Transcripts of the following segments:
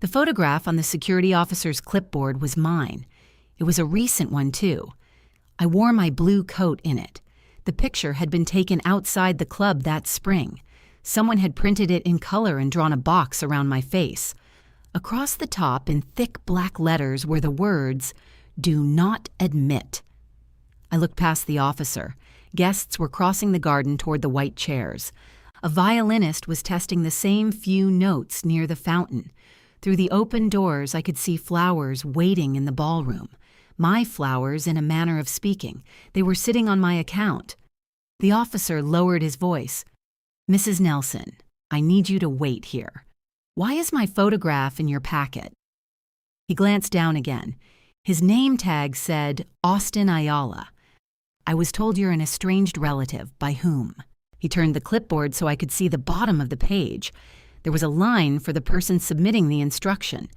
The photograph on the security officer's clipboard was mine. It was a recent one, too. I wore my blue coat in it. The picture had been taken outside the club that spring. Someone had printed it in color and drawn a box around my face. Across the top, in thick black letters, were the words, "Do not admit." I looked past the officer. Guests were crossing the garden toward the white chairs. A violinist was testing the same few notes near the fountain. Through the open doors, I could see flowers waiting in the ballroom. My flowers, in a manner of speaking. They were sitting on my account. The officer lowered his voice. "Mrs. Nelson, I need you to wait here. Why is my photograph in your packet?" He glanced down again. His name tag said, Austin Ayala. "I was told you're an estranged relative. By whom?" He turned the clipboard so I could see the bottom of the page. There was a line for the person submitting the instruction.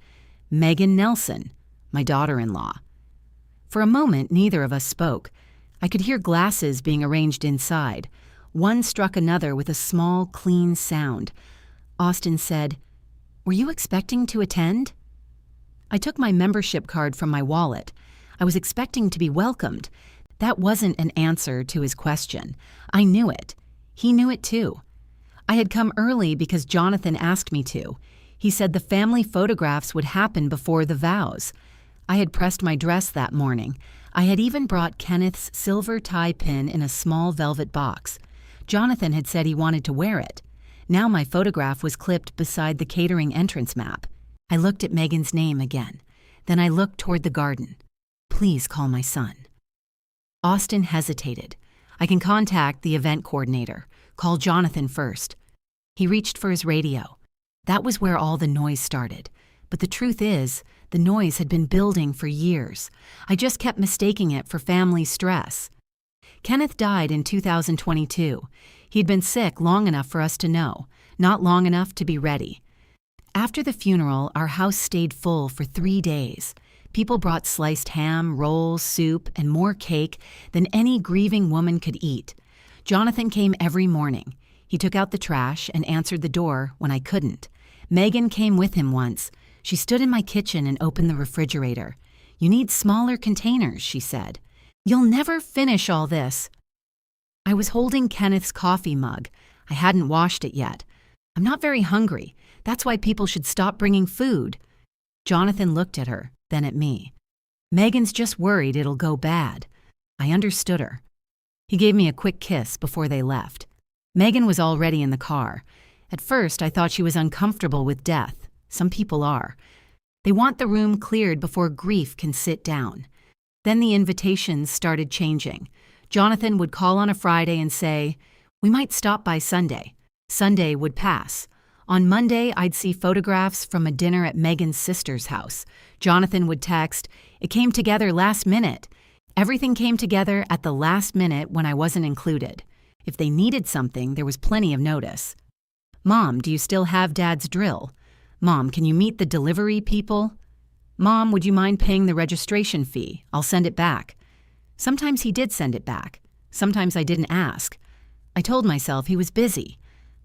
Megan Nelson, my daughter-in-law. For a moment, neither of us spoke. I could hear glasses being arranged inside. One struck another with a small, clean sound. Austin said, "Were you expecting to attend?" I took my membership card from my wallet. I was expecting to be welcomed. That wasn't an answer to his question. I knew it. He knew it too. I had come early because Jonathan asked me to. He said the family photographs would happen before the vows. I had pressed my dress that morning. I had even brought Kenneth's silver tie pin in a small velvet box. Jonathan had said he wanted to wear it. Now my photograph was clipped beside the catering entrance map. I looked at Megan's name again. Then I looked toward the garden. "Please call my son." Austin hesitated. "I can contact the event coordinator. Call Jonathan first." He reached for his radio. That was where all the noise started. But the truth is, the noise had been building for years. I just kept mistaking it for family stress. Kenneth died in 2022. He'd been sick long enough for us to know, not long enough to be ready. After the funeral, our house stayed full for 3 days. People brought sliced ham, rolls, soup, and more cake than any grieving woman could eat. Jonathan came every morning. He took out the trash and answered the door when I couldn't. Megan came with him once. She stood in my kitchen and opened the refrigerator. "You need smaller containers," she said. "You'll never finish all this." I was holding Kenneth's coffee mug. I hadn't washed it yet. "I'm not very hungry. That's why people should stop bringing food." Jonathan looked at her, then at me. "Megan's just worried it'll go bad." I understood her. He gave me a quick kiss before they left. Megan was already in the car. At first, I thought she was uncomfortable with death. Some people are. They want the room cleared before grief can sit down. Then the invitations started changing. Jonathan would call on a Friday and say, "We might stop by Sunday." Sunday would pass. On Monday, I'd see photographs from a dinner at Megan's sister's house. Jonathan would text, "It came together last minute." Everything came together at the last minute when I wasn't included. If they needed something, there was plenty of notice. "Mom, do you still have Dad's drill?" "Mom, can you meet the delivery people?" "Mom, would you mind paying the registration fee? I'll send it back." Sometimes he did send it back. Sometimes I didn't ask. I told myself he was busy.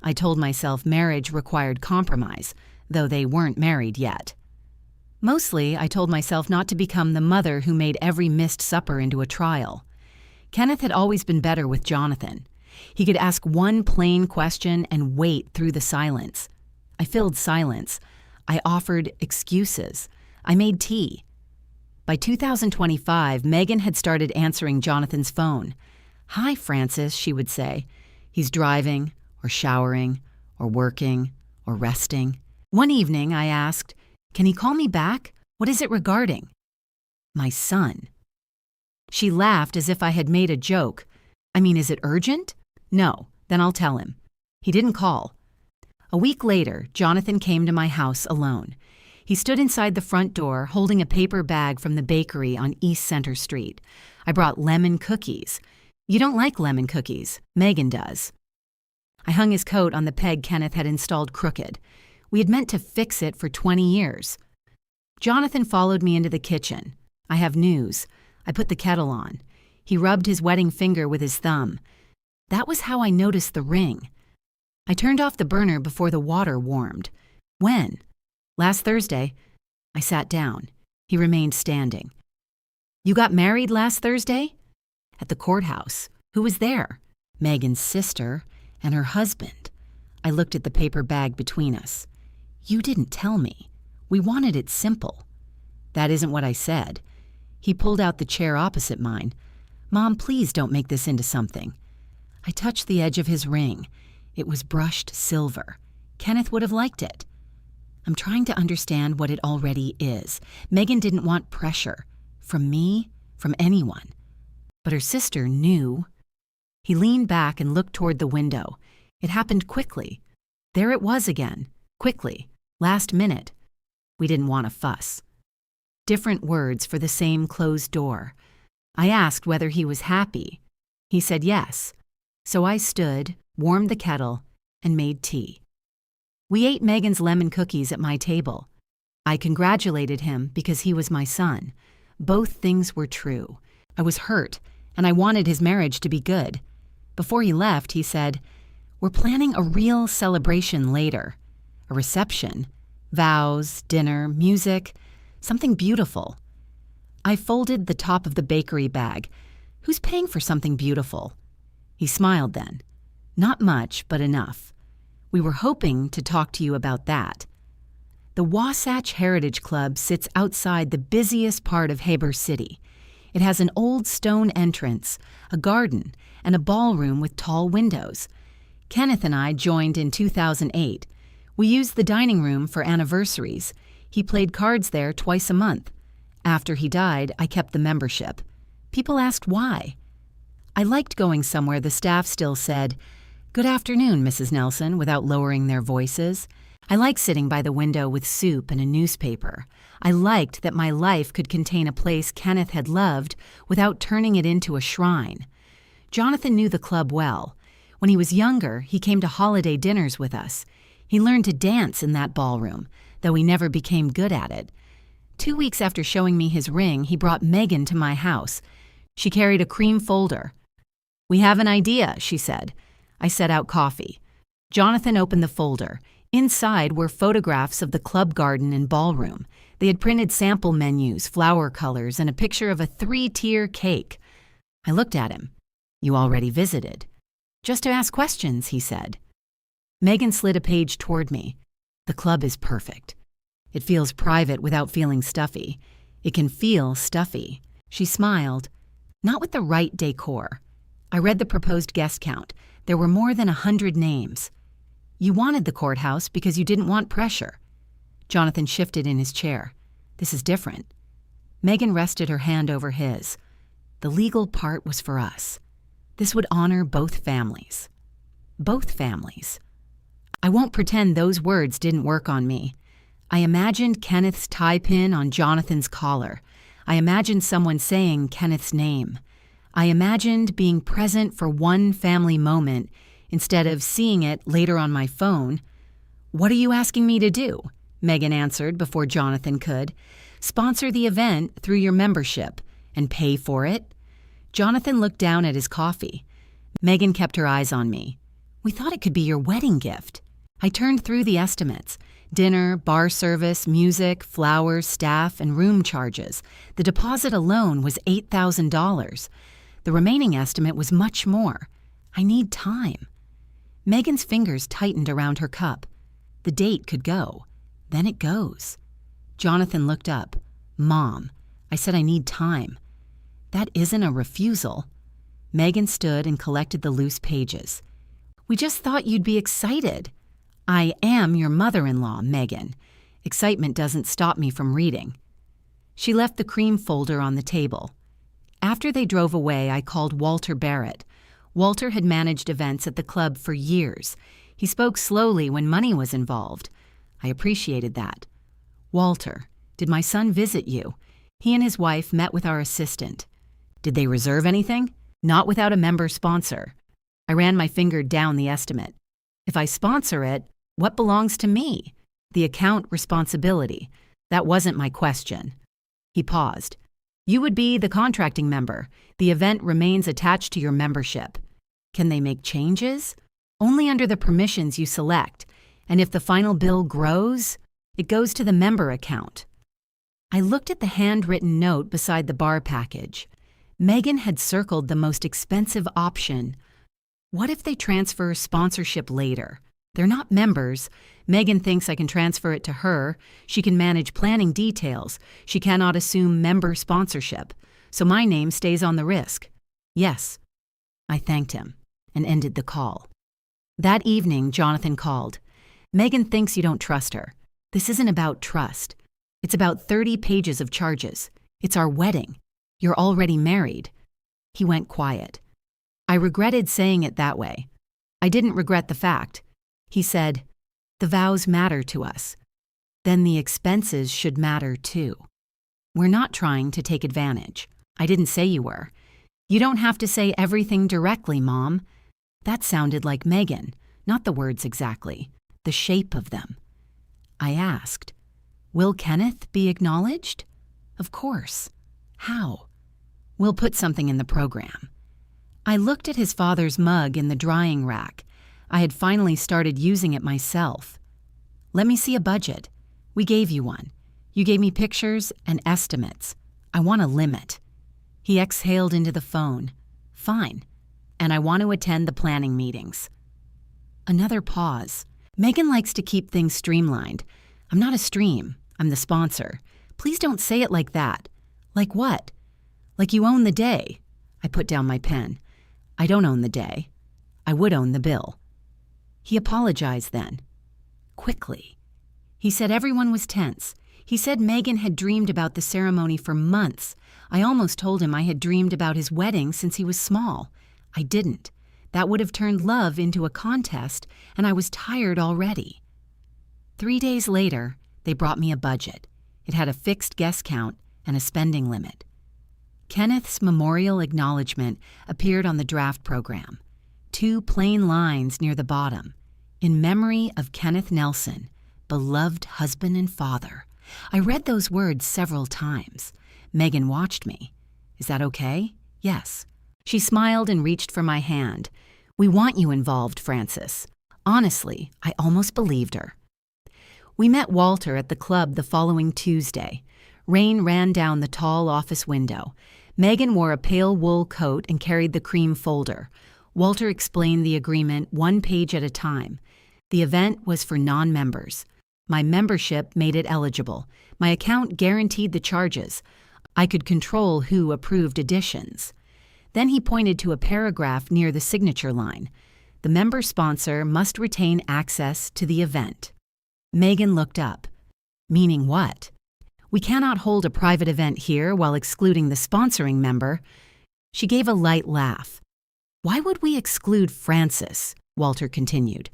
I told myself marriage required compromise, though they weren't married yet. Mostly, I told myself not to become the mother who made every missed supper into a trial. Kenneth had always been better with Jonathan. He could ask one plain question and wait through the silence. I filled silence. I offered excuses. I made tea. By 2025, Megan had started answering Jonathan's phone. "Hi, Francis," she would say. He's driving, or showering, or working, or resting. One evening, I asked, "Can he call me back? What is it regarding?" "My son." She laughed as if I had made a joke. "I mean, is it urgent?" "No, then I'll tell him." He didn't call. A week later, Jonathan came to my house alone. He stood inside the front door, holding a paper bag from the bakery on East Center Street. I brought lemon cookies. You don't like lemon cookies. Megan does. I hung his coat on the peg Kenneth had installed crooked. We had meant to fix it for 20 years. Jonathan followed me into the kitchen. "I have news." I put the kettle on. He rubbed his wedding finger with his thumb. That was how I noticed the ring. I turned off the burner before the water warmed. "When?" Last Thursday. I sat down. He remained standing. You got married last Thursday? At the courthouse. Who was there? Megan's sister and her husband. I looked at the paper bag between us. You didn't tell me. We wanted it simple. That isn't what I said. He pulled out the chair opposite mine. Mom, please don't make this into something. I touched the edge of his ring. It was brushed silver. Kenneth would have liked it. I'm trying to understand what it already is. Megan didn't want pressure. From me, from anyone. But her sister knew. He leaned back and looked toward the window. It happened quickly. There it was again. Quickly. Last minute. We didn't want a fuss. Different words for the same closed door. I asked whether he was happy. He said yes. So I stood, warmed the kettle, and made tea. We ate Megan's lemon cookies at my table. I congratulated him because he was my son. Both things were true. I was hurt, and I wanted his marriage to be good. Before he left, he said, "We're planning a real celebration later. A reception. Vows, dinner, music, something beautiful." I folded the top of the bakery bag. Who's paying for something beautiful? He smiled then. Not much, but enough. We were hoping to talk to you about that. The Wasatch Heritage Club sits outside the busiest part of Heber City. It has an old stone entrance, a garden, and a ballroom with tall windows. Kenneth and I joined in 2008. We used the dining room for anniversaries. He played cards there twice a month. After he died, I kept the membership. People asked why. I liked going somewhere the staff still said, "Good afternoon, Mrs. Nelson," without lowering their voices. I liked sitting by the window with soup and a newspaper. I liked that my life could contain a place Kenneth had loved without turning it into a shrine. Jonathan knew the club well. When he was younger, he came to holiday dinners with us. He learned to dance in that ballroom, though he never became good at it. 2 weeks after showing me his ring, he brought Megan to my house. She carried a cream folder. "We have an idea," she said. I set out coffee. Jonathan opened the folder. Inside were photographs of the club garden and ballroom. They had printed sample menus, flower colors, and a picture of a 3-tier cake. I looked at him. "You already visited." "Just to ask questions," he said. Megan slid a page toward me. "The club is perfect. It feels private without feeling stuffy. It can feel stuffy." She smiled. "Not with the right decor." I read the proposed guest count. There were more than 100 names. "You wanted the courthouse because you didn't want pressure." Jonathan shifted in his chair. "This is different." Megan rested her hand over his. "The legal part was for us. This would honor both families." Both families. I won't pretend those words didn't work on me. I imagined Kenneth's tie pin on Jonathan's collar. I imagined someone saying Kenneth's name. I imagined being present for one family moment instead of seeing it later on my phone. "What are you asking me to do?" Megan answered before Jonathan could. "Sponsor the event through your membership and pay for it." Jonathan looked down at his coffee. Megan kept her eyes on me. "We thought it could be your wedding gift." I turned through the estimates. Dinner, bar service, music, flowers, staff, and room charges. The deposit alone was $8,000. The remaining estimate was much more. I need time. Megan's fingers tightened around her cup. The date could go. Then it goes. Jonathan looked up. "Mom, I said I need time." "That isn't a refusal." Megan stood and collected the loose pages. "We just thought you'd be excited." "I am your mother-in-law, Megan. Excitement doesn't stop me from reading." She left the cream folder on the table. After they drove away, I called Walter Barrett. Walter had managed events at the club for years. He spoke slowly when money was involved. I appreciated that. "Walter, did my son visit you? He and his wife met with our assistant." "Did they reserve anything?" "Not without a member sponsor." I ran my finger down the estimate. "If I sponsor it, what belongs to me?" "The account responsibility. That wasn't my question." He paused. "You would be the contracting member. The event remains attached to your membership." "Can they make changes?" "Only under the permissions you select. And if the final bill grows, It goes to the member account. I looked at the handwritten note beside the bar package. Megan had circled the most expensive option. What if they transfer sponsorship later? They're not members. Megan thinks I can transfer it to her. She can manage planning details. She cannot assume member sponsorship. So my name stays on the risk. Yes. I thanked him and ended the call. That evening, Jonathan called. Megan thinks you don't trust her. This isn't about trust. It's about 30 pages of charges. It's our wedding. You're already married. He went quiet. I regretted saying it that way. I didn't regret the fact. He said, "The vows matter to us. Then the expenses should matter too. We're not trying to take advantage. I didn't say you were. You don't have to say everything directly, Mom." That sounded like Megan, not the words exactly, the shape of them. I asked, "Will Kenneth be acknowledged?" "Of course." "How?" "We'll put something in the program." I looked at his father's mug in the drying rack. I had finally started using it myself. "Let me see a budget." "We gave you one. You gave me pictures and estimates. I want a limit." He exhaled into the phone. "Fine. And I want to attend the planning meetings." Another pause. Megan likes to keep things streamlined. I'm not a stream. I'm the sponsor. Please don't say it like that. Like what? Like you own the day. I put down my pen. I don't own the day. I would own the bill. He apologized then. Quickly. He said everyone was tense. He said Megan had dreamed about the ceremony for months. I almost told him I had dreamed about his wedding since he was small. I didn't. That would have turned love into a contest, and I was tired already. 3 days later, they brought me a budget. It had a fixed guest count and a spending limit. Kenneth's memorial acknowledgement appeared on the draft program. 2 plain lines near the bottom. "In memory of Kenneth Nelson, beloved husband and father." I read those words several times. Megan watched me. "Is that okay?" "Yes." She smiled and reached for my hand. "We want you involved, Francis." Honestly, I almost believed her. We met Walter at the club the following Tuesday. Rain ran down the tall office window. Megan wore a pale wool coat and carried the cream folder. Walter explained the agreement 1 page at a time. The event was for non-members. My membership made it eligible. My account guaranteed the charges. I could control who approved additions. Then he pointed to a paragraph near the signature line. The member sponsor must retain access to the event. Megan looked up. "Meaning what?" "We cannot hold a private event here while excluding the sponsoring member." She gave a light laugh. "Why would we exclude Francis?" Walter continued.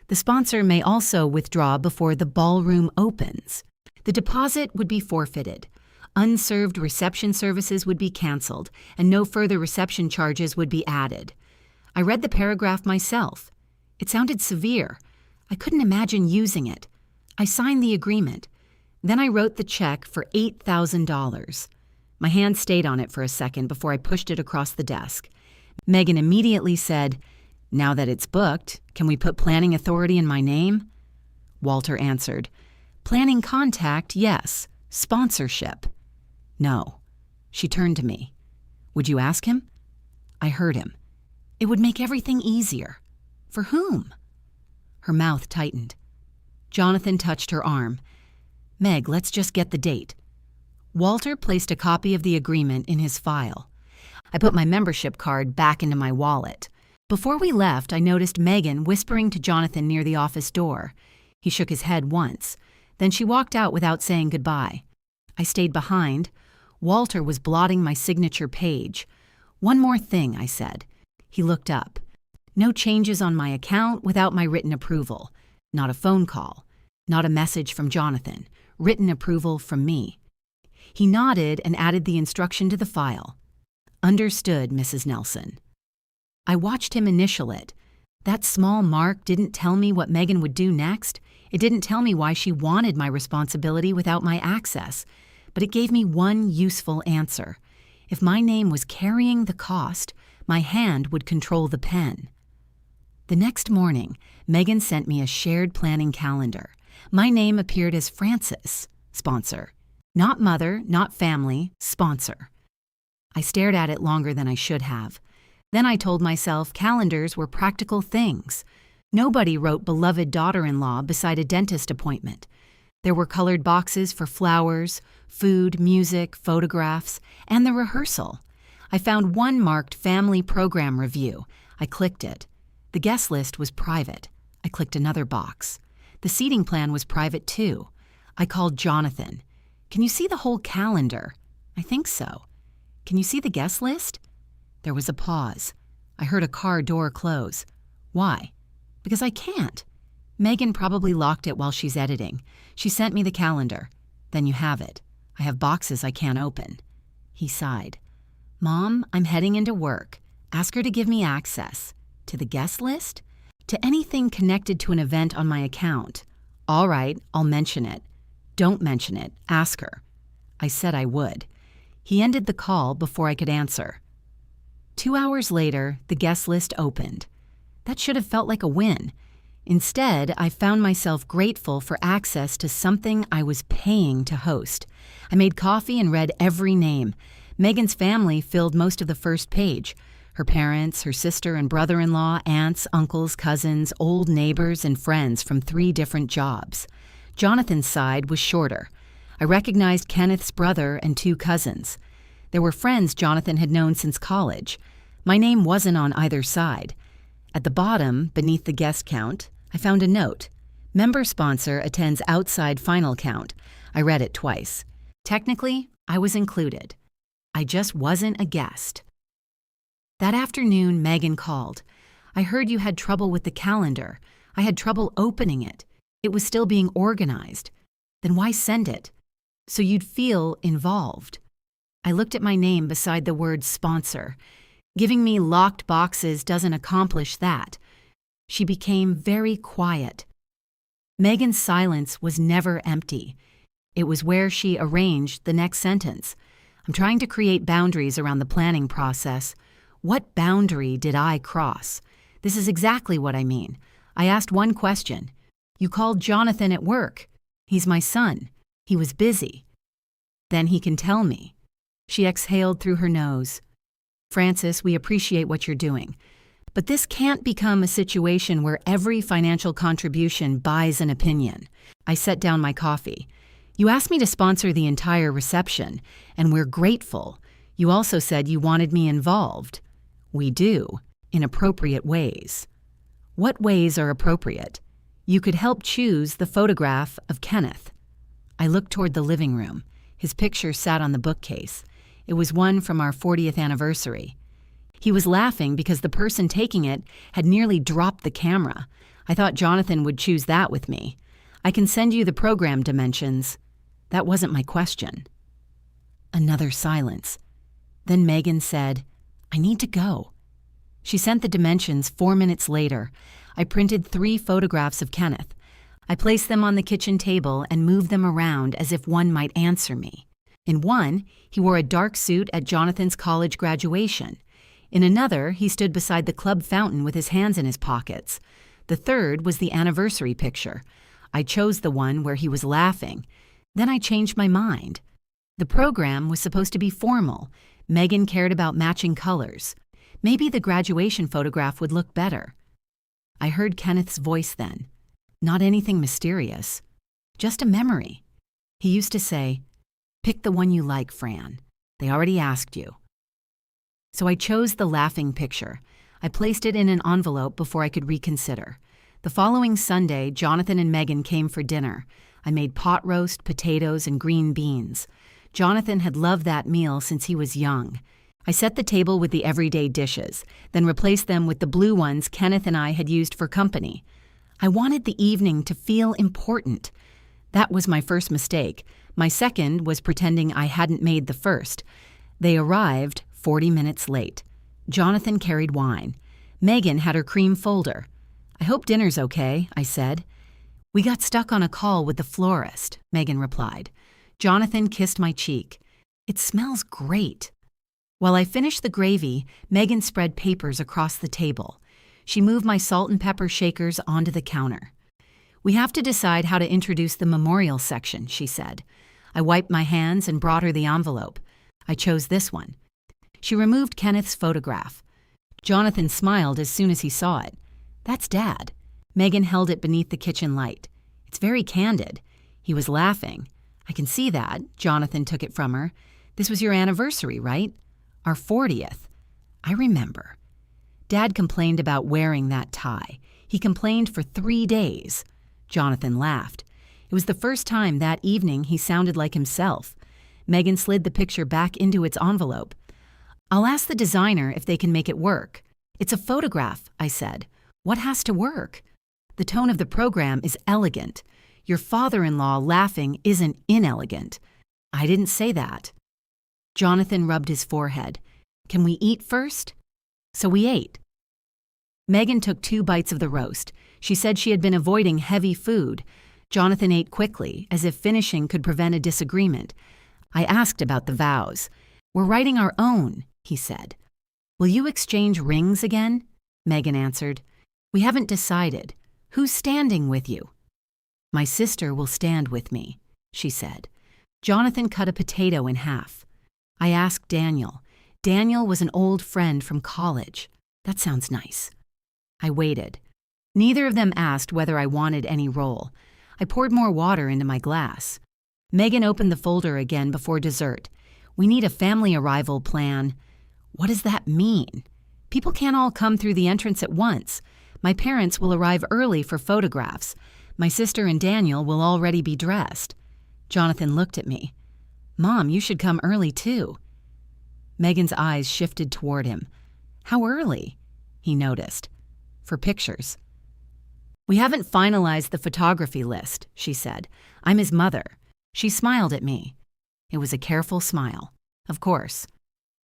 "The sponsor may also withdraw before the ballroom opens. The deposit would be forfeited. Unserved reception services would be canceled, and no further reception charges would be added." I read the paragraph myself. It sounded severe. I couldn't imagine using it. I signed the agreement. Then I wrote the check for $8,000. My hand stayed on it for a second before I pushed it across the desk. Megan immediately said, "Now that it's booked, can we put planning authority in my name?" Walter answered, "Planning contact, yes. Sponsorship, no." She turned to me. "Would you ask him?" I heard him. "It would make everything easier." "For whom?" Her mouth tightened. Jonathan touched her arm. "Meg, let's just get the date." Walter placed a copy of the agreement in his file. I put my membership card back into my wallet. Before we left, I noticed Megan whispering to Jonathan near the office door. He shook his head once. Then she walked out without saying goodbye. I stayed behind. Walter was blotting my signature page. "One more thing," I said. He looked up. "No changes on my account without my written approval. Not a phone call. Not a message from Jonathan. Written approval from me." He nodded and added the instruction to the file. "Understood, Mrs. Nelson." I watched him initial it. That small mark didn't tell me what Megan would do next. It didn't tell me why she wanted my responsibility without my access. But it gave me one useful answer. If my name was carrying the cost, my hand would control the pen. The next morning, Megan sent me a shared planning calendar. My name appeared as Frances, sponsor. Not mother, not family, sponsor. I stared at it longer than I should have. Then I told myself calendars were practical things. Nobody wrote beloved daughter-in-law beside a dentist appointment. There were colored boxes for flowers, food, music, photographs, and the rehearsal. I found one marked Family Program Review. I clicked it. The guest list was private. I clicked another box. The seating plan was private too. I called Jonathan. Can you see the whole calendar? I think so. Can you see the guest list? There was a pause. I heard a car door close. Why? Because I can't. Megan probably locked it while she's editing. She sent me the calendar. Then you have it. I have boxes I can't open. He sighed. Mom, I'm heading into work. Ask her to give me access. To the guest list? To anything connected to an event on my account. All right, I'll mention it. Don't mention it. Ask her. I said I would. He ended the call before I could answer. 2 hours later, the guest list opened. That should have felt like a win. Instead, I found myself grateful for access to something I was paying to host. I made coffee and read every name. Megan's family filled most of the first page. Her parents, her sister and brother-in-law, aunts, uncles, cousins, old neighbors, and friends from 3 different jobs. Jonathan's side was shorter. I recognized Kenneth's brother and 2 cousins. There were friends Jonathan had known since college. My name wasn't on either side. At the bottom, beneath the guest count, I found a note. Member sponsor attends outside final count. I read it twice. Technically, I was included. I just wasn't a guest. That afternoon, Megan called. I heard you had trouble with the calendar. I had trouble opening it. It was still being organized. Then why send it? So you'd feel involved. I looked at my name beside the word sponsor. Giving me locked boxes doesn't accomplish that. She became very quiet. Megan's silence was never empty. It was where she arranged the next sentence. I'm trying to create boundaries around the planning process. What boundary did I cross? This is exactly what I mean. I asked one question. You called Jonathan at work. He's my son. He was busy. Then he can tell me. She exhaled through her nose. Frances, we appreciate what you're doing. But this can't become a situation where every financial contribution buys an opinion. I set down my coffee. You asked me to sponsor the entire reception, and we're grateful. You also said you wanted me involved. We do, in appropriate ways. What ways are appropriate? You could help choose the photograph of Kenneth. I looked toward the living room. His picture sat on the bookcase. It was one from our 40th anniversary. He was laughing because the person taking it had nearly dropped the camera. I thought Jonathan would choose that with me. I can send you the program dimensions. That wasn't my question. Another silence. Then Megan said, I need to go. She sent the dimensions 4 minutes later. I printed 3 photographs of Kenneth. I placed them on the kitchen table and moved them around as if one might answer me. In one, he wore a dark suit at Jonathan's college graduation. In another, he stood beside the club fountain with his hands in his pockets. The third was the anniversary picture. I chose the one where he was laughing. Then I changed my mind. The program was supposed to be formal. Megan cared about matching colors. Maybe the graduation photograph would look better. I heard Kenneth's voice then. Not anything mysterious. Just a memory. He used to say, pick the one you like, Fran. They already asked you. So I chose the laughing picture. I placed it in an envelope before I could reconsider. The following Sunday, Jonathan and Megan came for dinner. I made pot roast, potatoes, and green beans. Jonathan had loved that meal since he was young. I set the table with the everyday dishes, then replaced them with the blue ones Kenneth and I had used for company. I wanted the evening to feel important. That was my first mistake. My second was pretending I hadn't made the first. They arrived 40 minutes late. Jonathan carried wine. Megan had her cream folder. I hope dinner's okay, I said. We got stuck on a call with the florist, Megan replied. Jonathan kissed my cheek. It smells great. While I finished the gravy, Megan spread papers across the table. She moved my salt and pepper shakers onto the counter. "We have to decide how to introduce the memorial section," she said. I wiped my hands and brought her the envelope. I chose this one. She removed Kenneth's photograph. Jonathan smiled as soon as he saw it. "That's Dad." Megan held it beneath the kitchen light. "It's very candid." He was laughing. "I can see that." Jonathan took it from her. "This was your anniversary, right?" "Our 40th. I remember." Dad complained about wearing that tie. He complained for 3 days. Jonathan laughed. It was the first time that evening he sounded like himself. Megan slid the picture back into its envelope. "I'll ask the designer if they can make it work." "It's a photograph," I said. "What has to work?" "The tone of the program is elegant. Your father-in-law laughing isn't inelegant." "I didn't say that." Jonathan rubbed his forehead. "Can we eat first?" So we ate. Megan took 2 bites of the roast. She said she had been avoiding heavy food. Jonathan ate quickly, as if finishing could prevent a disagreement. I asked about the vows. "We're writing our own," he said. "Will you exchange rings again?" Megan answered. "We haven't decided. Who's standing with you?" "My sister will stand with me," she said. Jonathan cut a potato in half. I asked Daniel. Daniel was an old friend from college. That sounds nice. I waited. Neither of them asked whether I wanted any roll. I poured more water into my glass. Megan opened the folder again before dessert. "We need a family arrival plan." "What does that mean?" "People can't all come through the entrance at once. My parents will arrive early for photographs. My sister and Daniel will already be dressed." Jonathan looked at me. "Mom, you should come early too." Megan's eyes shifted toward him. "How early?" He noticed. "For pictures." "We haven't finalized the photography list," she said. "I'm his mother." She smiled at me. It was a careful smile. "Of course.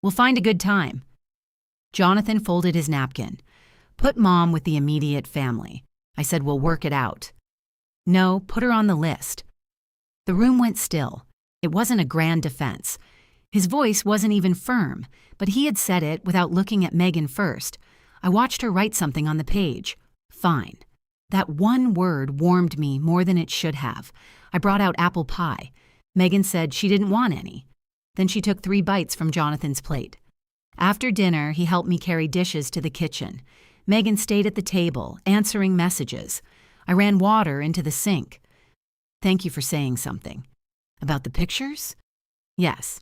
We'll find a good time." Jonathan folded his napkin. "Put Mom with the immediate family." I said, "We'll work it out." "No, put her on the list." The room went still. It wasn't a grand defense. His voice wasn't even firm, but he had said it without looking at Megan first. I watched her write something on the page. "Fine." That one word warmed me more than it should have. I brought out apple pie. Megan said she didn't want any. Then she took 3 bites from Jonathan's plate. After dinner, he helped me carry dishes to the kitchen. Megan stayed at the table, answering messages. I ran water into the sink. "Thank you for saying something." "About the pictures?" "Yes."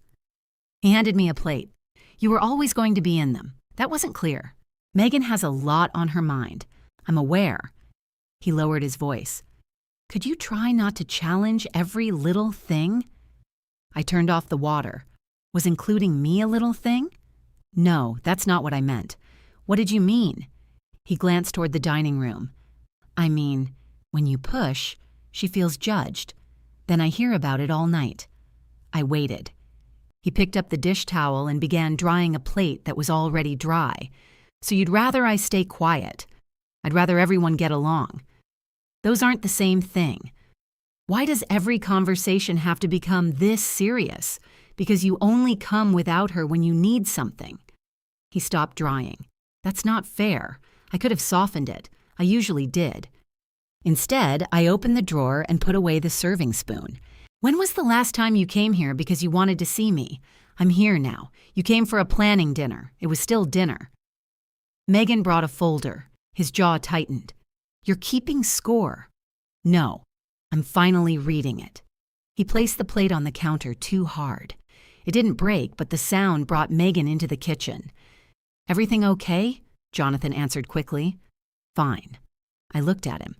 He handed me a plate. "You were always going to be in them. That wasn't clear. Megan has a lot on her mind. I'm aware." He lowered his voice. "Could you try not to challenge every little thing?" I turned off the water. Was including me a little thing? "No, that's not what I meant." "What did you mean?" He glanced toward the dining room. "I mean, when you push, she feels judged. Then I hear about it all night." I waited. He picked up the dish towel and began drying a plate that was already dry. "So you'd rather I stay quiet?" "I'd rather everyone get along." "Those aren't the same thing. Why does every conversation have to become this serious? Because you only come without her when you need something." He stopped drying. "That's not fair. I could have softened it. I usually did." Instead, I opened the drawer and put away the serving spoon. "When was the last time you came here because you wanted to see me? I'm here now. You came for a planning dinner. It was still dinner." Megan brought a folder. His jaw tightened. "You're keeping score." "No, I'm finally reading it." He placed the plate on the counter too hard. It didn't break, but the sound brought Megan into the kitchen. "Everything okay?" Jonathan answered quickly. "Fine." I looked at him.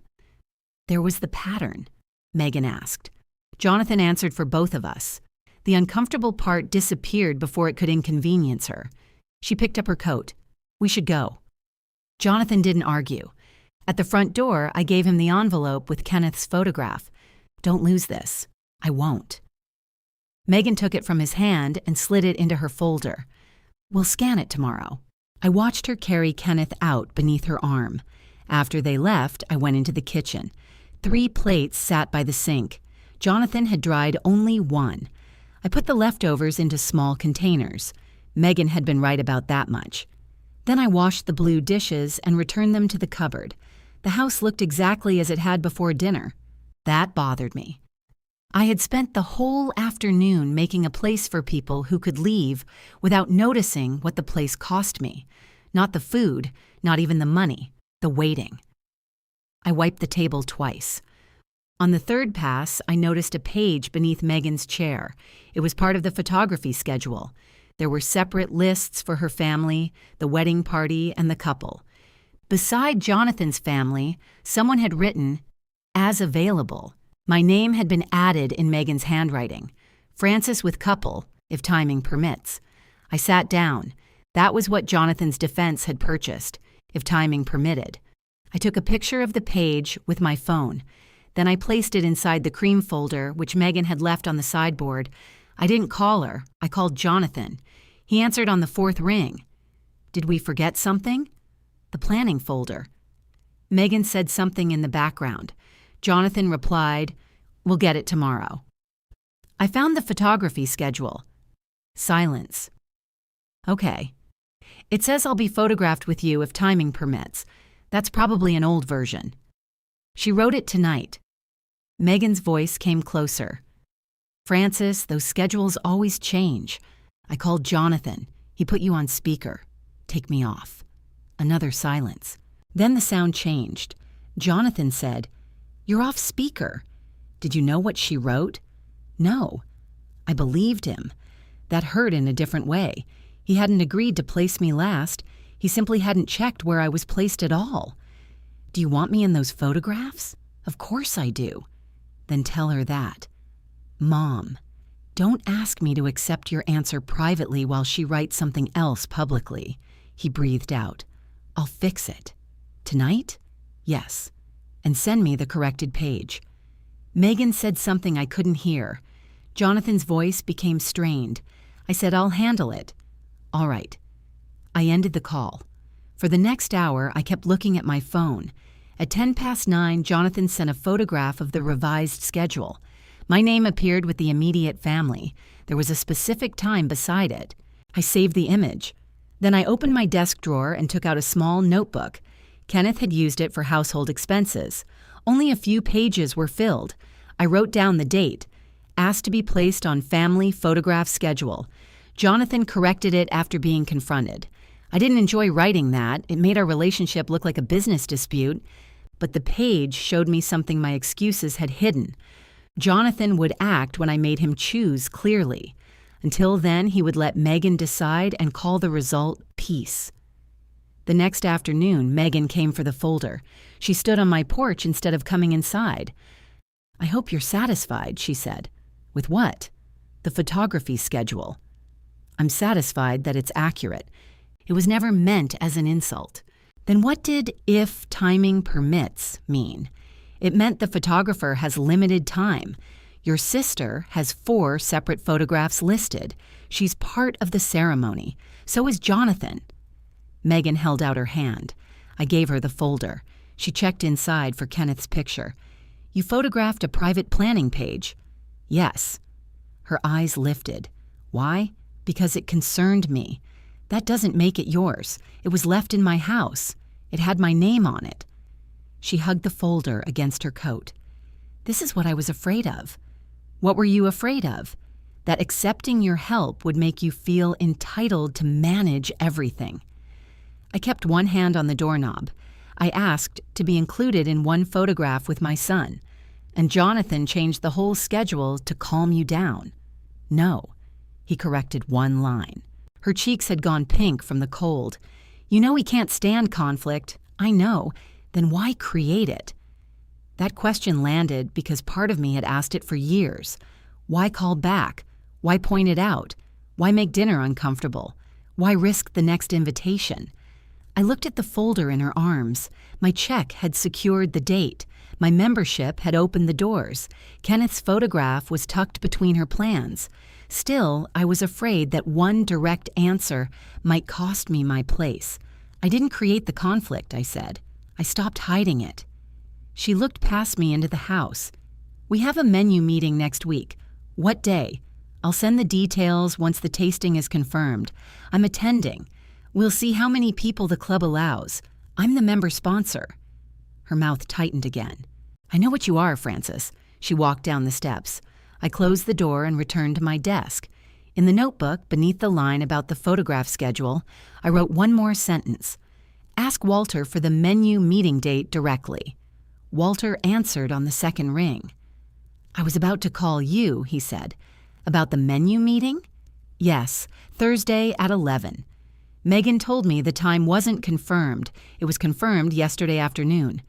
"There was the pattern," Megan asked. Jonathan answered for both of us. The uncomfortable part disappeared before it could inconvenience her. She picked up her coat. "We should go." Jonathan didn't argue. At the front door, I gave him the envelope with Kenneth's photograph. "Don't lose this." "I won't." Megan took it from his hand and slid it into her folder. "We'll scan it tomorrow." I watched her carry Kenneth out beneath her arm. After they left, I went into the kitchen. 3 plates sat by the sink. Jonathan had dried only 1. I put the leftovers into small containers. Megan had been right about that much. Then I washed the blue dishes and returned them to the cupboard. The house looked exactly as it had before dinner. That bothered me. I had spent the whole afternoon making a place for people who could leave without noticing what the place cost me. Not the food, not even the money, the waiting. I wiped the table twice. On the third pass, I noticed a page beneath Megan's chair. It was part of the photography schedule. There were separate lists for her family, the wedding party, and the couple. Beside Jonathan's family, someone had written, "As available." My name had been added in Megan's handwriting. Francis with couple, if timing permits. I sat down. That was what Jonathan's defense had purchased, if timing permitted. I took a picture of the page with my phone. Then I placed it inside the cream folder, which Megan had left on the sideboard. I didn't call her. I called Jonathan. He answered on the fourth ring. Did we forget something? The planning folder. Megan said something in the background. Jonathan replied, "We'll get it tomorrow." I found the photography schedule. Silence. Okay. It says I'll be photographed with you if timing permits. That's probably an old version. She wrote it tonight. Megan's voice came closer. Francis, those schedules always change. I called Jonathan. He put you on speaker. Take me off. Another silence. Then the sound changed. Jonathan said, "You're off speaker." Did you know what she wrote? No. I believed him. That hurt in a different way. He hadn't agreed to place me last. He simply hadn't checked where I was placed at all. Do you want me in those photographs? Of course I do. Then tell her that. Mom, don't ask me to accept your answer privately while she writes something else publicly. He breathed out. I'll fix it. Tonight? Yes. And send me the corrected page. Megan said something I couldn't hear. Jonathan's voice became strained. I said, I'll handle it. All right. I ended the call. For the next hour, I kept looking at my phone. At 9:10, Jonathan sent a photograph of the revised schedule. My name appeared with the immediate family. There was a specific time beside it. I saved the image. Then I opened my desk drawer and took out a small notebook. Kenneth had used it for household expenses. Only a few pages were filled. I wrote down the date. Asked to be placed on family photograph schedule. Jonathan corrected it after being confronted. I didn't enjoy writing that. It made our relationship look like a business dispute. But the page showed me something my excuses had hidden. Jonathan would act when I made him choose clearly. Until then, he would let Megan decide and call the result peace. The next afternoon, Megan came for the folder. She stood on my porch instead of coming inside. I hope you're satisfied, she said. With what? The photography schedule. I'm satisfied that it's accurate. It was never meant as an insult. Then what did "if timing permits" mean? It meant the photographer has limited time. Your sister has 4 separate photographs listed. She's part of the ceremony. So is Jonathan. Megan held out her hand. I gave her the folder. She checked inside for Kenneth's picture. You photographed a private planning page. Yes. Her eyes lifted. Why? Because it concerned me. That doesn't make it yours. It was left in my house. It had my name on it. She hugged the folder against her coat. This is what I was afraid of. What were you afraid of? That accepting your help would make you feel entitled to manage everything. I kept one hand on the doorknob. I asked to be included in one photograph with my son. And Jonathan changed the whole schedule to calm you down. No. He corrected one line. Her cheeks had gone pink from the cold. You know he can't stand conflict. I know. Then why create it? That question landed because part of me had asked it for years. Why call back? Why point it out? Why make dinner uncomfortable? Why risk the next invitation? I looked at the folder in her arms. My check had secured the date. My membership had opened the doors. Kenneth's photograph was tucked between her plans. Still, I was afraid that one direct answer might cost me my place. I didn't create the conflict, I said. I stopped hiding it. She looked past me into the house. We have a menu meeting next week. What day? I'll send the details once the tasting is confirmed. I'm attending. We'll see how many people the club allows. I'm the member sponsor. Her mouth tightened again. "I know what you are, Frances." She walked down the steps. I closed the door and returned to my desk. In the notebook, beneath the line about the photograph schedule, I wrote one more sentence. "Ask Walter for the menu meeting date directly." Walter answered on the second ring. "I was about to call you," he said. "About the menu meeting?" "Yes, Thursday at 11. Megan told me the time wasn't confirmed. It was confirmed yesterday afternoon."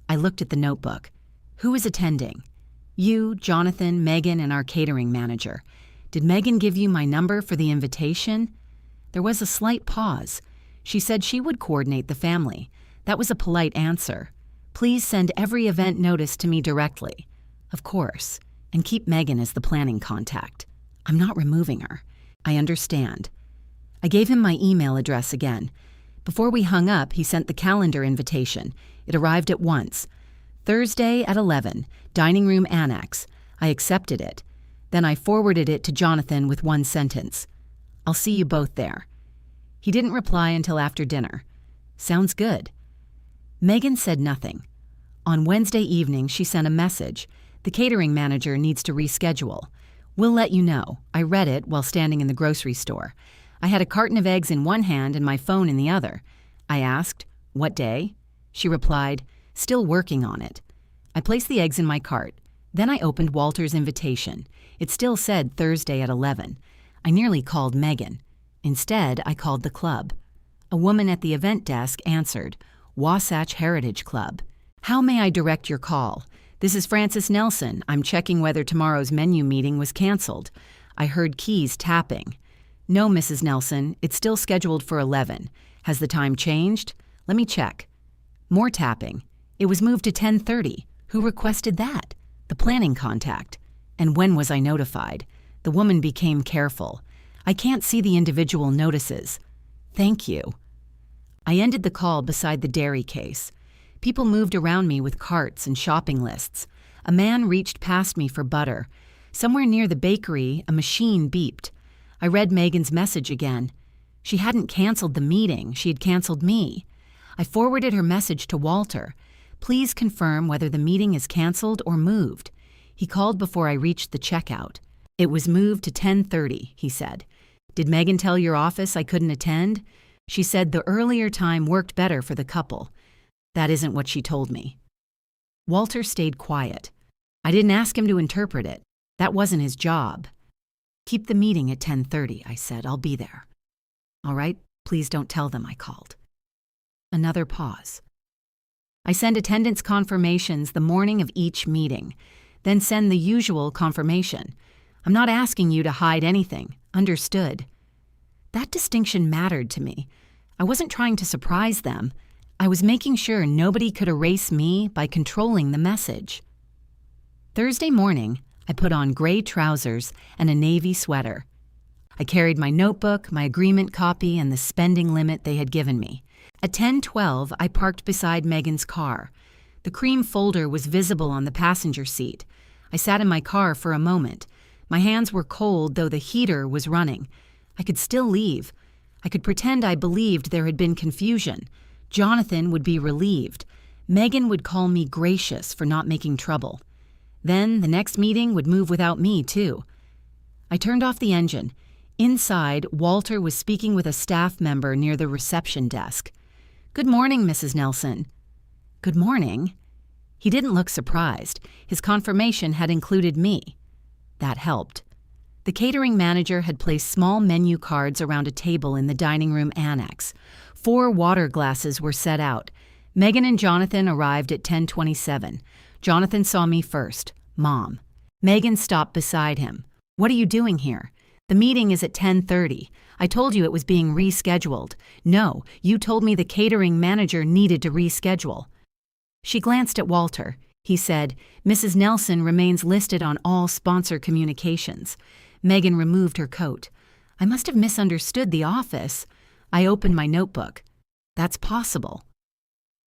I looked at the notebook. "Who is attending?" "You, Jonathan, Megan, and our catering manager." "Did Megan give you my number for the invitation?" There was a slight pause. She said she would coordinate the family. That was a polite answer. "Please send every event notice to me directly." "Of course. And keep Megan as the planning contact." "I'm not removing her." "I understand." I gave him my email address again. Before we hung up, he sent the calendar invitation. It arrived at once. "Thursday at 11, dining room annex." I accepted it. Then I forwarded it to Jonathan with one sentence. "I'll see you both there." He didn't reply until after dinner. "Sounds good." Megan said nothing. On Wednesday evening, she sent a message. "The catering manager needs to reschedule. We'll let you know." I read it while standing in the grocery store. I had a carton of eggs in one hand and my phone in the other. I asked, "What day?" She replied, "Still working on it." I placed the eggs in my cart. Then I opened Walter's invitation. It still said Thursday at 11. I nearly called Megan. Instead, I called the club. A woman at the event desk answered, "Wasatch Heritage Club." "How may I direct your call?" "This is Frances Nelson. I'm checking whether tomorrow's menu meeting was canceled." I heard keys tapping. "No, Mrs. Nelson, it's still scheduled for 11. Has the time changed? Let me check." More tapping. "It was moved to 10:30. Who requested that?" "The planning contact." "And when was I notified?" The woman became careful. "I can't see the individual notices." "Thank you." I ended the call beside the dairy case. People moved around me with carts and shopping lists. A man reached past me for butter. Somewhere near the bakery, a machine beeped. I read Megan's message again. She hadn't canceled the meeting, she had canceled me. I forwarded her message to Walter. "Please confirm whether the meeting is canceled or moved." He called before I reached the checkout. "It was moved to 10:30, he said. "Did Megan tell your office I couldn't attend?" "She said the earlier time worked better for the couple." "That isn't what she told me." Walter stayed quiet. I didn't ask him to interpret it. That wasn't his job. "Keep the meeting at 10:30, I said. "I'll be there." "All right, please don't tell them I called." Another pause. I send attendance confirmations the morning of each meeting, then send the usual confirmation. "I'm not asking you to hide anything. Understood." That distinction mattered to me. I wasn't trying to surprise them. I was making sure nobody could erase me by controlling the message. Thursday morning, I put on gray trousers and a navy sweater. I carried my notebook, my agreement copy, and the spending limit they had given me. At 10:12, I parked beside Megan's car. The cream folder was visible on the passenger seat. I sat in my car for a moment. My hands were cold, though the heater was running. I could still leave. I could pretend I believed there had been confusion. Jonathan would be relieved. Megan would call me gracious for not making trouble. Then the next meeting would move without me, too. I turned off the engine. Inside, Walter was speaking with a staff member near the reception desk. "Good morning, Mrs. Nelson." "Good morning." He didn't look surprised. His confirmation had included me. That helped. The catering manager had placed small menu cards around a table in the dining room annex. 4 water glasses were set out. Megan and Jonathan arrived at 10:27. Jonathan saw me first. Mom. Megan stopped beside him. "What are you doing here?" "The meeting is at 10:30. I told you it was being rescheduled." "No, you told me the catering manager needed to reschedule." She glanced at Walter. He said, "Mrs. Nelson remains listed on all sponsor communications." Megan removed her coat. "I must have misunderstood the office." I opened my notebook. "That's possible."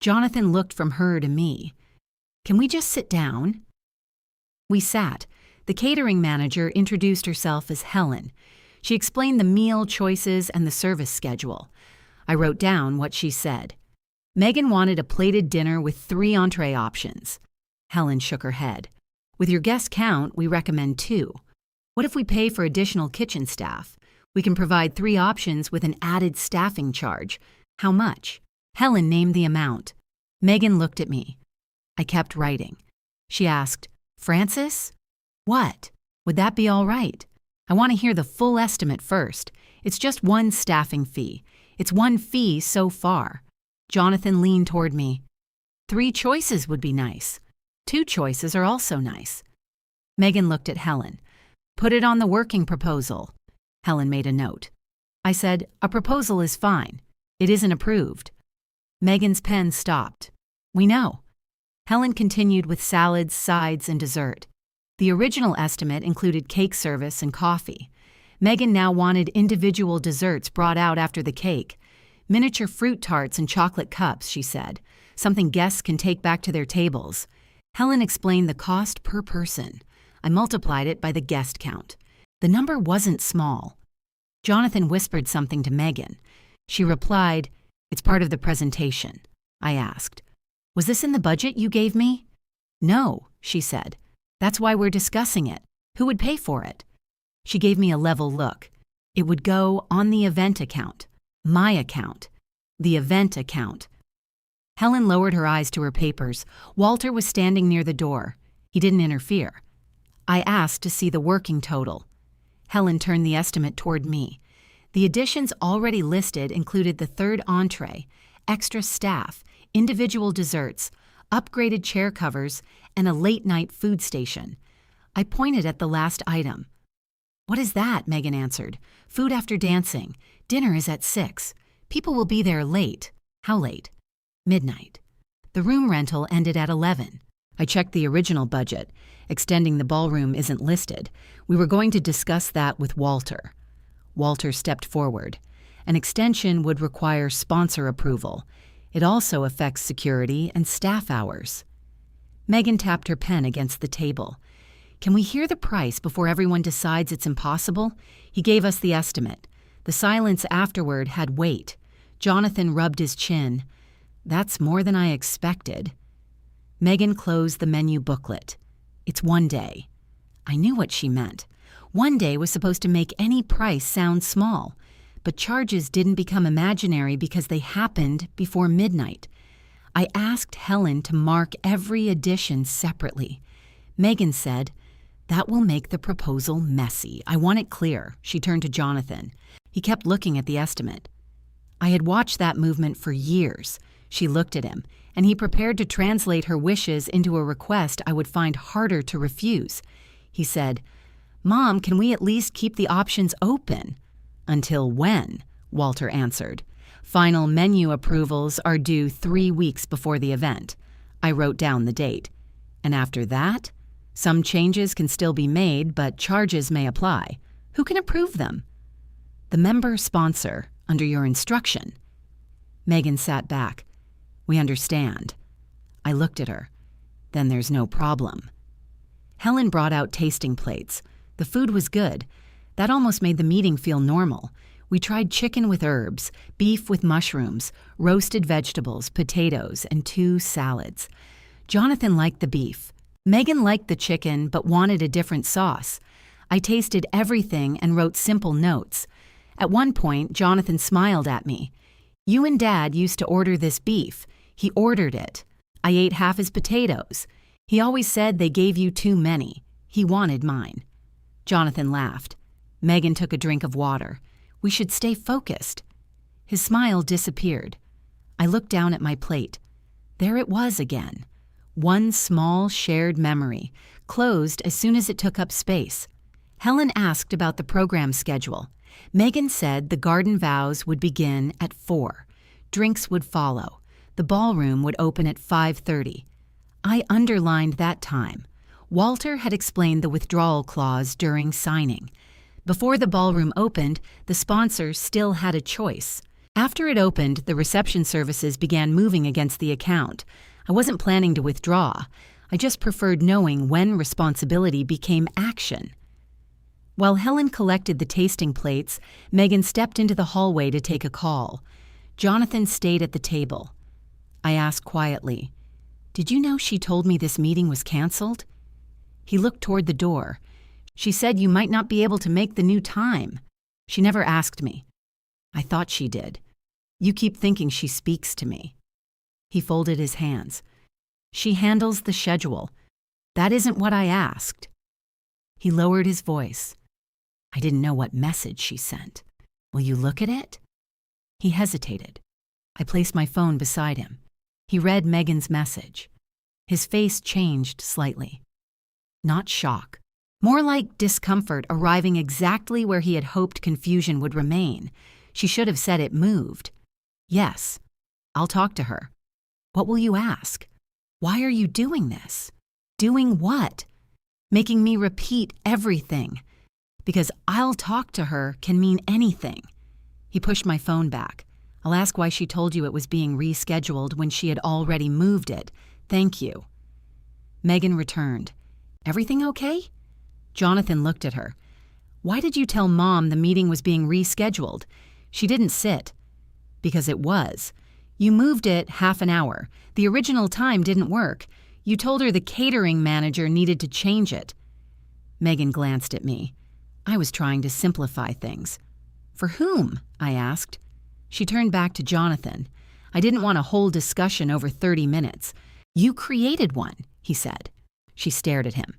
Jonathan looked from her to me. "Can we just sit down?" We sat. The catering manager introduced herself as Helen. She explained the meal choices and the service schedule. I wrote down what she said. Megan wanted a plated dinner with 3 entree options. Helen shook her head. With your guest count, we recommend 2. What if we pay for additional kitchen staff? We can provide 3 options with an added staffing charge. How much? Helen named the amount. Megan looked at me. I kept writing. She asked, Francis? What? Would that be all right? I want to hear the full estimate first. It's just 1 staffing fee. It's 1 fee so far. Jonathan leaned toward me. 3 choices would be nice. 2 choices are also nice. Megan looked at Helen. Put it on the working proposal. Helen made a note. I said, a proposal is fine. It isn't approved. Megan's pen stopped. We know. Helen continued with salads, sides, and dessert. The original estimate included cake service and coffee. Megan now wanted individual desserts brought out after the cake. Miniature fruit tarts and chocolate cups, she said. Something guests can take back to their tables. Helen explained the cost per person. I multiplied it by the guest count. The number wasn't small. Jonathan whispered something to Megan. She replied, It's part of the presentation. I asked, Was this in the budget you gave me? No, she said. That's why we're discussing it. Who would pay for it? She gave me a level look. It would go on the event account. My account. The event account. Helen lowered her eyes to her papers. Walter was standing near the door. He didn't interfere. I asked to see the working total. Helen turned the estimate toward me. The additions already listed included the 3rd entree, extra staff, individual desserts, upgraded chair covers, and a late-night food station. I pointed at the last item. What is that? Megan answered. Food after dancing. Dinner is at 6. People will be there late. How late? Midnight. The room rental ended at 11. I checked the original budget. Extending the ballroom isn't listed. We were going to discuss that with Walter. Walter stepped forward. An extension would require sponsor approval. It also affects security and staff hours. Megan tapped her pen against the table. Can we hear the price before everyone decides it's impossible? He gave us the estimate. The silence afterward had weight. Jonathan rubbed his chin. That's more than I expected. Megan closed the menu booklet. It's 1 day. I knew what she meant. 1 day was supposed to make any price sound small, but charges didn't become imaginary because they happened before midnight. I asked Helen to mark every addition separately. Megan said, That will make the proposal messy. I want it clear. She turned to Jonathan. He kept looking at the estimate. I had watched that movement for years. She looked at him, and he prepared to translate her wishes into a request I would find harder to refuse. He said, Mom, can we at least keep the options open? Until when? Walter answered. Final menu approvals are due 3 weeks before the event. I wrote down the date. And after that? Some changes can still be made, but charges may apply. Who can approve them? The member sponsor, under your instruction. Megan sat back. We understand. I looked at her. Then there's no problem. Helen brought out tasting plates. The food was good. That almost made the meeting feel normal. We tried chicken with herbs, beef with mushrooms, roasted vegetables, potatoes, and 2 salads. Jonathan liked the beef. Megan liked the chicken but wanted a different sauce. I tasted everything and wrote simple notes. At one point, Jonathan smiled at me. You and Dad used to order this beef. He ordered it. I ate half his potatoes. He always said they gave you too many. He wanted mine. Jonathan laughed. Megan took a drink of water. We should stay focused. His smile disappeared. I looked down at my plate. There it was again. One small shared memory, closed as soon as it took up space. Helen asked about the program schedule. Megan said the garden vows would begin at 4. Drinks would follow. The ballroom would open at 5:30. I underlined that time. Walter had explained the withdrawal clause during signing. Before the ballroom opened, the sponsors still had a choice. After it opened, the reception services began moving against the account. I wasn't planning to withdraw. I just preferred knowing when responsibility became action. While Helen collected the tasting plates, Megan stepped into the hallway to take a call. Jonathan stayed at the table. I asked quietly, "Did you know she told me this meeting was canceled?" He looked toward the door. "She said you might not be able to make the new time. She never asked me." "I thought she did. You keep thinking she speaks to me." He folded his hands. "She handles the schedule. That isn't what I asked." He lowered his voice. "I didn't know what message she sent. Will you look at it?" He hesitated. I placed my phone beside him. He read Megan's message. His face changed slightly. Not shock. More like discomfort arriving exactly where he had hoped confusion would remain. She should have said it moved. "Yes, I'll talk to her." "What will you ask?" "Why are you doing this?" "Doing what?" "Making me repeat everything. Because I'll talk to her can mean anything." He pushed my phone back. "I'll ask why she told you it was being rescheduled when she had already moved it. Thank you." Megan returned. "Everything okay?" Jonathan looked at her. "Why did you tell Mom the meeting was being rescheduled?" She didn't sit. "Because it was. You moved it half an hour. The original time didn't work. You told her the catering manager needed to change it." Megan glanced at me. I was trying to simplify things. "For whom?" I asked. She turned back to Jonathan. "I didn't want a whole discussion over 30 minutes. You created one," he said. She stared at him.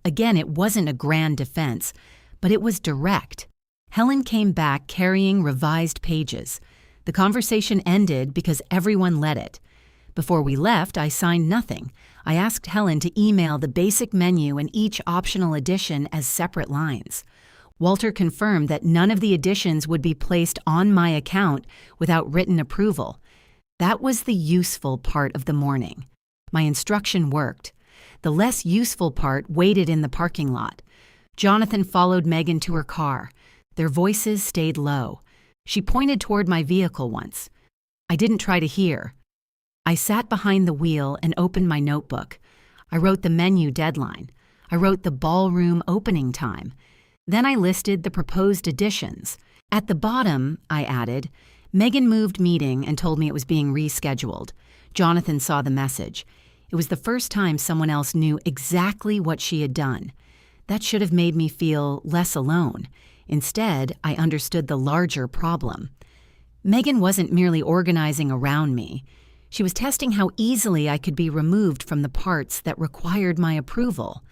Again, it wasn't a grand defense, but it was direct. Helen came back carrying revised pages. The conversation ended because everyone let it. Before we left, I signed nothing. I asked Helen to email the basic menu and each optional addition as separate lines. Walter confirmed that none of the additions would be placed on my account without written approval. That was the useful part of the morning. My instruction worked. The less useful part waited in the parking lot. Jonathan followed Megan to her car. Their voices stayed low. She pointed toward my vehicle once. I didn't try to hear. I sat behind the wheel and opened my notebook. I wrote the menu deadline. I wrote the ballroom opening time. Then I listed the proposed additions. At the bottom, I added, "Megan moved meeting and told me it was being rescheduled." Jonathan saw the message. It was the first time someone else knew exactly what she had done. That should have made me feel less alone. Instead, I understood the larger problem. Megan wasn't merely organizing around me. She was testing how easily I could be removed from the parts that required my approval.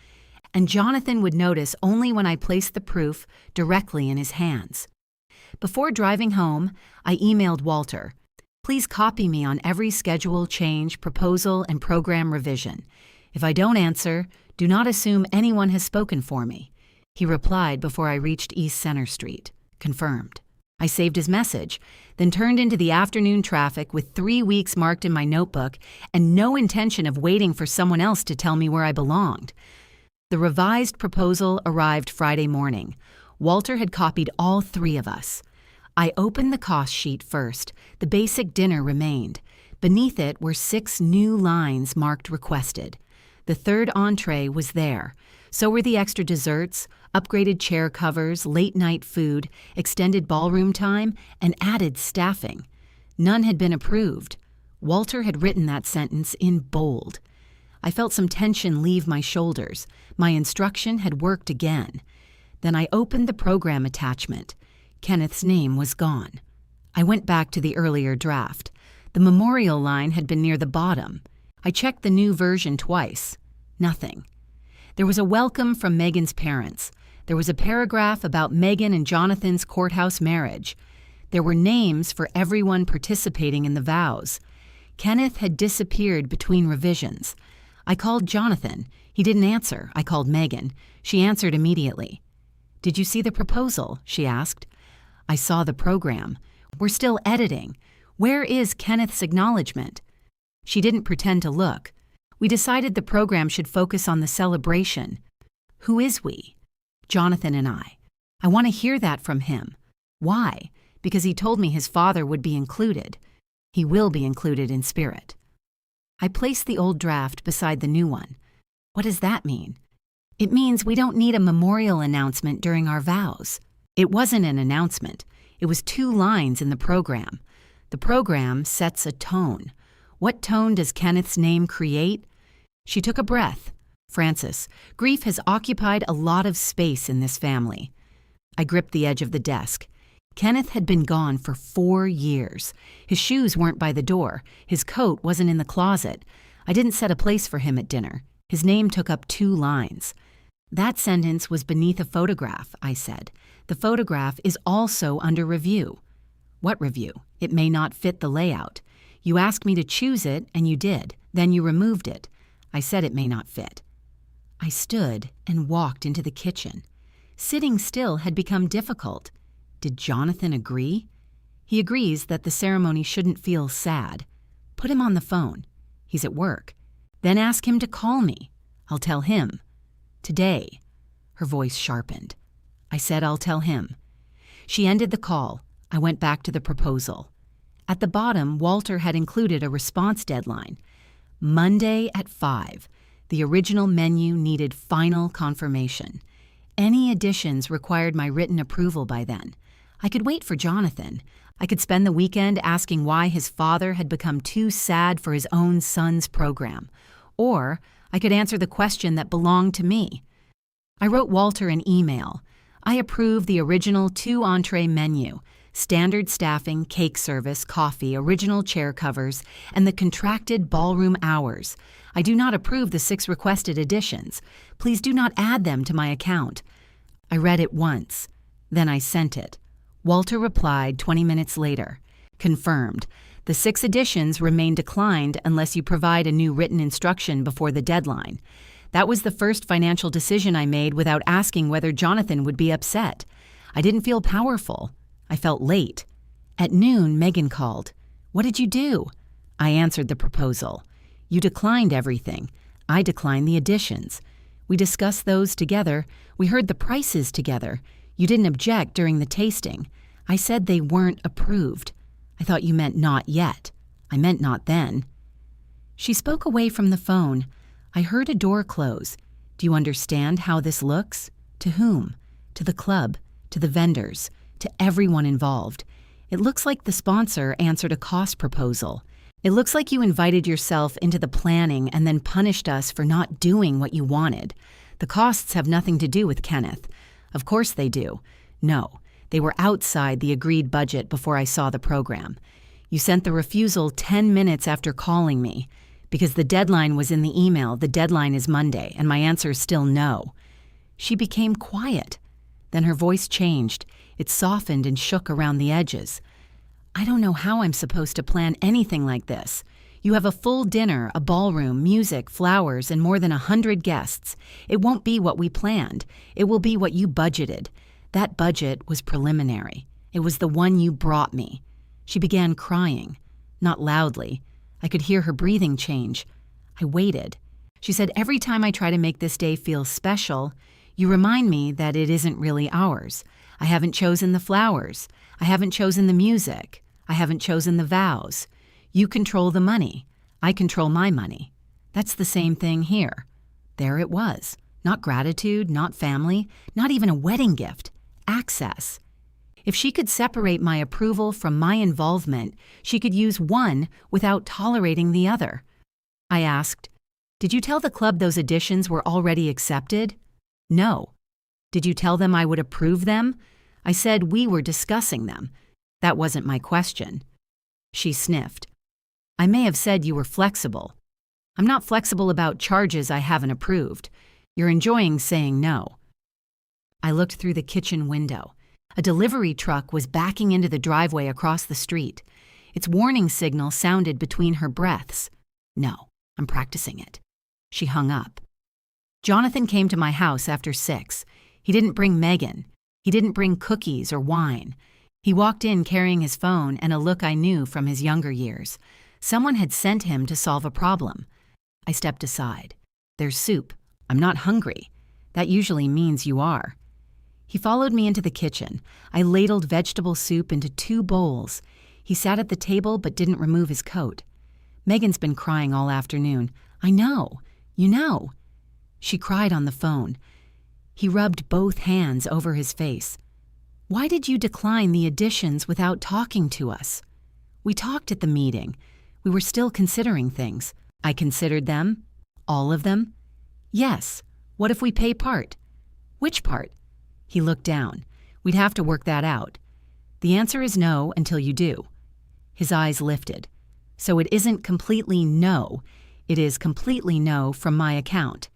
And Jonathan would notice only when I placed the proof directly in his hands. Before driving home, I emailed Walter. "Please copy me on every schedule change, proposal, and program revision. If I don't answer, do not assume anyone has spoken for me." He replied before I reached East Center Street. Confirmed. I saved his message, then turned into the afternoon traffic with 3 weeks marked in my notebook and no intention of waiting for someone else to tell me where I belonged. The revised proposal arrived Friday morning. Walter had copied all 3 of us. I opened the cost sheet first. The basic dinner remained. Beneath it were 6 new lines marked requested. The 3rd entree was there. So were the extra desserts, upgraded chair covers, late-night food, extended ballroom time, and added staffing. None had been approved. Walter had written that sentence in bold. I felt some tension leave my shoulders. My instruction had worked again. Then I opened the program attachment. Kenneth's name was gone. I went back to the earlier draft. The memorial line had been near the bottom. I checked the new version twice. Nothing. There was a welcome from Megan's parents. There was a paragraph about Megan and Jonathan's courthouse marriage. There were names for everyone participating in the vows. Kenneth had disappeared between revisions. I called Jonathan. He didn't answer. I called Megan. She answered immediately. "Did you see the proposal?" she asked. "I saw the program. We're still editing. Where is Kenneth's acknowledgement?" She didn't pretend to look. We decided the program should focus on the celebration. Who is we? Jonathan and I. I want to hear that from him. Why? Because he told me his father would be included. He will be included in spirit. I placed the old draft beside the new one. What does that mean? It means we don't need a memorial announcement during our vows. It wasn't an announcement. It was 2 lines in the program. The program sets a tone. What tone does Kenneth's name create? She took a breath. Frances, grief has occupied a lot of space in this family. I gripped the edge of the desk. Kenneth had been gone for 4 years. His shoes weren't by the door. His coat wasn't in the closet. I didn't set a place for him at dinner. His name took up 2 lines. That sentence was beneath a photograph, I said. The photograph is also under review. What review? It may not fit the layout. You asked me to choose it, and you did. Then you removed it. I said it may not fit. I stood and walked into the kitchen. Sitting still had become difficult. Did Jonathan agree? He agrees that the ceremony shouldn't feel sad. Put him on the phone. He's at work. Then ask him to call me. I'll tell him. Today. Her voice sharpened. I said I'll tell him. She ended the call. I went back to the proposal. At the bottom, Walter had included a response deadline. Monday at 5. The original menu needed final confirmation. Any additions required my written approval by then. I could wait for Jonathan. I could spend the weekend asking why his father had become too sad for his own son's program. Or I could answer the question that belonged to me. I wrote Walter an email. I approve the original 2-entree menu, standard staffing, cake service, coffee, original chair covers, and the contracted ballroom hours. I do not approve the 6 requested additions. Please do not add them to my account. I read it once. Then I sent it. Walter replied 20 minutes later. Confirmed. The 6 additions remain declined unless you provide a new written instruction before the deadline. That was the first financial decision I made without asking whether Jonathan would be upset. I didn't feel powerful. I felt late. At noon, Megan called. What did you do? I answered the proposal. You declined everything. I declined the additions. We discussed those together. We heard the prices together. You didn't object during the tasting. I said they weren't approved. I thought you meant not yet. I meant not then. She spoke away from the phone. I heard a door close. Do you understand how this looks? To whom? To the club, to the vendors, to everyone involved. It looks like the sponsor answered a cost proposal. It looks like you invited yourself into the planning and then punished us for not doing what you wanted. The costs have nothing to do with Kenneth. Of course they do. No, they were outside the agreed budget before I saw the program. You sent the refusal 10 minutes after calling me. Because the deadline was in the email, the deadline is Monday, and my answer is still no. She became quiet. Then her voice changed. It softened and shook around the edges. I don't know how I'm supposed to plan anything like this. You have a full dinner, a ballroom, music, flowers, and more than 100 guests. It won't be what we planned. It will be what you budgeted. That budget was preliminary. It was the one you brought me. She began crying. Not loudly. I could hear her breathing change. I waited. She said, every time I try to make this day feel special, you remind me that it isn't really ours. I haven't chosen the flowers. I haven't chosen the music. I haven't chosen the vows. You control the money. I control my money. That's the same thing here. There it was. Not gratitude, not family, not even a wedding gift. Access. If she could separate my approval from my involvement, she could use one without tolerating the other. I asked, did you tell the club those additions were already accepted? No. Did you tell them I would approve them? I said we were discussing them. That wasn't my question. She sniffed. I may have said you were flexible. I'm not flexible about charges I haven't approved. You're enjoying saying no. I looked through the kitchen window. A delivery truck was backing into the driveway across the street. Its warning signal sounded between her breaths. No, I'm practicing it. She hung up. Jonathan came to my house after 6. He didn't bring Megan. He didn't bring cookies or wine. He walked in carrying his phone and a look I knew from his younger years. Someone had sent him to solve a problem. I stepped aside. There's soup. I'm not hungry. That usually means you are. He followed me into the kitchen. I ladled vegetable soup into 2 bowls. He sat at the table but didn't remove his coat. Megan's been crying all afternoon. I know. You know. She cried on the phone. He rubbed both hands over his face. Why did you decline the additions without talking to us? We talked at the meeting. We were still considering things. I considered them. All of them. Yes. What if we pay part? Which part? He looked down. We'd have to work that out. The answer is no until you do. His eyes lifted. So it isn't completely no. It is completely no from my account.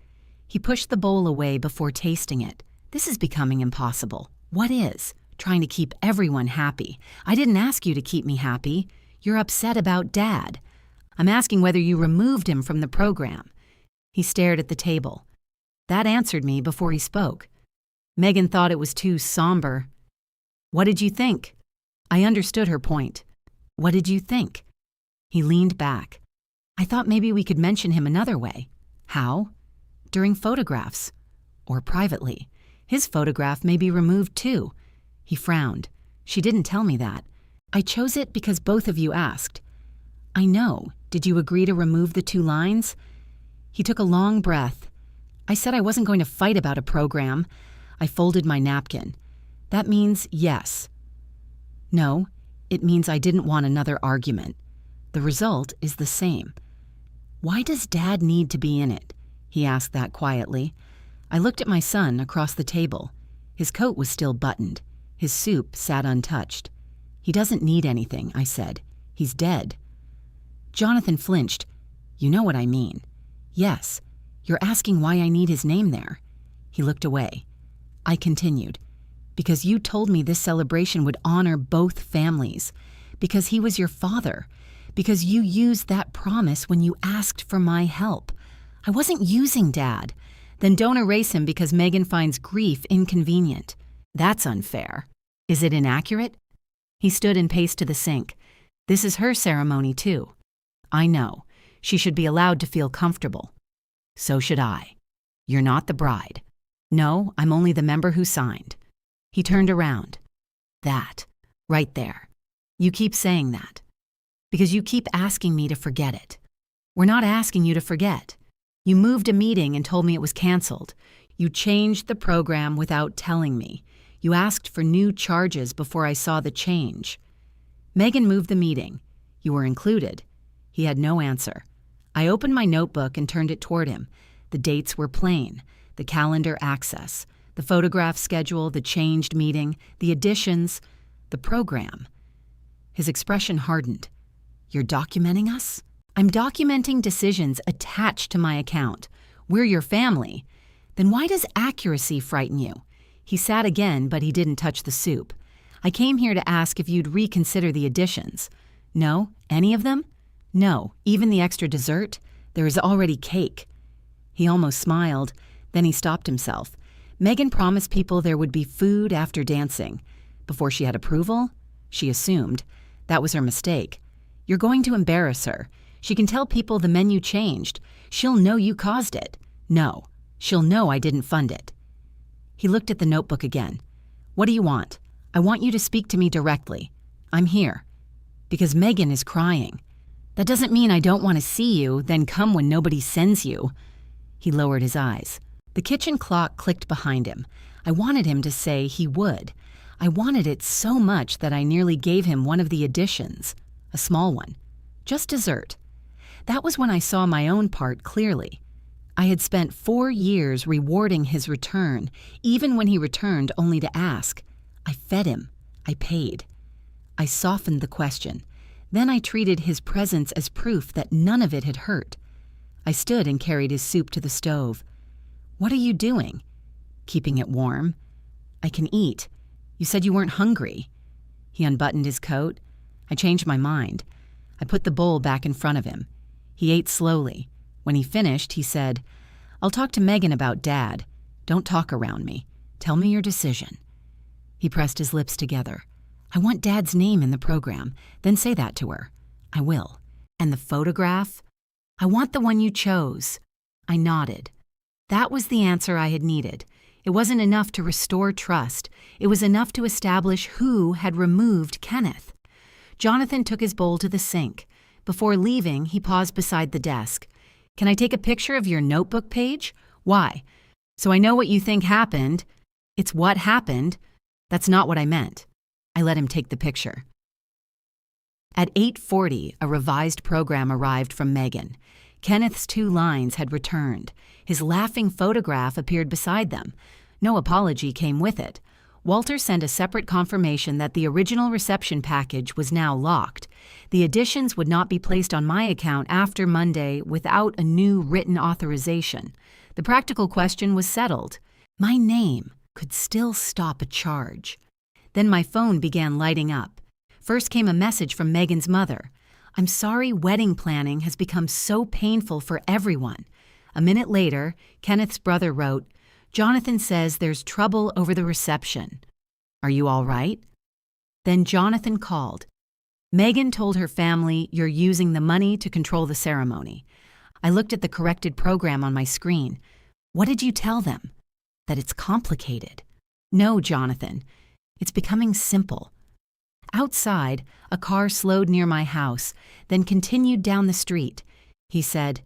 He pushed the bowl away before tasting it. This is becoming impossible. What is? Trying to keep everyone happy. I didn't ask you to keep me happy. You're upset about Dad. I'm asking whether you removed him from the program. He stared at the table. That answered me before he spoke. Megan thought it was too somber. What did you think? I understood her point. What did you think? He leaned back. I thought maybe we could mention him another way. How? During photographs. Or privately. His photograph may be removed too. He frowned. She didn't tell me that. I chose it because both of you asked. I know. Did you agree to remove the 2 lines? He took a long breath. I said I wasn't going to fight about a program. I folded my napkin. That means yes. No, it means I didn't want another argument. The result is the same. Why does Dad need to be in it? He asked that quietly. I looked at my son across the table. His coat was still buttoned. His soup sat untouched. He doesn't need anything, I said. He's dead. Jonathan flinched. You know what I mean. Yes. You're asking why I need his name there. He looked away. I continued. Because you told me this celebration would honor both families. Because he was your father. Because you used that promise when you asked for my help. I wasn't using Dad. Then don't erase him because Megan finds grief inconvenient. That's unfair. Is it inaccurate? He stood and paced to the sink. This is her ceremony too. I know. She should be allowed to feel comfortable. So should I. You're not the bride. No, I'm only the member who signed. He turned around. That. Right there. You keep saying that. Because you keep asking me to forget it. We're not asking you to forget. You moved a meeting and told me it was canceled. You changed the program without telling me. You asked for new charges before I saw the change. Megan moved the meeting. You were included. He had no answer. I opened my notebook and turned it toward him. The dates were plain. The calendar access. The photograph schedule, the changed meeting, the additions, the program. His expression hardened. You're documenting us? I'm documenting decisions attached to my account. We're your family. Then why does accuracy frighten you? He sat again, but he didn't touch the soup. I came here to ask if you'd reconsider the additions. No? Any of them? No. Even the extra dessert? There is already cake. He almost smiled. Then he stopped himself. Megan promised people there would be food after dancing. Before she had approval? She assumed. That was her mistake. You're going to embarrass her. She can tell people the menu changed. She'll know you caused it. No. She'll know I didn't fund it. He looked at the notebook again. What do you want? I want you to speak to me directly. I'm here. Because Megan is crying. That doesn't mean I don't want to see you, then come when nobody sends you. He lowered his eyes. The kitchen clock clicked behind him. I wanted him to say he would. I wanted it so much that I nearly gave him one of the additions. A small one. Just dessert. That was when I saw my own part clearly. I had spent 4 years rewarding his return, even when he returned only to ask. I fed him. I paid. I softened the question. Then I treated his presence as proof that none of it had hurt. I stood and carried his soup to the stove. What are you doing? Keeping it warm. I can eat. You said you weren't hungry. He unbuttoned his coat. I changed my mind. I put the bowl back in front of him. He ate slowly. When he finished, he said, I'll talk to Megan about Dad. Don't talk around me. Tell me your decision. He pressed his lips together. I want Dad's name in the program. Then say that to her. I will. And the photograph? I want the one you chose. I nodded. That was the answer I had needed. It wasn't enough to restore trust. It was enough to establish who had removed Kenneth. Jonathan took his bowl to the sink. Before leaving, he paused beside the desk. Can I take a picture of your notebook page? Why? So I know what you think happened. It's what happened. That's not what I meant. I let him take the picture. At 8:40, a revised program arrived from Megan. Kenneth's 2 lines had returned. His laughing photograph appeared beside them. No apology came with it. Walter sent a separate confirmation that the original reception package was now locked. The additions would not be placed on my account after Monday without a new written authorization. The practical question was settled. My name could still stop a charge. Then my phone began lighting up. First came a message from Megan's mother. "I'm sorry wedding planning has become so painful for everyone." A minute later, Kenneth's brother wrote, "Jonathan says there's trouble over the reception. Are you all right?" Then Jonathan called. "Megan told her family you're using the money to control the ceremony." I looked at the corrected program on my screen. "What did you tell them?" "That it's complicated." "No, Jonathan. It's becoming simple." Outside, a car slowed near my house, then continued down the street. He said,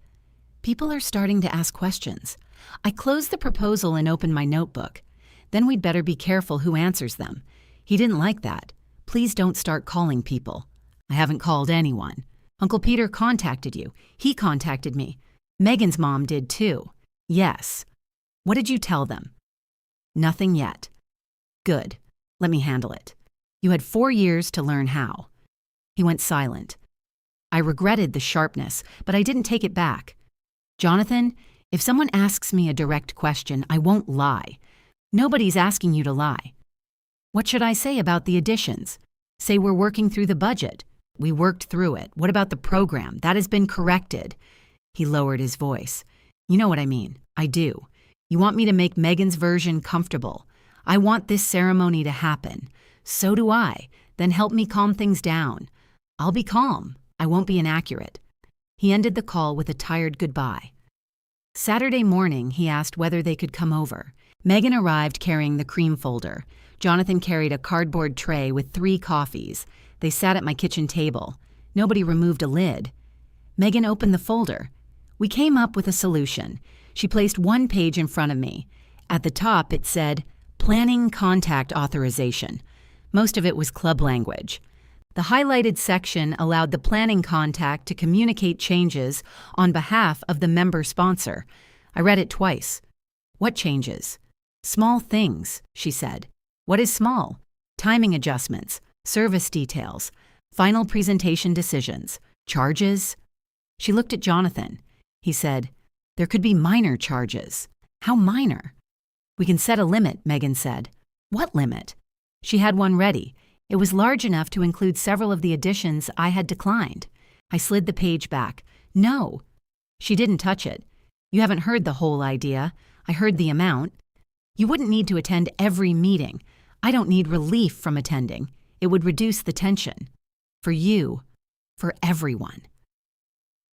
"People are starting to ask questions." I closed the proposal and opened my notebook. "Then we'd better be careful who answers them." He didn't like that. "Please don't start calling people." "I haven't called anyone." "Uncle Peter contacted you." "He contacted me." "Megan's mom did too." "Yes." "What did you tell them?" "Nothing yet." "Good. Let me handle it. You had 4 years to learn how." He went silent. I regretted the sharpness, but I didn't take it back. "Jonathan, if someone asks me a direct question, I won't lie. Nobody's asking you to lie." "What should I say about the additions?" "Say we're working through the budget." "We worked through it. What about the program? That has been corrected." He lowered his voice. "You know what I mean. I do. You want me to make Megan's version comfortable. I want this ceremony to happen. So do I. Then help me calm things down." "I'll be calm. I won't be inaccurate." He ended the call with a tired goodbye. Saturday morning, he asked whether they could come over. Megan arrived carrying the cream folder. Jonathan carried a cardboard tray with 3 coffees. They sat at my kitchen table. Nobody removed a lid. Megan opened the folder. We came up with a solution. She placed 1 page in front of me. At the top, it said, "Planning Contact Authorization." Most of it was club language. The highlighted section allowed the planning contact to communicate changes on behalf of the member sponsor. I read it twice. "What changes?" "Small things," she said. "What is small?" "Timing adjustments, service details, final presentation decisions, charges." She looked at Jonathan. He said, "There could be minor charges." "How minor?" "We can set a limit," Megan said. "What limit?" She had one ready. It was large enough to include several of the additions I had declined. I slid the page back. "No." She didn't touch it. "You haven't heard the whole idea. I heard the amount. You wouldn't need to attend every meeting. I don't need relief from attending. It would reduce the tension. For you. For everyone."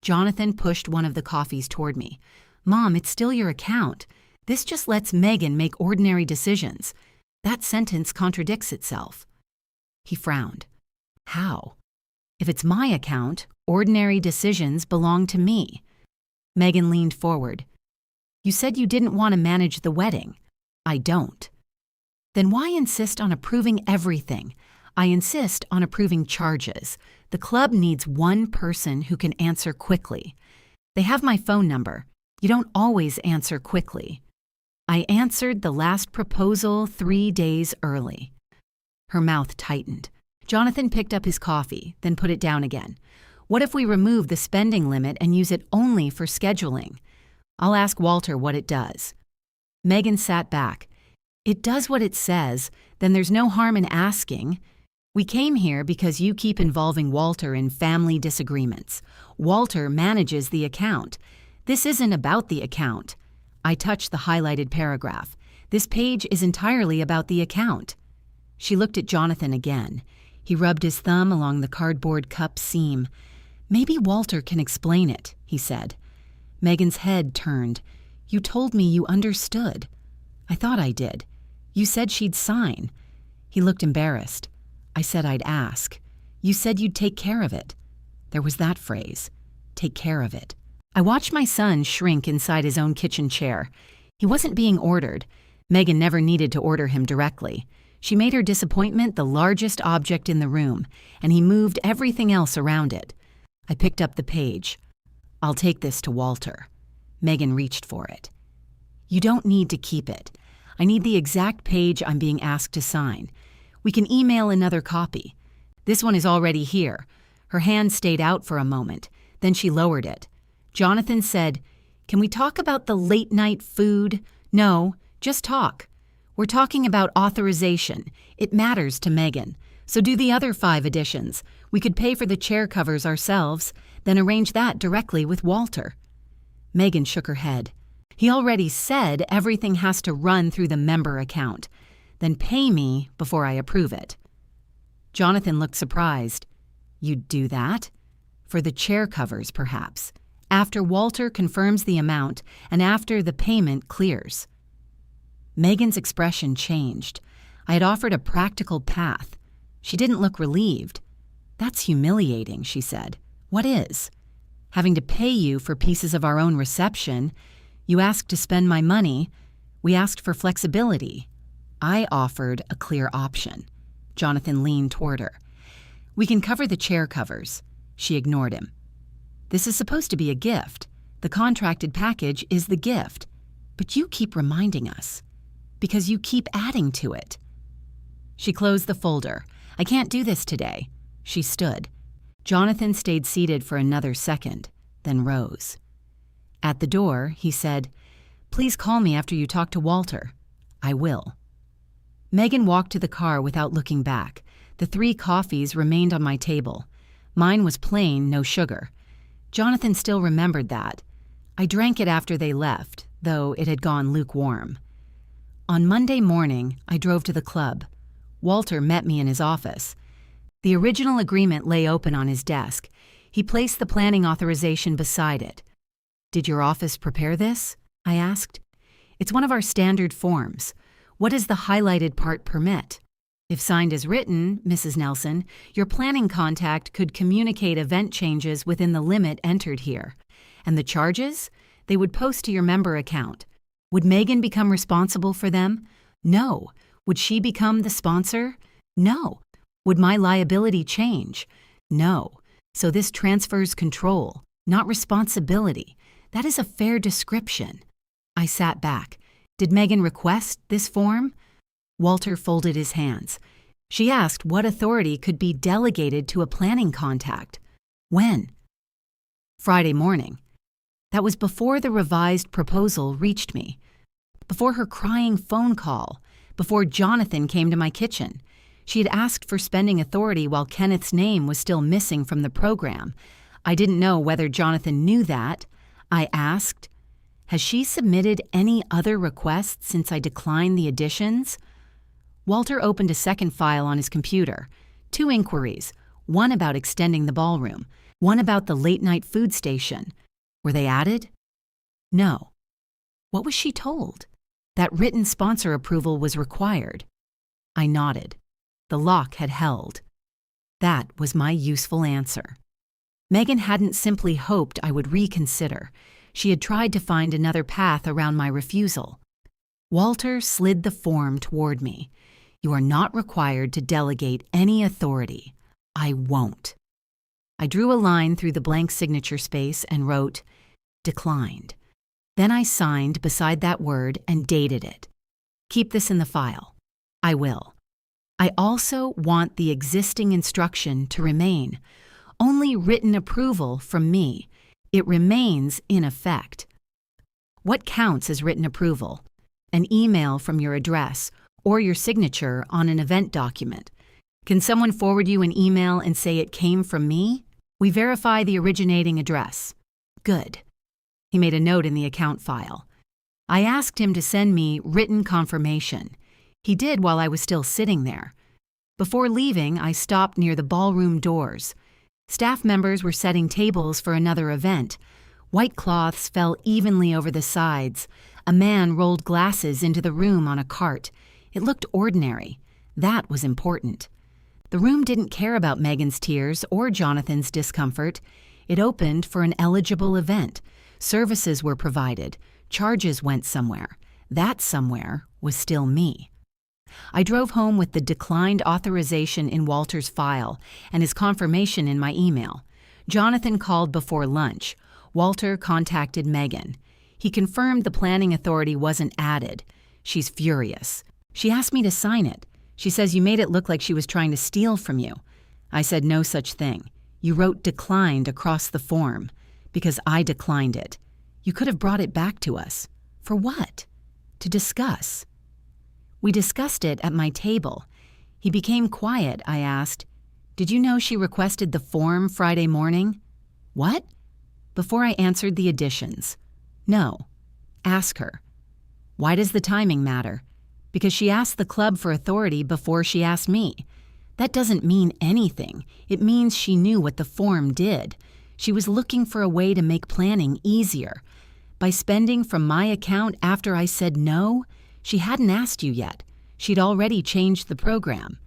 Jonathan pushed one of the coffees toward me. "Mom, it's still your account. This just lets Megan make ordinary decisions. That sentence contradicts itself." He frowned. "How?" "If it's my account, ordinary decisions belong to me." Megan leaned forward. "You said you didn't want to manage the wedding." "I don't." "Then why insist on approving everything?" "I insist on approving charges. The club needs 1 person who can answer quickly. They have my phone number. You don't always answer quickly." "I answered the last proposal 3 days early." Her mouth tightened. Jonathan picked up his coffee, then put it down again. "What if we remove the spending limit and use it only for scheduling?" "I'll ask Walter what it does." Megan sat back. "It does what it says, then there's no harm in asking. We came here because you keep involving Walter in family disagreements. Walter manages the account. This isn't about the account." I touched the highlighted paragraph. "This page is entirely about the account." She looked at Jonathan again. He rubbed his thumb along the cardboard cup seam. "Maybe Walter can explain it," he said. Megan's head turned. "You told me you understood." "I thought I did. You said she'd sign." He looked embarrassed. "I said I'd ask. You said you'd take care of it." There was that phrase. Take care of it. I watched my son shrink inside his own kitchen chair. He wasn't being ordered. Megan never needed to order him directly. She made her disappointment the largest object in the room, and he moved everything else around it. I picked up the page. "I'll take this to Walter." Megan reached for it. "You don't need to keep it. I need the exact page I'm being asked to sign. We can email another copy. This one is already here." Her hand stayed out for a moment. Then she lowered it. Jonathan said, "Can we talk about the late-night food?" "No, just talk. We're talking about authorization. It matters to Megan. So do the other 5 additions. We could pay for the chair covers ourselves, then arrange that directly with Walter." Megan shook her head. "He already said everything has to run through the member account. Then pay me before I approve it." Jonathan looked surprised. "You'd do that?" "For the chair covers, perhaps. After Walter confirms the amount and after the payment clears." Megan's expression changed. I had offered a practical path. She didn't look relieved. "That's humiliating," she said. "What is?" "Having to pay you for pieces of our own reception. You asked to spend my money. We asked for flexibility. I offered a clear option." Jonathan leaned toward her. "We can cover the chair covers." She ignored him. "This is supposed to be a gift. The contracted package is the gift. But you keep reminding us. Because you keep adding to it." She closed the folder. "I can't do this today." She stood. Jonathan stayed seated for another second, then rose. At the door, he said, "Please call me after you talk to Walter." "I will." Megan walked to the car without looking back. The 3 coffees remained on my table. Mine was plain, no sugar. Jonathan still remembered that. I drank it after they left, though it had gone lukewarm. On Monday morning, I drove to the club. Walter met me in his office. The original agreement lay open on his desk. He placed the planning authorization beside it. "Did your office prepare this?" I asked. "It's one of our standard forms. What does the highlighted part permit? If signed as written, Mrs. Nelson, your planning contact could communicate event changes within the limit entered here. And the charges? They would post to your member account. Would Megan become responsible for them? No. Would she become the sponsor? No. Would my liability change? No. So this transfers control, not responsibility. That is a fair description." I sat back. "Did Megan request this form?" Walter folded his hands. "She asked what authority could be delegated to a planning contact." "When?" "Friday morning." That was before the revised proposal reached me. Before her crying phone call. Before Jonathan came to my kitchen. She had asked for spending authority while Kenneth's name was still missing from the program. I didn't know whether Jonathan knew that. I asked, "Has she submitted any other requests since I declined the additions?" Walter opened a second file on his computer. 2 inquiries, one about extending the ballroom, one about the late-night food station. Were they added? No. What was she told? That written sponsor approval was required. I nodded. The lock had held. That was my useful answer. Megan hadn't simply hoped I would reconsider. She had tried to find another path around my refusal. Walter slid the form toward me. "You are not required to delegate any authority. I won't." I drew a line through the blank signature space and wrote, "Declined." Then I signed beside that word and dated it. "Keep this in the file." "I will." I also want the existing instruction to remain. Only written approval from me. It remains in effect. What counts as written approval? An email from your address or your signature on an event document. Can someone forward you an email and say it came from me? We verify the originating address. Good. He made a note in the account file. I asked him to send me written confirmation. He did while I was still sitting there. Before leaving, I stopped near the ballroom doors. Staff members were setting tables for another event. White cloths fell evenly over the sides. A man rolled glasses into the room on a cart. It looked ordinary. That was important. The room didn't care about Megan's tears or Jonathan's discomfort. It opened for an eligible event. Services were provided. Charges went somewhere. That somewhere was still me. I drove home with the declined authorization in Walter's file and his confirmation in my email. Jonathan called before lunch. Walter contacted Megan. He confirmed the planning authority wasn't added. She's furious. She asked me to sign it. She says you made it look like she was trying to steal from you. I said no such thing. You wrote declined across the form because I declined it. You could have brought it back to us. For what? To discuss. We discussed it at my table. He became quiet. I asked, "Did you know she requested the form Friday morning?" "What?" Before I answered the additions. "No. Ask her." "Why does the timing matter?" "Because she asked the club for authority before she asked me." "That doesn't mean anything. It means she knew what the form did. She was looking for a way to make planning easier. By spending from my account after I said no, she hadn't asked you yet. She'd already changed the program."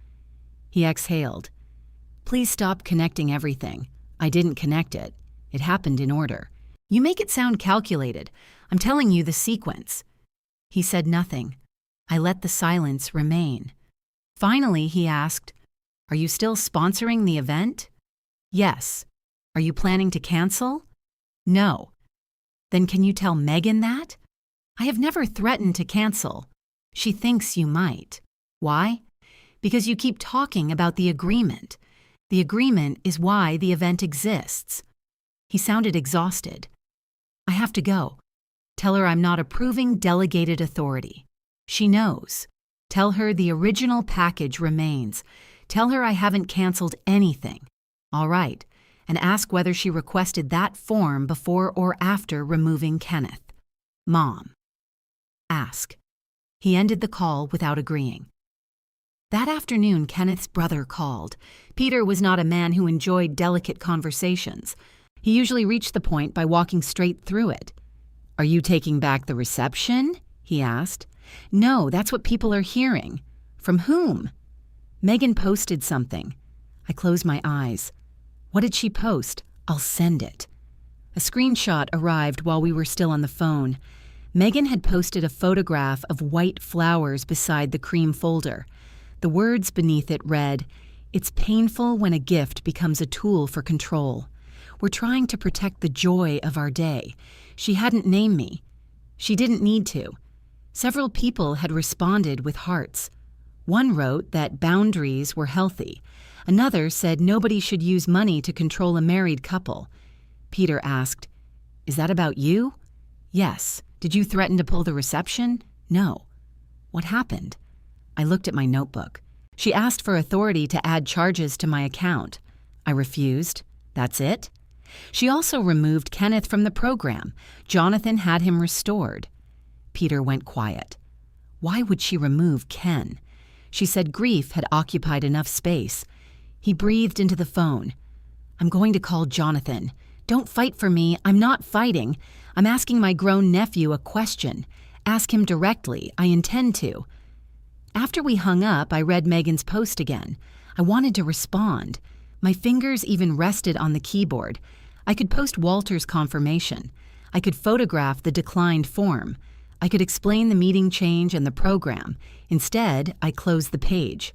He exhaled. "Please stop connecting everything. I didn't connect it. It happened in order. You make it sound calculated. I'm telling you the sequence." He said nothing. I let the silence remain. Finally, he asked, "Are you still sponsoring the event?" "Yes." "Are you planning to cancel?" "No." "Then can you tell Megan that?" "I have never threatened to cancel." "She thinks you might." "Why?" "Because you keep talking about the agreement. The agreement is why the event exists." He sounded exhausted. "I have to go. Tell her I'm not approving delegated authority." "She knows. Tell her the original package remains. Tell her I haven't canceled anything." "All right. And ask whether she requested that form before or after removing Kenneth." "Mom." "Ask." He ended the call without agreeing. That afternoon, Kenneth's brother called. Peter was not a man who enjoyed delicate conversations. He usually reached the point by walking straight through it. "Are you taking back the reception?" he asked. "No, that's what people are hearing." "From whom?" "Megan posted something." I closed my eyes. "What did she post?" "I'll send it." A screenshot arrived while we were still on the phone. Megan had posted a photograph of white flowers beside the cream folder. The words beneath it read, "It's painful when a gift becomes a tool for control. We're trying to protect the joy of our day." She hadn't named me. She didn't need to. Several people had responded with hearts. One wrote that boundaries were healthy. Another said nobody should use money to control a married couple. Peter asked, "Is that about you?" "Yes." "Did you threaten to pull the reception?" "No." "What happened?" I looked at my notebook. "She asked for authority to add charges to my account. I refused. That's it?" "She also removed Kenneth from the program. Jonathan had him restored." Peter went quiet. Why would she remove Ken? She said grief had occupied enough space. He breathed into the phone. "I'm going to call Jonathan. Don't fight for me. I'm not fighting. I'm asking my grown nephew a question. Ask him directly. I intend to." After we hung up, I read Megan's post again. I wanted to respond. My fingers even rested on the keyboard. I could post Walter's confirmation. I could photograph the declined form. I could explain the meeting change and the program. Instead, I closed the page.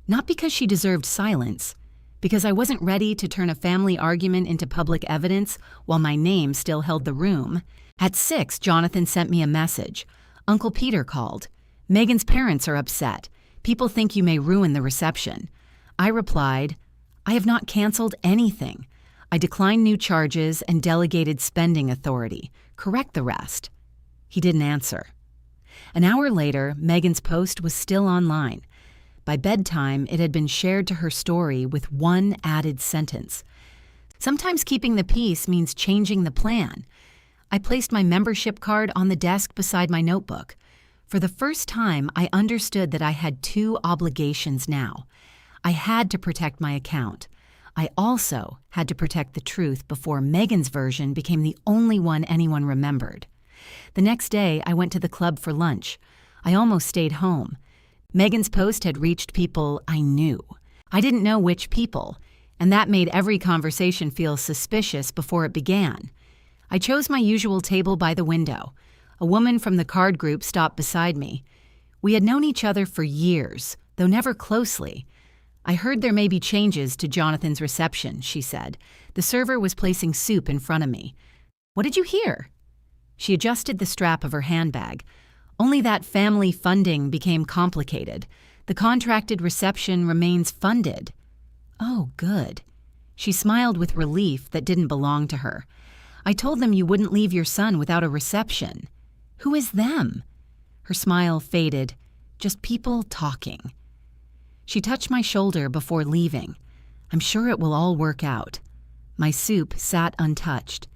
Not because she deserved silence, because I wasn't ready to turn a family argument into public evidence while my name still held the room. At 6, Jonathan sent me a message. "Uncle Peter called. Megan's parents are upset. People think you may ruin the reception." I replied, "I have not canceled anything. I declined new charges and delegated spending authority. Correct the rest." He didn't answer. An hour later, Megan's post was still online. By bedtime, it had been shared to her story with one added sentence. "Sometimes keeping the peace means changing the plan." I placed my membership card on the desk beside my notebook. For the first time, I understood that I had two obligations now. I had to protect my account. I also had to protect the truth before Megan's version became the only one anyone remembered. The next day, I went to the club for lunch. I almost stayed home. Megan's post had reached people I knew. I didn't know which people, and that made every conversation feel suspicious before it began. I chose my usual table by the window. A woman from the card group stopped beside me. We had known each other for years, though never closely. I heard there may be changes to Jonathan's reception, she said. The server was placing soup in front of me. What did you hear? She adjusted the strap of her handbag. Only that family funding became complicated. The contracted reception remains funded. Oh, good. She smiled with relief that didn't belong to her. I told them you wouldn't leave your son without a reception. Who is them? Her smile faded. Just people talking. She touched my shoulder before leaving. I'm sure it will all work out. My soup sat untouched.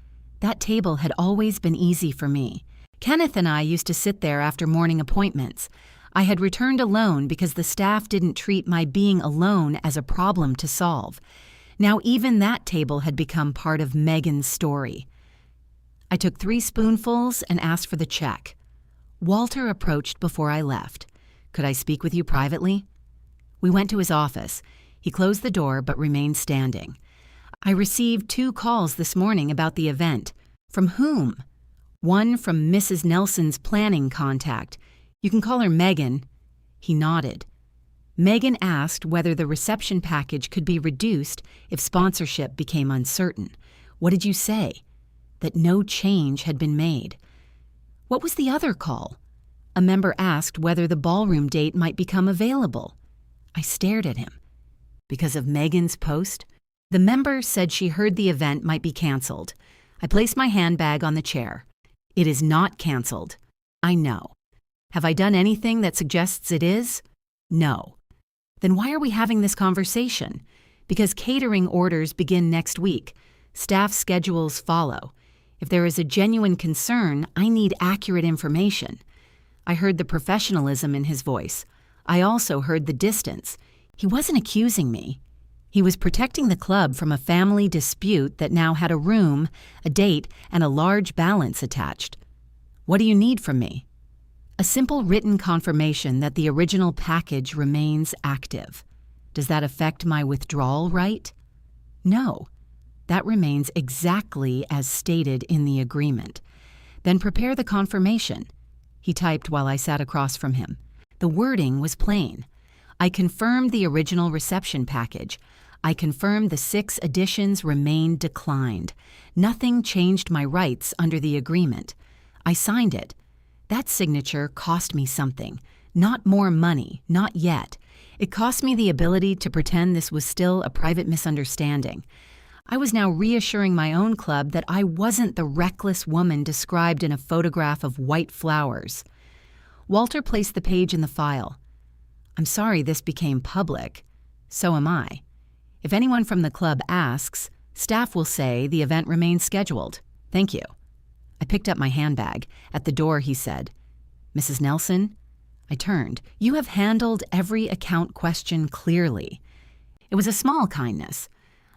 That table had always been easy for me. Kenneth and I used to sit there after morning appointments. I had returned alone because the staff didn't treat my being alone as a problem to solve. Now even that table had become part of Megan's story. I took 3 spoonfuls and asked for the check. Walter approached before I left. Could I speak with you privately? We went to his office. He closed the door but remained standing. I received 2 calls this morning about the event. From whom? One from Mrs. Nelson's planning contact. You can call her Megan. He nodded. Megan asked whether the reception package could be reduced if sponsorship became uncertain. What did you say? That no change had been made. What was the other call? A member asked whether the ballroom date might become available. I stared at him. Because of Megan's post? The member said she heard the event might be canceled. I placed my handbag on the chair. It is not canceled. I know. Have I done anything that suggests it is? No. Then why are we having this conversation? Because catering orders begin next week. Staff schedules follow. If there is a genuine concern, I need accurate information. I heard the professionalism in his voice. I also heard the distance. He wasn't accusing me. He was protecting the club from a family dispute that now had a room, a date, and a large balance attached. What do you need from me? A simple written confirmation that the original package remains active. Does that affect my withdrawal right? No. That remains exactly as stated in the agreement. Then prepare the confirmation. He typed while I sat across from him. The wording was plain. I confirmed the original reception package. I confirmed the 6 additions remained declined. Nothing changed my rights under the agreement. I signed it. That signature cost me something. Not more money, not yet. It cost me the ability to pretend this was still a private misunderstanding. I was now reassuring my own club that I wasn't the reckless woman described in a photograph of white flowers. Walter placed the page in the file. I'm sorry this became public. So am I. If anyone from the club asks, staff will say the event remains scheduled. Thank you. I picked up my handbag. At the door, he said, Mrs. Nelson? I turned. You have handled every account question clearly. It was a small kindness.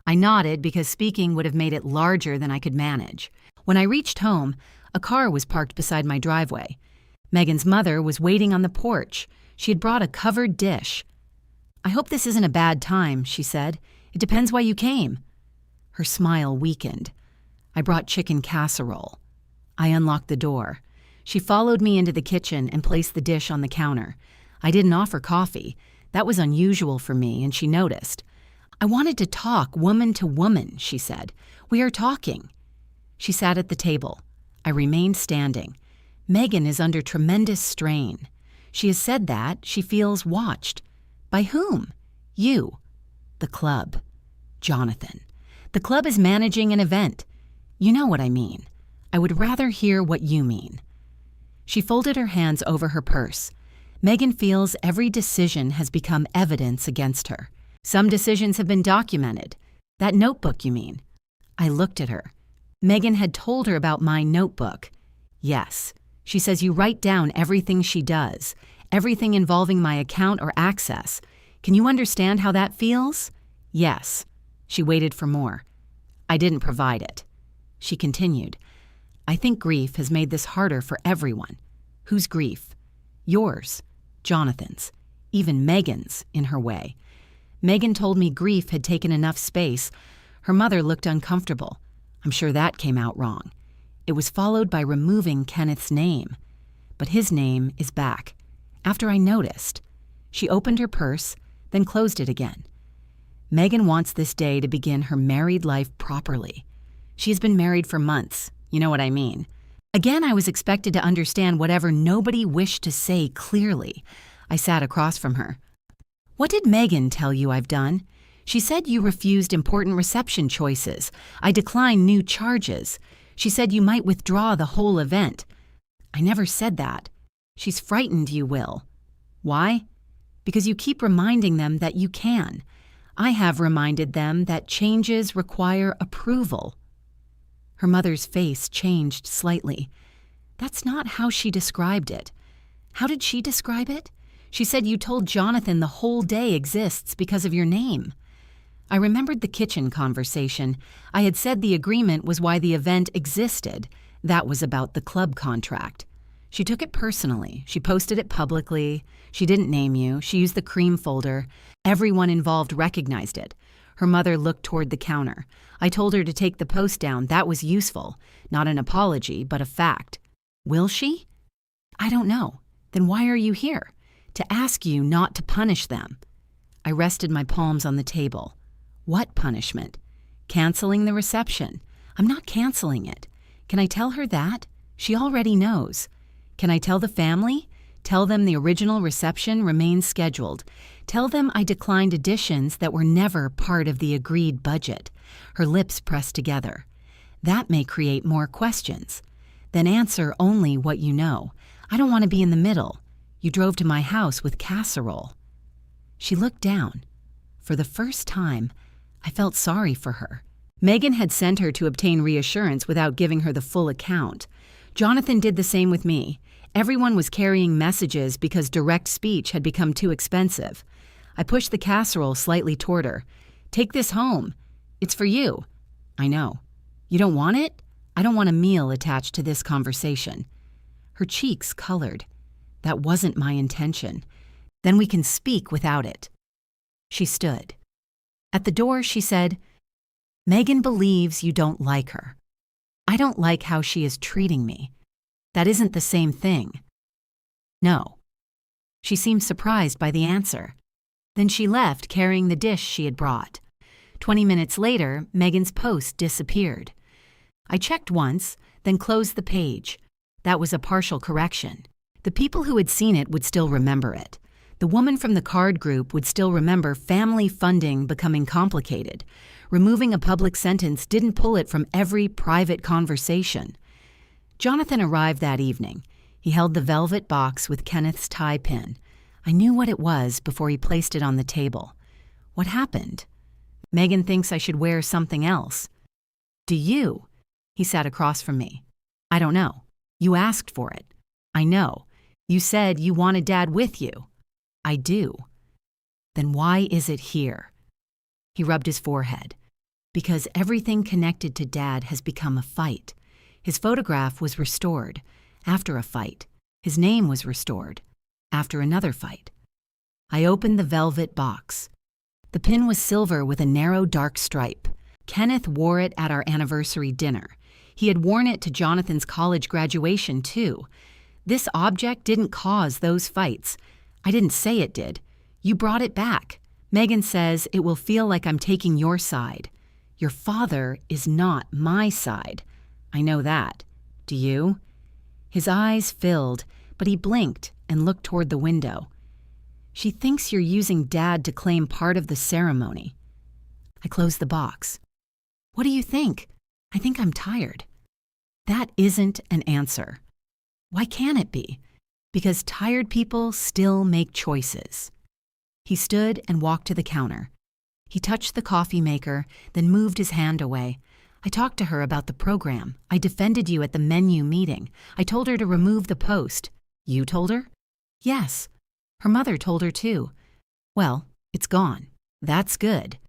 I nodded because speaking would have made it larger than I could manage. When I reached home, a car was parked beside my driveway. Megan's mother was waiting on the porch. She had brought a covered dish. I hope this isn't a bad time, she said. It depends why you came. Her smile weakened. I brought chicken casserole. I unlocked the door. She followed me into the kitchen and placed the dish on the counter. I didn't offer coffee. That was unusual for me, and she noticed. I wanted to talk woman to woman, she said. We are talking. She sat at the table. I remained standing. Megan is under tremendous strain. She has said that she feels watched. By whom? You. The club. Jonathan. The club is managing an event. You know what I mean. I would rather hear what you mean. She folded her hands over her purse. Megan feels every decision has become evidence against her. Some decisions have been documented. That notebook, you mean? I looked at her. Megan had told her about my notebook. Yes. She says you write down everything she does, everything involving my account or access. Can you understand how that feels? Yes. She waited for more. I didn't provide it. She continued. I think grief has made this harder for everyone. Whose grief? Yours, Jonathan's, even Megan's in her way. Megan told me grief had taken enough space. Her mother looked uncomfortable. I'm sure that came out wrong. It was followed by removing Kenneth's name. But his name is back. after I noticed. She opened her purse, then closed it again. Megan wants this day to begin her married life properly. She's been married for months, you know what I mean. Again, I was expected to understand whatever nobody wished to say clearly. I sat across from her. What did Megan tell you I've done? She said you refused important reception choices. I declined new charges. She said you might withdraw the whole event. I never said that. She's frightened you will. Why? Because you keep reminding them that you can. I have reminded them that changes require approval. Her mother's face changed slightly. That's not how she described it. How did she describe it? She said you told Jonathan the whole day exists because of your name. I remembered the kitchen conversation. I had said the agreement was why the event existed. That was about the club contract. She took it personally. She posted it publicly. She didn't name you. She used the cream folder. Everyone involved recognized it. Her mother looked toward the counter. I told her to take the post down. That was useful. Not an apology, but a fact. Will she? I don't know. Then why are you here? To ask you not to punish them. I rested my palms on the table. What punishment? Canceling the reception. I'm not canceling it. Can I tell her that? She already knows. Can I tell the family? Tell them the original reception remains scheduled. Tell them I declined additions that were never part of the agreed budget. Her lips pressed together. That may create more questions. Then answer only what you know. I don't want to be in the middle. You drove to my house with casserole. She looked down. For the first time, I felt sorry for her. Megan had sent her to obtain reassurance without giving her the full account. Jonathan did the same with me. Everyone was carrying messages because direct speech had become too expensive. I pushed the casserole slightly toward her. Take this home. It's for you. I know. You don't want it? I don't want a meal attached to this conversation. Her cheeks colored. That wasn't my intention. Then we can speak without it. She stood. At the door, she said, Megan believes you don't like her. I don't like how she is treating me. That isn't the same thing. No. She seemed surprised by the answer. Then she left carrying the dish she had brought. 20 minutes later, Megan's post disappeared. I checked once, then closed the page. That was a partial correction. The people who had seen it would still remember it. The woman from the card group would still remember family funding becoming complicated. Removing a public sentence didn't pull it from every private conversation. Jonathan arrived that evening. He held the velvet box with Kenneth's tie pin. I knew what it was before he placed it on the table. What happened? Megan thinks I should wear something else. Do you? He sat across from me. I don't know. You asked for it. I know. You said you wanted Dad with you. I do. Then why is it here? He rubbed his forehead. Because everything connected to Dad has become a fight. His photograph was restored after a fight. His name was restored after another fight. I opened the velvet box. The pin was silver with a narrow dark stripe. Kenneth wore it at our anniversary dinner. He had worn it to Jonathan's college graduation, too. This object didn't cause those fights. I didn't say it did. You brought it back. Megan says it will feel like I'm taking your side. Your father is not my side. I know that. Do you? His eyes filled, but he blinked and looked toward the window. She thinks you're using Dad to claim part of the ceremony. I closed the box. What do you think? I think I'm tired. That isn't an answer. Why can't it be? Because tired people still make choices. He stood and walked to the counter. He touched the coffee maker, then moved his hand away. I talked to her about the program. I defended you at the menu meeting. I told her to remove the post. You told her? Yes. Her mother told her too. Well, it's gone. That's good.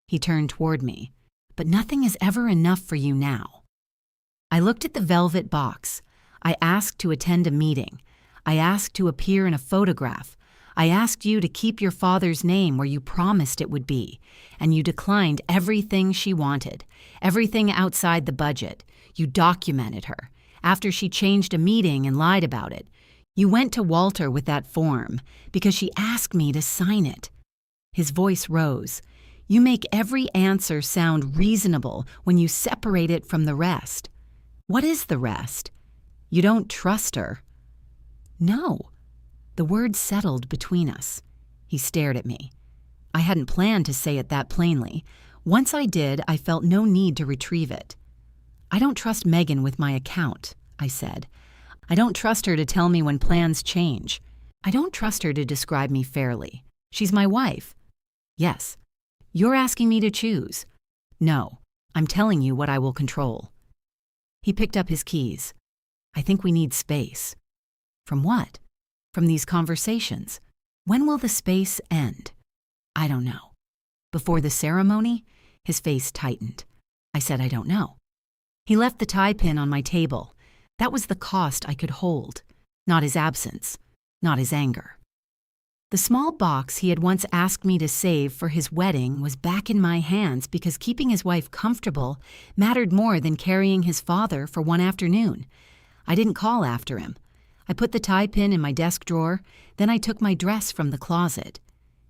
He turned toward me. But nothing is ever enough for you now. I looked at the velvet box. I asked to attend a meeting. I asked to appear in a photograph. I asked you to keep your father's name where you promised it would be, and you declined everything she wanted, everything outside the budget. You documented her. After she changed a meeting and lied about it, You went to Walter with that form because she asked me to sign it. His voice rose. You make every answer sound reasonable when you separate it from the rest. What is the rest? You don't trust her. No. The word settled between us. He stared at me. I hadn't planned to say it that plainly. Once I did, I felt no need to retrieve it. I don't trust Megan with my account, I said. I don't trust her to tell me when plans change. I don't trust her to describe me fairly. She's my wife. Yes. You're asking me to choose. No. I'm telling you what I will control. He picked up his keys. I think we need space. From what? From these conversations. When will the space end? I don't know. Before the ceremony? His face tightened. I said I don't know. He left the tie pin on my table. That was the cost I could hold. Not his absence. Not his anger. The small box he had once asked me to save for his wedding was back in my hands because keeping his wife comfortable mattered more than carrying his father for one afternoon. I didn't call after him. I put the tie pin in my desk drawer, then I took my dress from the closet.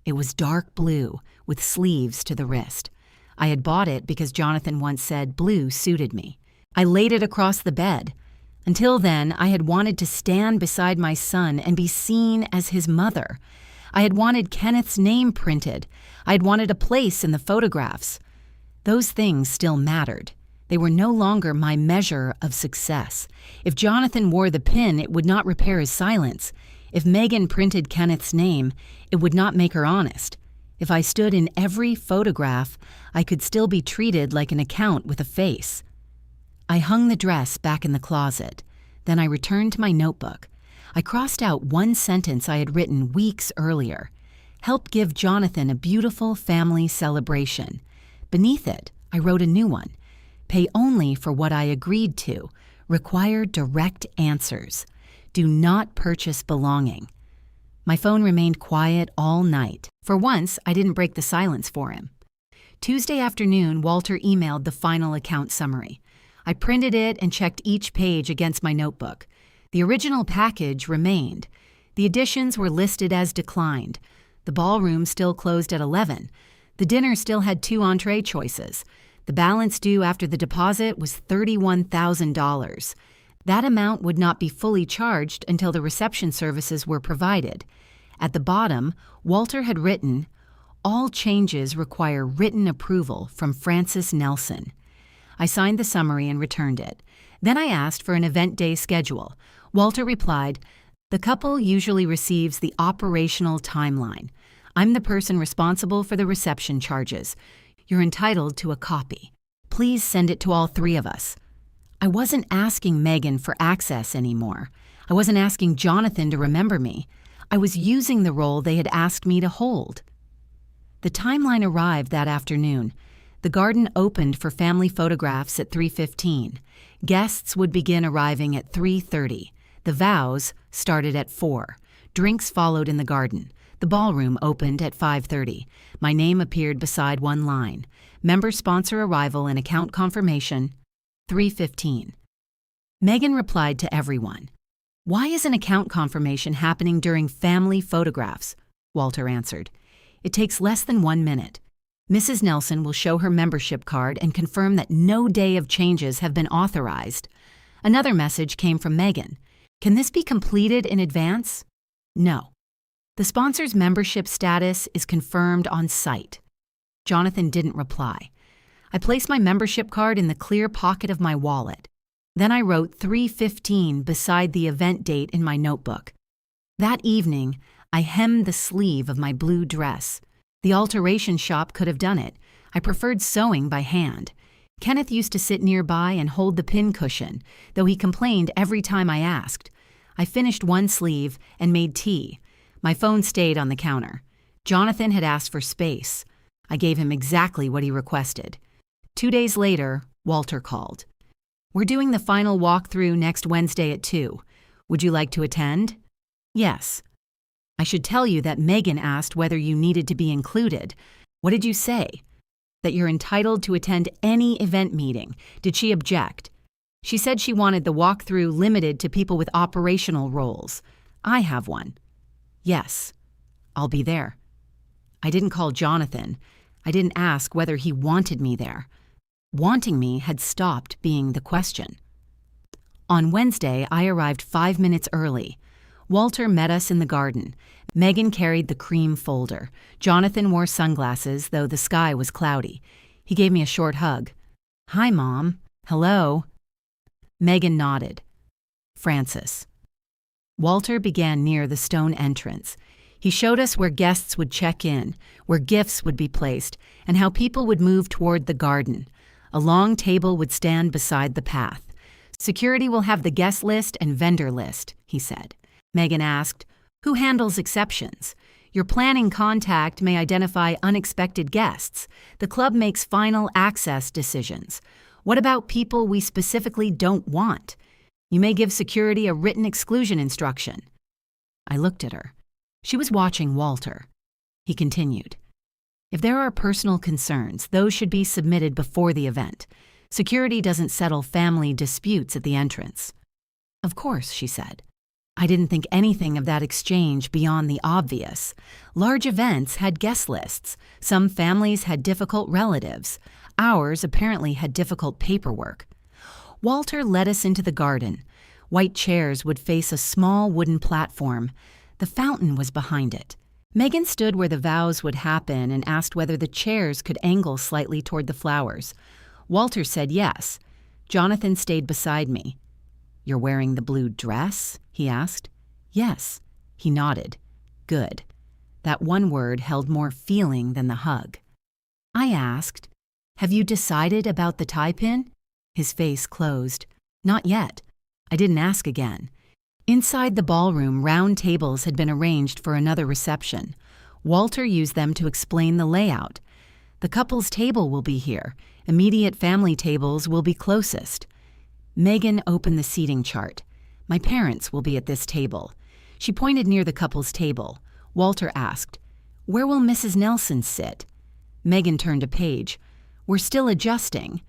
It was dark blue, with sleeves to the wrist. I had bought it because Jonathan once said blue suited me. I laid it across the bed. Until then, I had wanted to stand beside my son and be seen as his mother. I had wanted Kenneth's name printed. I had wanted a place in the photographs. Those things still mattered. They were no longer my measure of success. If Jonathan wore the pin, it would not repair his silence. If Megan printed Kenneth's name, it would not make her honest. If I stood in every photograph, I could still be treated like an account with a face. I hung the dress back in the closet. Then I returned to my notebook. I crossed out one sentence I had written weeks earlier. Help give Jonathan a beautiful family celebration. Beneath it, I wrote a new one. Pay only for what I agreed to. Require direct answers. Do not purchase belonging. My phone remained quiet all night. For once, I didn't break the silence for him. Tuesday afternoon, Walter emailed the final account summary. I printed it and checked each page against my notebook. The original package remained. The additions were listed as declined. The ballroom still closed at 11. The dinner still had 2 entree choices. The balance due after the deposit was $31,000. That amount would not be fully charged until the reception services were provided. At the bottom, Walter had written, "All changes require written approval from Francis Nelson." I signed the summary and returned it. Then I asked for an event day schedule. Walter replied, "The couple usually receives the operational timeline. I'm the person responsible for the reception charges. You're entitled to a copy. Please send it to all 3 of us." I wasn't asking Megan for access anymore. I wasn't asking Jonathan to remember me. I was using the role they had asked me to hold. The timeline arrived that afternoon. The garden opened for family photographs at 3:15. Guests would begin arriving at 3:30. The vows started at 4. Drinks followed in the garden. The ballroom opened at 5:30. My name appeared beside one line. Member sponsor arrival and account confirmation, 3:15. Megan replied to everyone. "Why is an account confirmation happening during family photographs?" Walter answered. "It takes less than 1 minute. Mrs. Nelson will show her membership card and confirm that no day of changes have been authorized." Another message came from Megan. "Can this be completed in advance?" "No. The sponsor's membership status is confirmed on site." Jonathan didn't reply. I placed my membership card in the clear pocket of my wallet. Then I wrote 3:15 beside the event date in my notebook. That evening, I hemmed the sleeve of my blue dress. The alteration shop could have done it. I preferred sewing by hand. Kenneth used to sit nearby and hold the pin cushion, though he complained every time I asked. I finished one sleeve and made tea. My phone stayed on the counter. Jonathan had asked for space. I gave him exactly what he requested. 2 days later, Walter called. "We're doing the final walkthrough next Wednesday at 2. Would you like to attend?" "Yes." "I should tell you that Megan asked whether you needed to be included. What did you say?" "That you're entitled to attend any event meeting. Did she object?" "She said she wanted the walkthrough limited to people with operational roles." I have one. Yes, I'll be there. I didn't call Jonathan. I didn't ask whether he wanted me there. Wanting me had stopped being the question. On Wednesday, I arrived 5 minutes early. Walter met us in the garden. Megan carried the cream folder. Jonathan wore sunglasses, though the sky was cloudy. He gave me a short hug. "Hi, Mom. Hello." Megan nodded. "Francis." Walter began near the stone entrance. He showed us where guests would check in, where gifts would be placed, and how people would move toward the garden. A long table would stand beside the path. "Security will have the guest list and vendor list," he said. Megan asked, "Who handles exceptions? Your planning contact may identify unexpected guests. The club makes final access decisions. What about people we specifically don't want? You may give security a written exclusion instruction." I looked at her. She was watching Walter. He continued, "If there are personal concerns, those should be submitted before the event. Security doesn't settle family disputes at the entrance." "Of course," she said. I didn't think anything of that exchange beyond the obvious. Large events had guest lists. Some families had difficult relatives. Ours apparently had difficult paperwork. Walter led us into the garden. White chairs would face a small wooden platform. The fountain was behind it. Megan stood where the vows would happen and asked whether the chairs could angle slightly toward the flowers. Walter said yes. Jonathan stayed beside me. "You're wearing the blue dress?" he asked. "Yes." He nodded. "Good." That one word held more feeling than the hug. I asked, "Have you decided about the tie pin?" His face closed. "Not yet." I didn't ask again. Inside the ballroom, round tables had been arranged for another reception. Walter used them to explain the layout. "The couple's table will be here. Immediate family tables will be closest." Megan opened the seating chart. "My parents will be at this table." She pointed near the couple's table. Walter asked, "Where will Mrs. Nelson sit?" Megan turned a page. "We're still adjusting."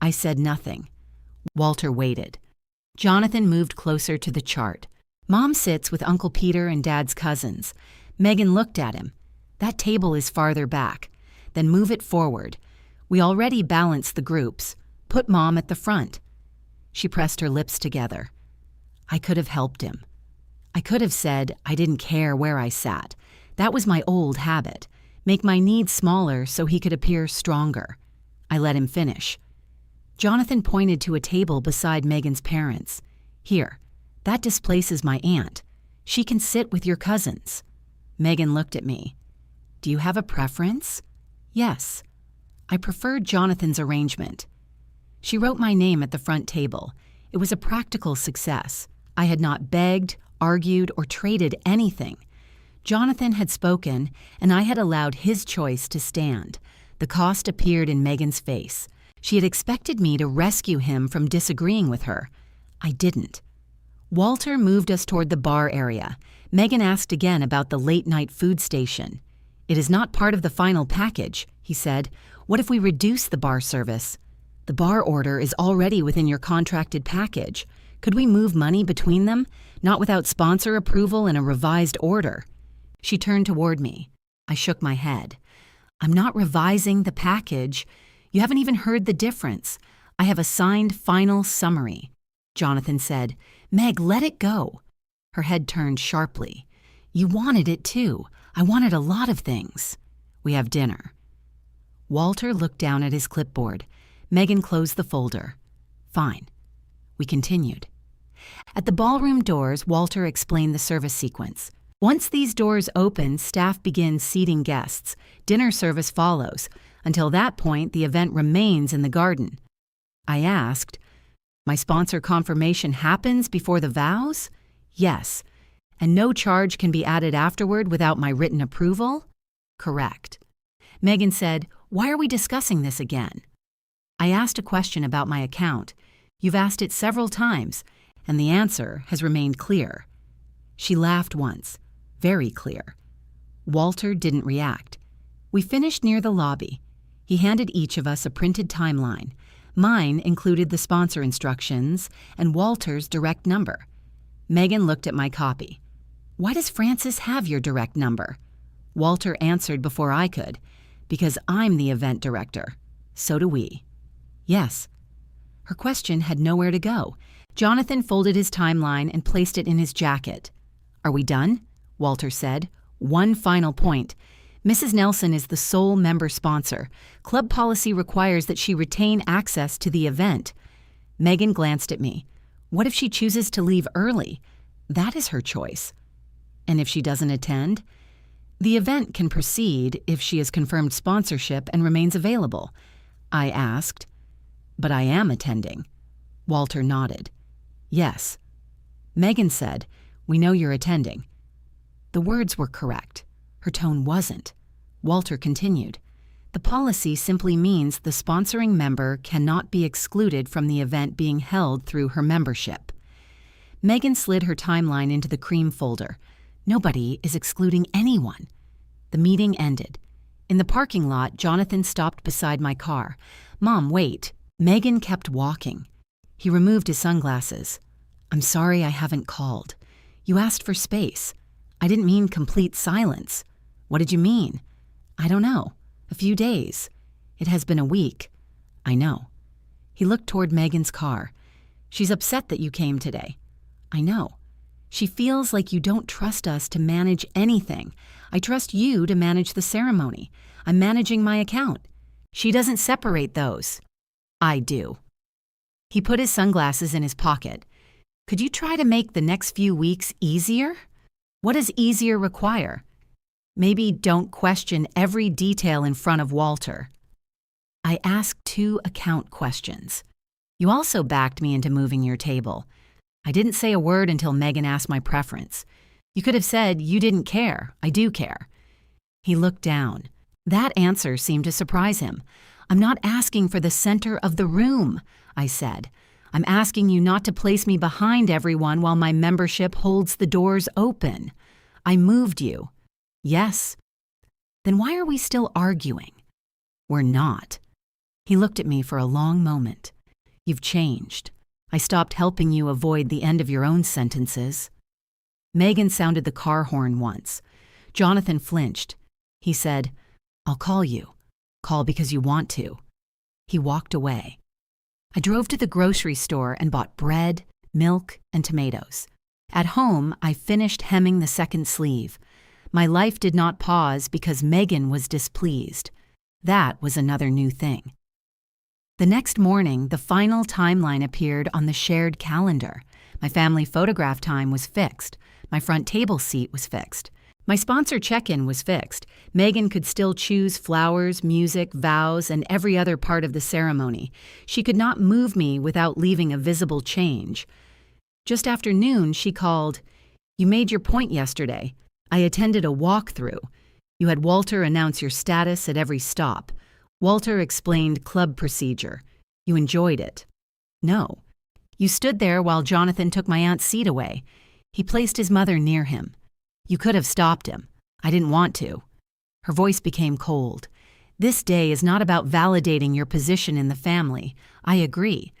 I said nothing. Walter waited. Jonathan moved closer to the chart. "Mom sits with Uncle Peter and Dad's cousins." Megan looked at him. "That table is farther back. Then move it forward. We already balanced the groups. Put Mom at the front." She pressed her lips together. I could have helped him. I could have said I didn't care where I sat. That was my old habit. Make my needs smaller so he could appear stronger. I let him finish. Jonathan pointed to a table beside Megan's parents. "Here, that displaces my aunt. She can sit with your cousins." Megan looked at me. "Do you have a preference?" "Yes." I preferred Jonathan's arrangement. She wrote my name at the front table. It was a practical success. I had not begged, argued, or traded anything. Jonathan had spoken, and I had allowed his choice to stand. The cost appeared in Megan's face. She had expected me to rescue him from disagreeing with her. I didn't. Walter moved us toward the bar area. Megan asked again about the late-night food station. "It is not part of the final package," he said. "What if we reduce the bar service?" "The bar order is already within your contracted package. Could we move money between them? Not without sponsor approval and a revised order." She turned toward me. I shook my head. "I'm not revising the package. You haven't even heard the difference. I have a signed final summary." Jonathan said, "Meg, let it go." Her head turned sharply. "You wanted it too. I wanted a lot of things." "We have dinner." Walter looked down at his clipboard. Megan closed the folder. "Fine." We continued. At the ballroom doors, Walter explained the service sequence. Once these doors open, staff begins seating guests. Dinner service follows. Until that point, the event remains in the garden. I asked, "My sponsor confirmation happens before the vows?" "Yes." "And no charge can be added afterward without my written approval?" "Correct." Megan said, "Why are we discussing this again?" I asked a question about my account. "You've asked it several times, and the answer has remained clear." She laughed once. Very clear. Walter didn't react. We finished near the lobby. He handed each of us a printed timeline. Mine included the sponsor instructions and Walter's direct number. Megan looked at my copy. "Why does Francis have your direct number?" Walter answered before I could. "Because I'm the event director. So do we." "Yes." Her question had nowhere to go. Jonathan folded his timeline and placed it in his jacket. "Are we done?" Walter said. "One final point. Mrs. Nelson is the sole member sponsor. Club policy requires that she retain access to the event." Megan glanced at me. "What if she chooses to leave early? That is her choice." "And if she doesn't attend?" "The event can proceed if she has confirmed sponsorship and remains available." I asked. "But I am attending." Walter nodded. "Yes." Megan said, "We know you're attending." The words were correct. Her tone wasn't. Walter continued. "The policy simply means the sponsoring member cannot be excluded from the event being held through her membership." Megan slid her timeline into the cream folder. Nobody is excluding anyone. The meeting ended. In the parking lot, Jonathan stopped beside my car. "Mom, wait." Megan kept walking. He removed his sunglasses. "I'm sorry I haven't called. You asked for space. I didn't mean complete silence." "What did you mean?" "I don't know. A few days. It has been a week." "I know." He looked toward Megan's car. "She's upset that you came today." "I know. She feels like you don't trust us to manage anything. I trust you to manage the ceremony. I'm managing my account. She doesn't separate those." "I do." He put his sunglasses in his pocket. "Could you try to make the next few weeks easier?" "What does easier require?" "Maybe don't question every detail in front of Walter." I asked 2 account questions. "You also backed me into moving your table." I didn't say a word until Megan asked my preference. "You could have said you didn't care. I do care." He looked down. That answer seemed to surprise him. "I'm not asking for the center of the room," I said. "I'm asking you not to place me behind everyone while my membership holds the doors open. I moved you." "Yes." "Then why are we still arguing?" "We're not." He looked at me for a long moment. "You've changed. I stopped helping you avoid the end of your own sentences." Megan sounded the car horn once. Jonathan flinched. He said, "I'll call you. Call because you want to." He walked away. I drove to the grocery store and bought bread, milk, and tomatoes. At home, I finished hemming the second sleeve. My life did not pause because Megan was displeased. That was another new thing. The next morning, the final timeline appeared on the shared calendar. My family photograph time was fixed. My front table seat was fixed. My sponsor check-in was fixed. Megan could still choose flowers, music, vows, and every other part of the ceremony. She could not move me without leaving a visible change. Just after noon, she called, "You made your point yesterday. I attended a walkthrough. You had Walter announce your status at every stop. Walter explained club procedure. You enjoyed it." "No." "You stood there while Jonathan took my aunt's seat away. He placed his mother near him. You could have stopped him. I didn't want to." Her voice became cold. "This day is not about validating your position in the family. I agree.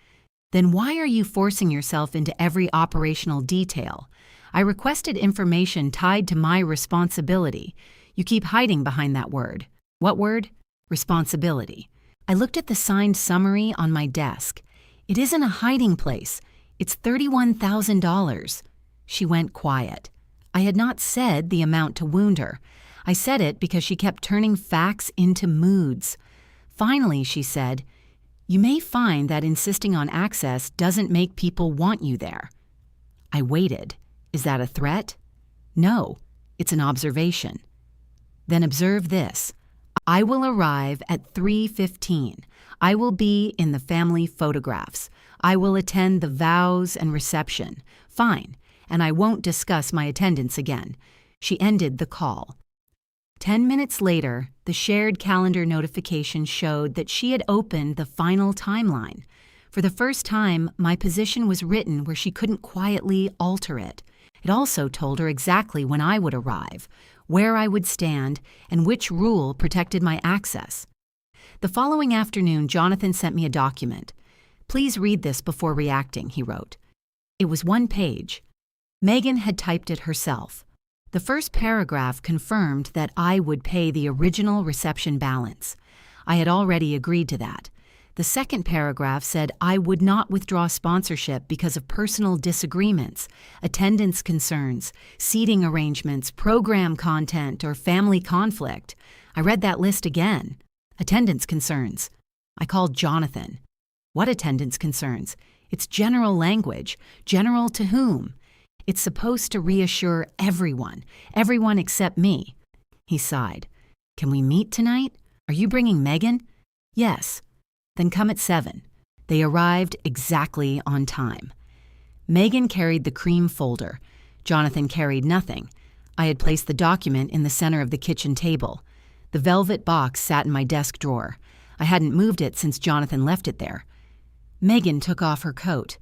Then why are you forcing yourself into every operational detail? I requested information tied to my responsibility. You keep hiding behind that word." "What word?" "Responsibility." I looked at the signed summary on my desk. "It isn't a hiding place. It's $31,000. She went quiet. I had not said the amount to wound her. I said it because she kept turning facts into moods. Finally, she said, "You may find that insisting on access doesn't make people want you there." I waited. Is that a threat? No, it's an observation. Then observe this. I will arrive at 3:15. I will be in the family photographs. I will attend the vows and reception. Fine. And I won't discuss my attendance again. She ended the call. 10 minutes later, the shared calendar notification showed that she had opened the final timeline. For the first time, my position was written where she couldn't quietly alter it. It also told her exactly when I would arrive, where I would stand, and which rule protected my access. The following afternoon, Jonathan sent me a document. "Please read this before reacting," he wrote. It was 1 page. Megan had typed it herself. The first paragraph confirmed that I would pay the original reception balance. I had already agreed to that. The second paragraph said I would not withdraw sponsorship because of personal disagreements, attendance concerns, seating arrangements, program content, or family conflict. I read that list again. Attendance concerns. I called Jonathan. What attendance concerns? It's general language. General to whom? It's supposed to reassure everyone except me. He sighed. Can we meet tonight? Are you bringing Megan? Yes. Then come at 7. They arrived exactly on time. Megan carried the cream folder. Jonathan carried nothing. I had placed the document in the center of the kitchen table. The velvet box sat in my desk drawer. I hadn't moved it since Jonathan left it there. Megan took off her coat.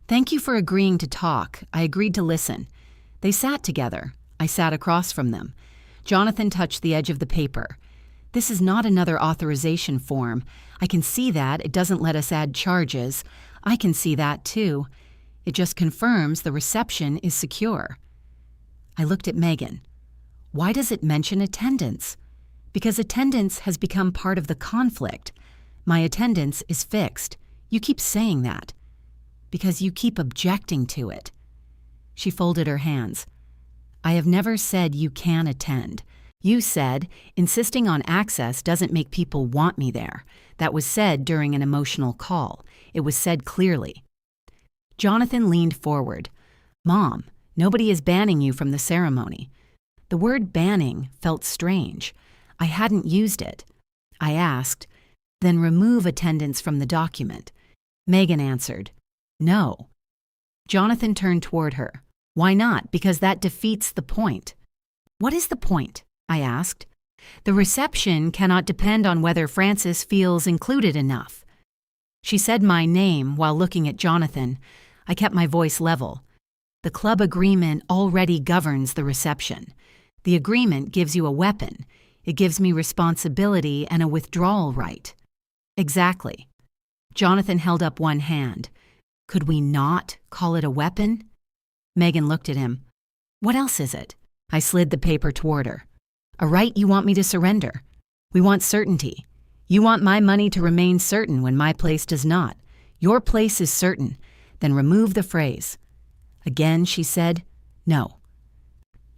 Thank you for agreeing to talk. I agreed to listen. They sat together. I sat across from them. Jonathan touched the edge of the paper. This is not another authorization form. I can see that. It doesn't let us add charges. I can see that, too. It just confirms the reception is secure. I looked at Megan. Why does it mention attendance? Because attendance has become part of the conflict. My attendance is fixed. You keep saying that. Because you keep objecting to it. She folded her hands. I have never said you can attend. You said, insisting on access doesn't make people want me there. That was said during an emotional call. It was said clearly. Jonathan leaned forward. Mom, nobody is banning you from the ceremony. The word banning felt strange. I hadn't used it. I asked, then remove attendance from the document. Megan answered, no. Jonathan turned toward her. Why not? Because that defeats the point. What is the point? I asked. The reception cannot depend on whether Frances feels included enough. She said my name while looking at Jonathan. I kept my voice level. The club agreement already governs the reception. The agreement gives you a weapon. It gives me responsibility and a withdrawal right. Exactly. Jonathan held up one hand. Could we not call it a weapon? Megan looked at him. What else is it? I slid the paper toward her. A right you want me to surrender. We want certainty. You want my money to remain certain when my place does not. Your place is certain. Then remove the phrase. Again, she said, no.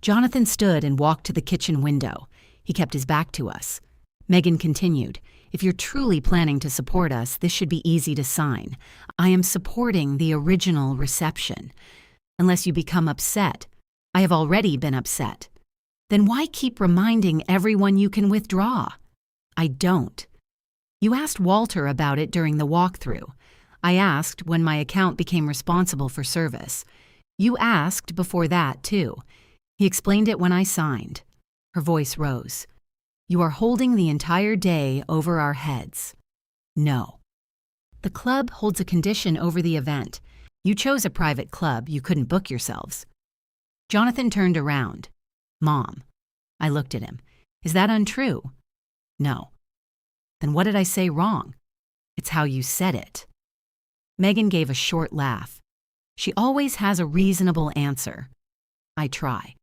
Jonathan stood and walked to the kitchen window. He kept his back to us. Megan continued, if you're truly planning to support us, this should be easy to sign. I am supporting the original reception. Unless you become upset. I have already been upset. Then why keep reminding everyone you can withdraw? I don't. You asked Walter about it during the walkthrough. I asked when my account became responsible for service. You asked before that, too. He explained it when I signed. Her voice rose. You are holding the entire day over our heads. No. The club holds a condition over the event. You chose a private club. You couldn't book yourselves. Jonathan turned around. Mom. I looked at him. Is that untrue? No. Then what did I say wrong? It's how you said it. Megan gave a short laugh. She always has a reasonable answer. I try.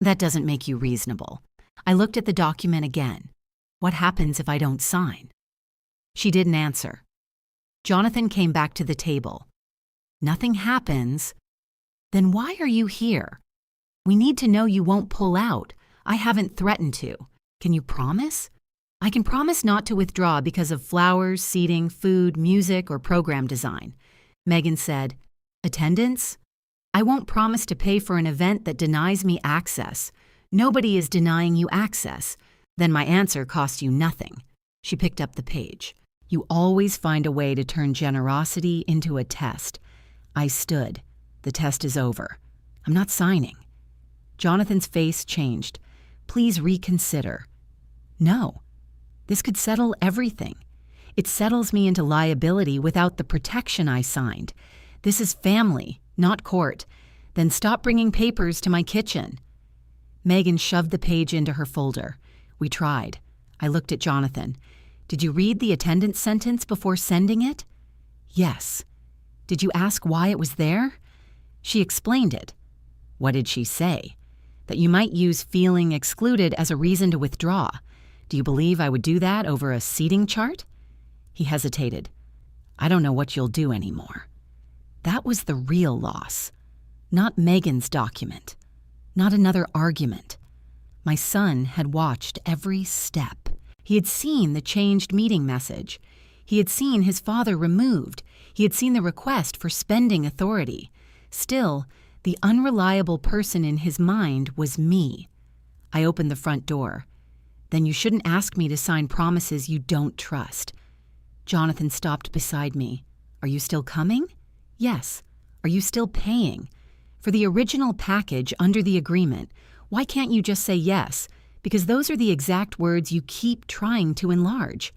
That doesn't make you reasonable. I looked at the document again. What happens if I don't sign? She didn't answer. Jonathan came back to the table. Nothing happens. Then why are you here? We need to know you won't pull out. I haven't threatened to. Can you promise? I can promise not to withdraw because of flowers, seating, food, music, or program design. Megan said, attendance? I won't promise to pay for an event that denies me access. Nobody is denying you access. Then my answer cost you nothing. She picked up the page. You always find a way to turn generosity into a test. I stood. The test is over. I'm not signing. Jonathan's face changed. Please reconsider. No. This could settle everything. It settles me into liability without the protection I signed. This is family, not court. Then stop bringing papers to my kitchen. Megan shoved the page into her folder. We tried. I looked at Jonathan. Did you read the attendance sentence before sending it? Yes. Did you ask why it was there? She explained it. What did she say? that you might use feeling excluded as a reason to withdraw. Do you believe I would do that over a seating chart?" He hesitated. "I don't know what you'll do anymore." That was the real loss. Not Megan's document. Not another argument. My son had watched every step. He had seen the changed meeting message. He had seen his father removed. He had seen the request for spending authority. Still, the unreliable person in his mind was me. I opened the front door. "Then you shouldn't ask me to sign promises you don't trust." Jonathan stopped beside me. "Are you still coming?" "Yes." "Are you still paying?" "For the original package under the agreement, why can't you just say yes? Because those are the exact words you keep trying to enlarge."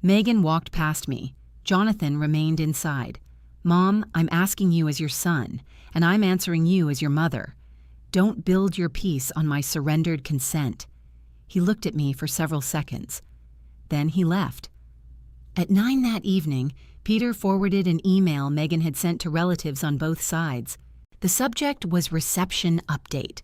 Megan walked past me. Jonathan remained inside. "Mom, I'm asking you as your son, and I'm answering you as your mother. Don't build your peace on my surrendered consent." He looked at me for several seconds. Then he left. At 9 that evening, Peter forwarded an email Megan had sent to relatives on both sides. The subject was reception update.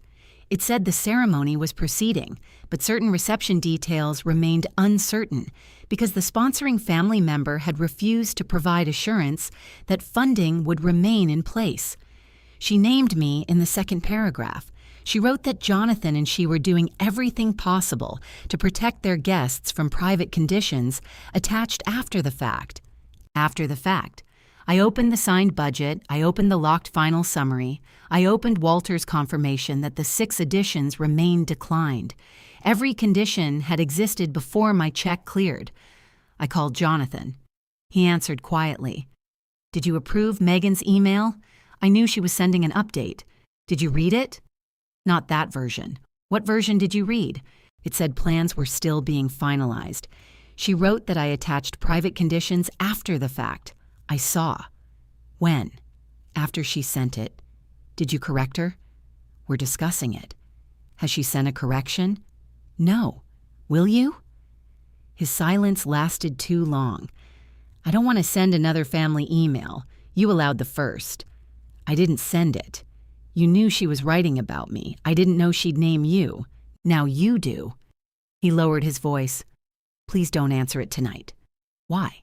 It said the ceremony was proceeding, but certain reception details remained uncertain because the sponsoring family member had refused to provide assurance that funding would remain in place. She named me in the second paragraph. She wrote that Jonathan and she were doing everything possible to protect their guests from private conditions attached after the fact. After the fact. I opened the signed budget, I opened the locked final summary, I opened Walter's confirmation that the 6 additions remained declined. Every condition had existed before my check cleared. I called Jonathan. He answered quietly. "Did you approve Megan's email? I knew she was sending an update. Did you read it?" "Not that version." "What version did you read?" It said plans were still being finalized. She wrote that I attached private conditions after the fact. I saw. "When?" "After she sent it." "Did you correct her?" "We're discussing it." "Has she sent a correction?" "No." "Will you?" His silence lasted too long. "I don't want to send another family email. You allowed the first." "I didn't send it. You knew she was writing about me. I didn't know she'd name you. Now you do." He lowered his voice. "Please don't answer it tonight." "Why?"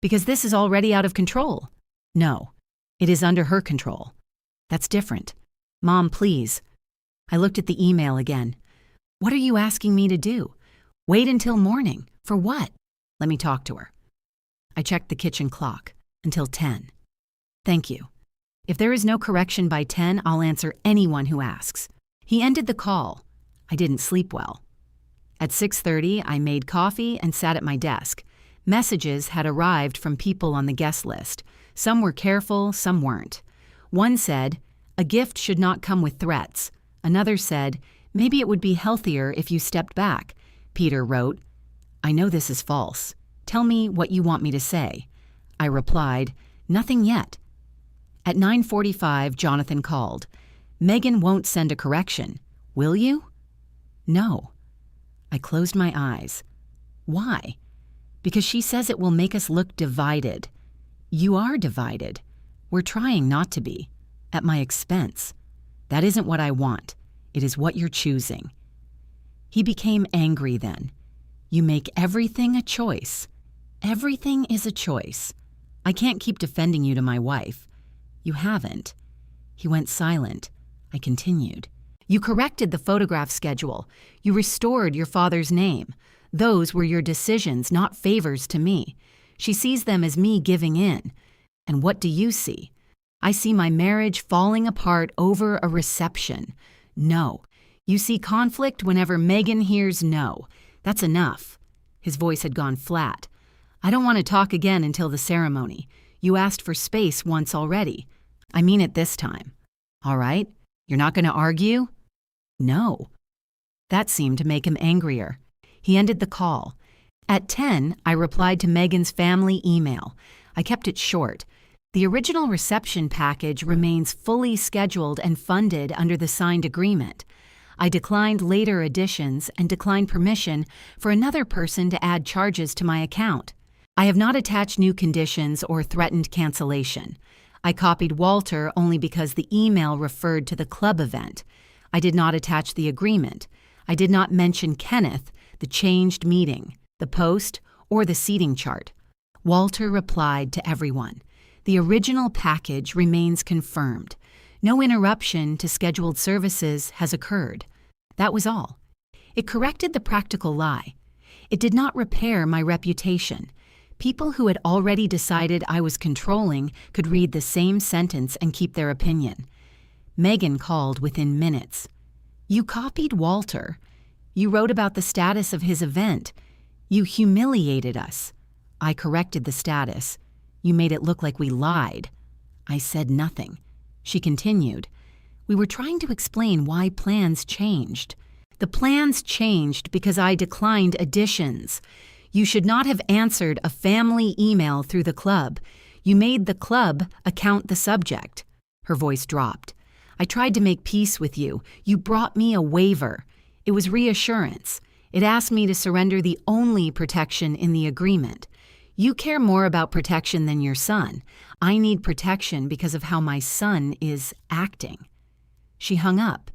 "Because this is already out of control." "No, it is under her control." "That's different." "Mom, please." I looked at the email again. "What are you asking me to do? Wait until morning. For what?" "Let me talk to her." I checked the kitchen clock. "Until 10. "Thank you. If there is no correction by 10, I'll answer anyone who asks." He ended the call. I didn't sleep well. At 6:30, I made coffee and sat at my desk. Messages had arrived from people on the guest list. Some were careful, some weren't. One said, "A gift should not come with threats." Another said, "Maybe it would be healthier if you stepped back." Peter wrote, "I know this is false. Tell me what you want me to say." I replied, "Nothing yet." At 9:45, Jonathan called. "Megan won't send a correction. Will you?" "No." I closed my eyes. "Why?" "Because she says it will make us look divided." "You are divided." "We're trying not to be. At my expense." "That isn't what I want. It is what you're choosing." He became angry then. "You make everything a choice." "Everything is a choice. I can't keep defending you to my wife." "You haven't." He went silent. I continued. "You corrected the photograph schedule. You restored your father's name. Those were your decisions, not favors to me. She sees them as me giving in. And what do you see? I see my marriage falling apart over a reception. No. You see conflict whenever Megan hears no. That's enough." His voice had gone flat. "I don't want to talk again until the ceremony. You asked for space once already. I mean it this time." "All right. You're not going to argue?" "No." That seemed to make him angrier. He ended the call. At 10, I replied to Megan's family email. I kept it short. The original reception package remains fully scheduled and funded under the signed agreement. I declined later additions and declined permission for another person to add charges to my account. I have not attached new conditions or threatened cancellation. I copied Walter only because the email referred to the club event. I did not attach the agreement. I did not mention Kenneth, the changed meeting, the post, or the seating chart. Walter replied to everyone. The original package remains confirmed. No interruption to scheduled services has occurred. That was all. It corrected the practical lie. It did not repair my reputation. People who had already decided I was controlling could read the same sentence and keep their opinion. Megan called within minutes. You copied Walter. You wrote about the status of his event. You humiliated us. I corrected the status. You made it look like we lied. I said nothing. She continued. We were trying to explain why plans changed. The plans changed because I declined additions. You should not have answered a family email through the club. You made the club account the subject. Her voice dropped. I tried to make peace with you. You brought me a waiver. It was reassurance. It asked me to surrender the only protection in the agreement. You care more about protection than your son. I need protection because of how my son is acting. She hung up.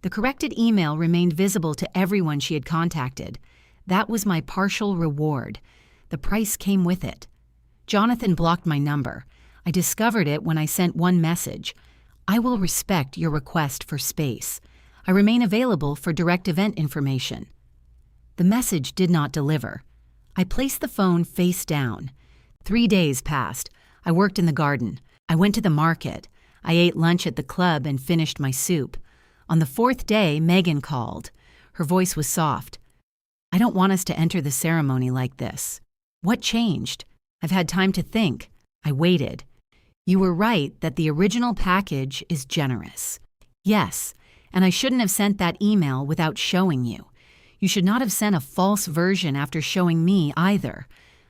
The corrected email remained visible to everyone she had contacted. That was my partial reward. The price came with it. Jonathan blocked my number. I discovered it when I sent one message. I will respect your request for space. I remain available for direct event information. The message did not deliver. I placed the phone face down. 3 days passed. I worked in the garden. I went to the market. I ate lunch at the club and finished my soup. On the 4th day, Megan called. Her voice was soft. I don't want us to enter the ceremony like this. What changed? I've had time to think. I waited. You were right that the original package is generous. Yes, and I shouldn't have sent that email without showing you. You should not have sent a false version after showing me either.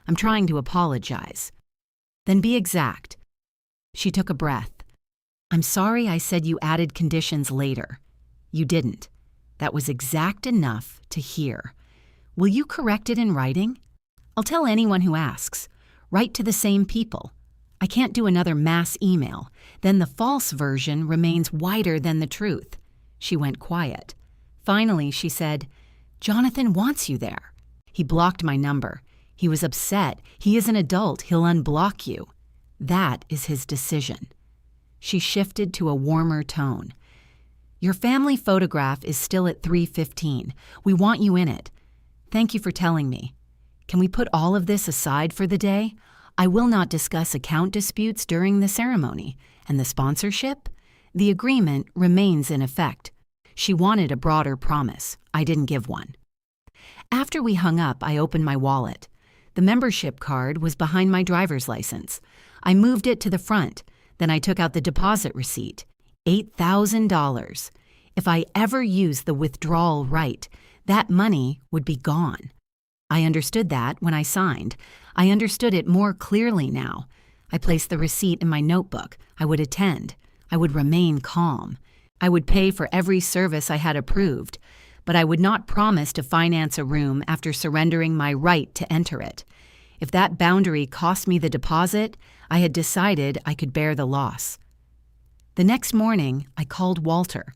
I'm trying to apologize. Then be exact. She took a breath. I'm sorry I said you added conditions later. You didn't. That was exact enough to hear. Will you correct it in writing? I'll tell anyone who asks. Write to the same people. I can't do another mass email. Then the false version remains wider than the truth. She went quiet. Finally, she said, Jonathan wants you there. He blocked my number. He was upset. He is an adult. He'll unblock you. That is his decision. She shifted to a warmer tone. Your family photograph is still at 3:15. We want you in it. Thank you for telling me. Can we put all of this aside for the day? I will not discuss account disputes during the ceremony. And the sponsorship? The agreement remains in effect. She wanted a broader promise. I didn't give one. After we hung up, I opened my wallet. The membership card was behind my driver's license. I moved it to the front. Then I took out the deposit receipt. $8,000. If I ever used the withdrawal right, that money would be gone. I understood that when I signed. I understood it more clearly now. I placed the receipt in my notebook. I would attend. I would remain calm. I would pay for every service I had approved, but I would not promise to finance a room after surrendering my right to enter it. If that boundary cost me the deposit, I had decided I could bear the loss. The next morning, I called Walter.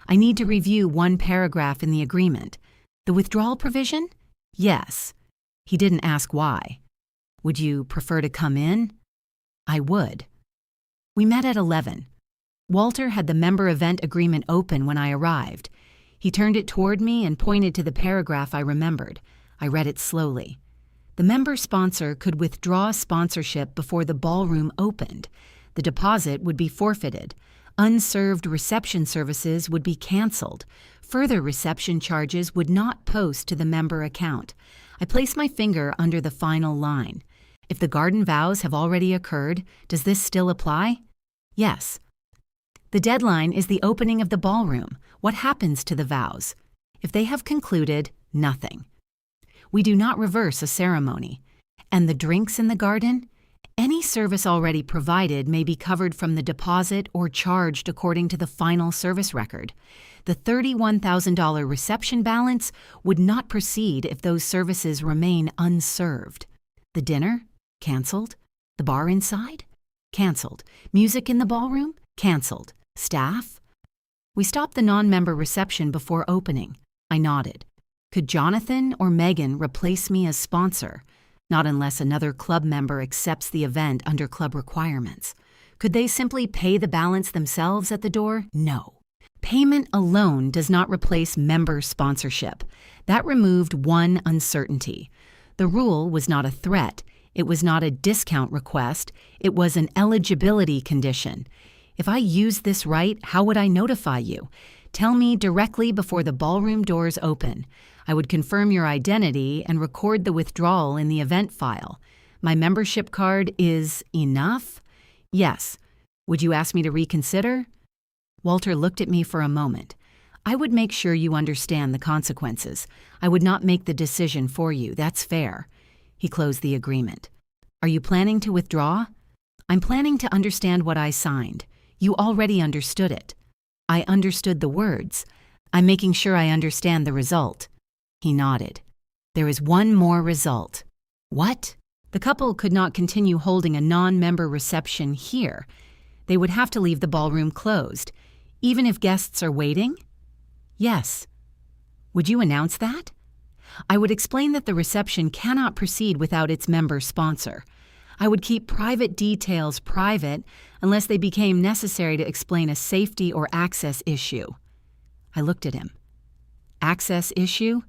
I need to review one paragraph in the agreement. The withdrawal provision? Yes. He didn't ask why. Would you prefer to come in? I would. We met at 11. Walter had the member event agreement open when I arrived. He turned it toward me and pointed to the paragraph I remembered. I read it slowly. The member sponsor could withdraw sponsorship before the ballroom opened. The deposit would be forfeited. Unserved reception services would be canceled. Further reception charges would not post to the member account. I placed my finger under the final line. If the garden vows have already occurred, does this still apply? Yes. The deadline is the opening of the ballroom. What happens to the vows? If they have concluded, nothing. We do not reverse a ceremony. And the drinks in the garden? Any service already provided may be covered from the deposit or charged according to the final service record. The $31,000 reception balance would not proceed if those services remain unserved. The dinner? Canceled. The bar inside? Canceled. Music in the ballroom? Canceled. Staff? We stopped the non-member reception before opening. I nodded. Could Jonathan or Megan replace me as sponsor? Not unless another club member accepts the event under club requirements. Could they simply pay the balance themselves at the door? No. Payment alone does not replace member sponsorship. That removed one uncertainty. The rule was not a threat. It was not a discount request. It was an eligibility condition. If I used this right, how would I notify you? Tell me directly before the ballroom doors open. I would confirm your identity and record the withdrawal in the event file. My membership card is enough? Yes. Would you ask me to reconsider? Walter looked at me for a moment. I would make sure you understand the consequences. I would not make the decision for you. That's fair. He closed the agreement. Are you planning to withdraw? I'm planning to understand what I signed. You already understood it. I understood the words. I'm making sure I understand the result. He nodded. There is one more result. What? The couple could not continue holding a non-member reception here. They would have to leave the ballroom closed, even if guests are waiting? Yes. Would you announce that? I would explain that the reception cannot proceed without its member sponsor. I would keep private details private unless they became necessary to explain a safety or access issue. I looked at him. Access issue?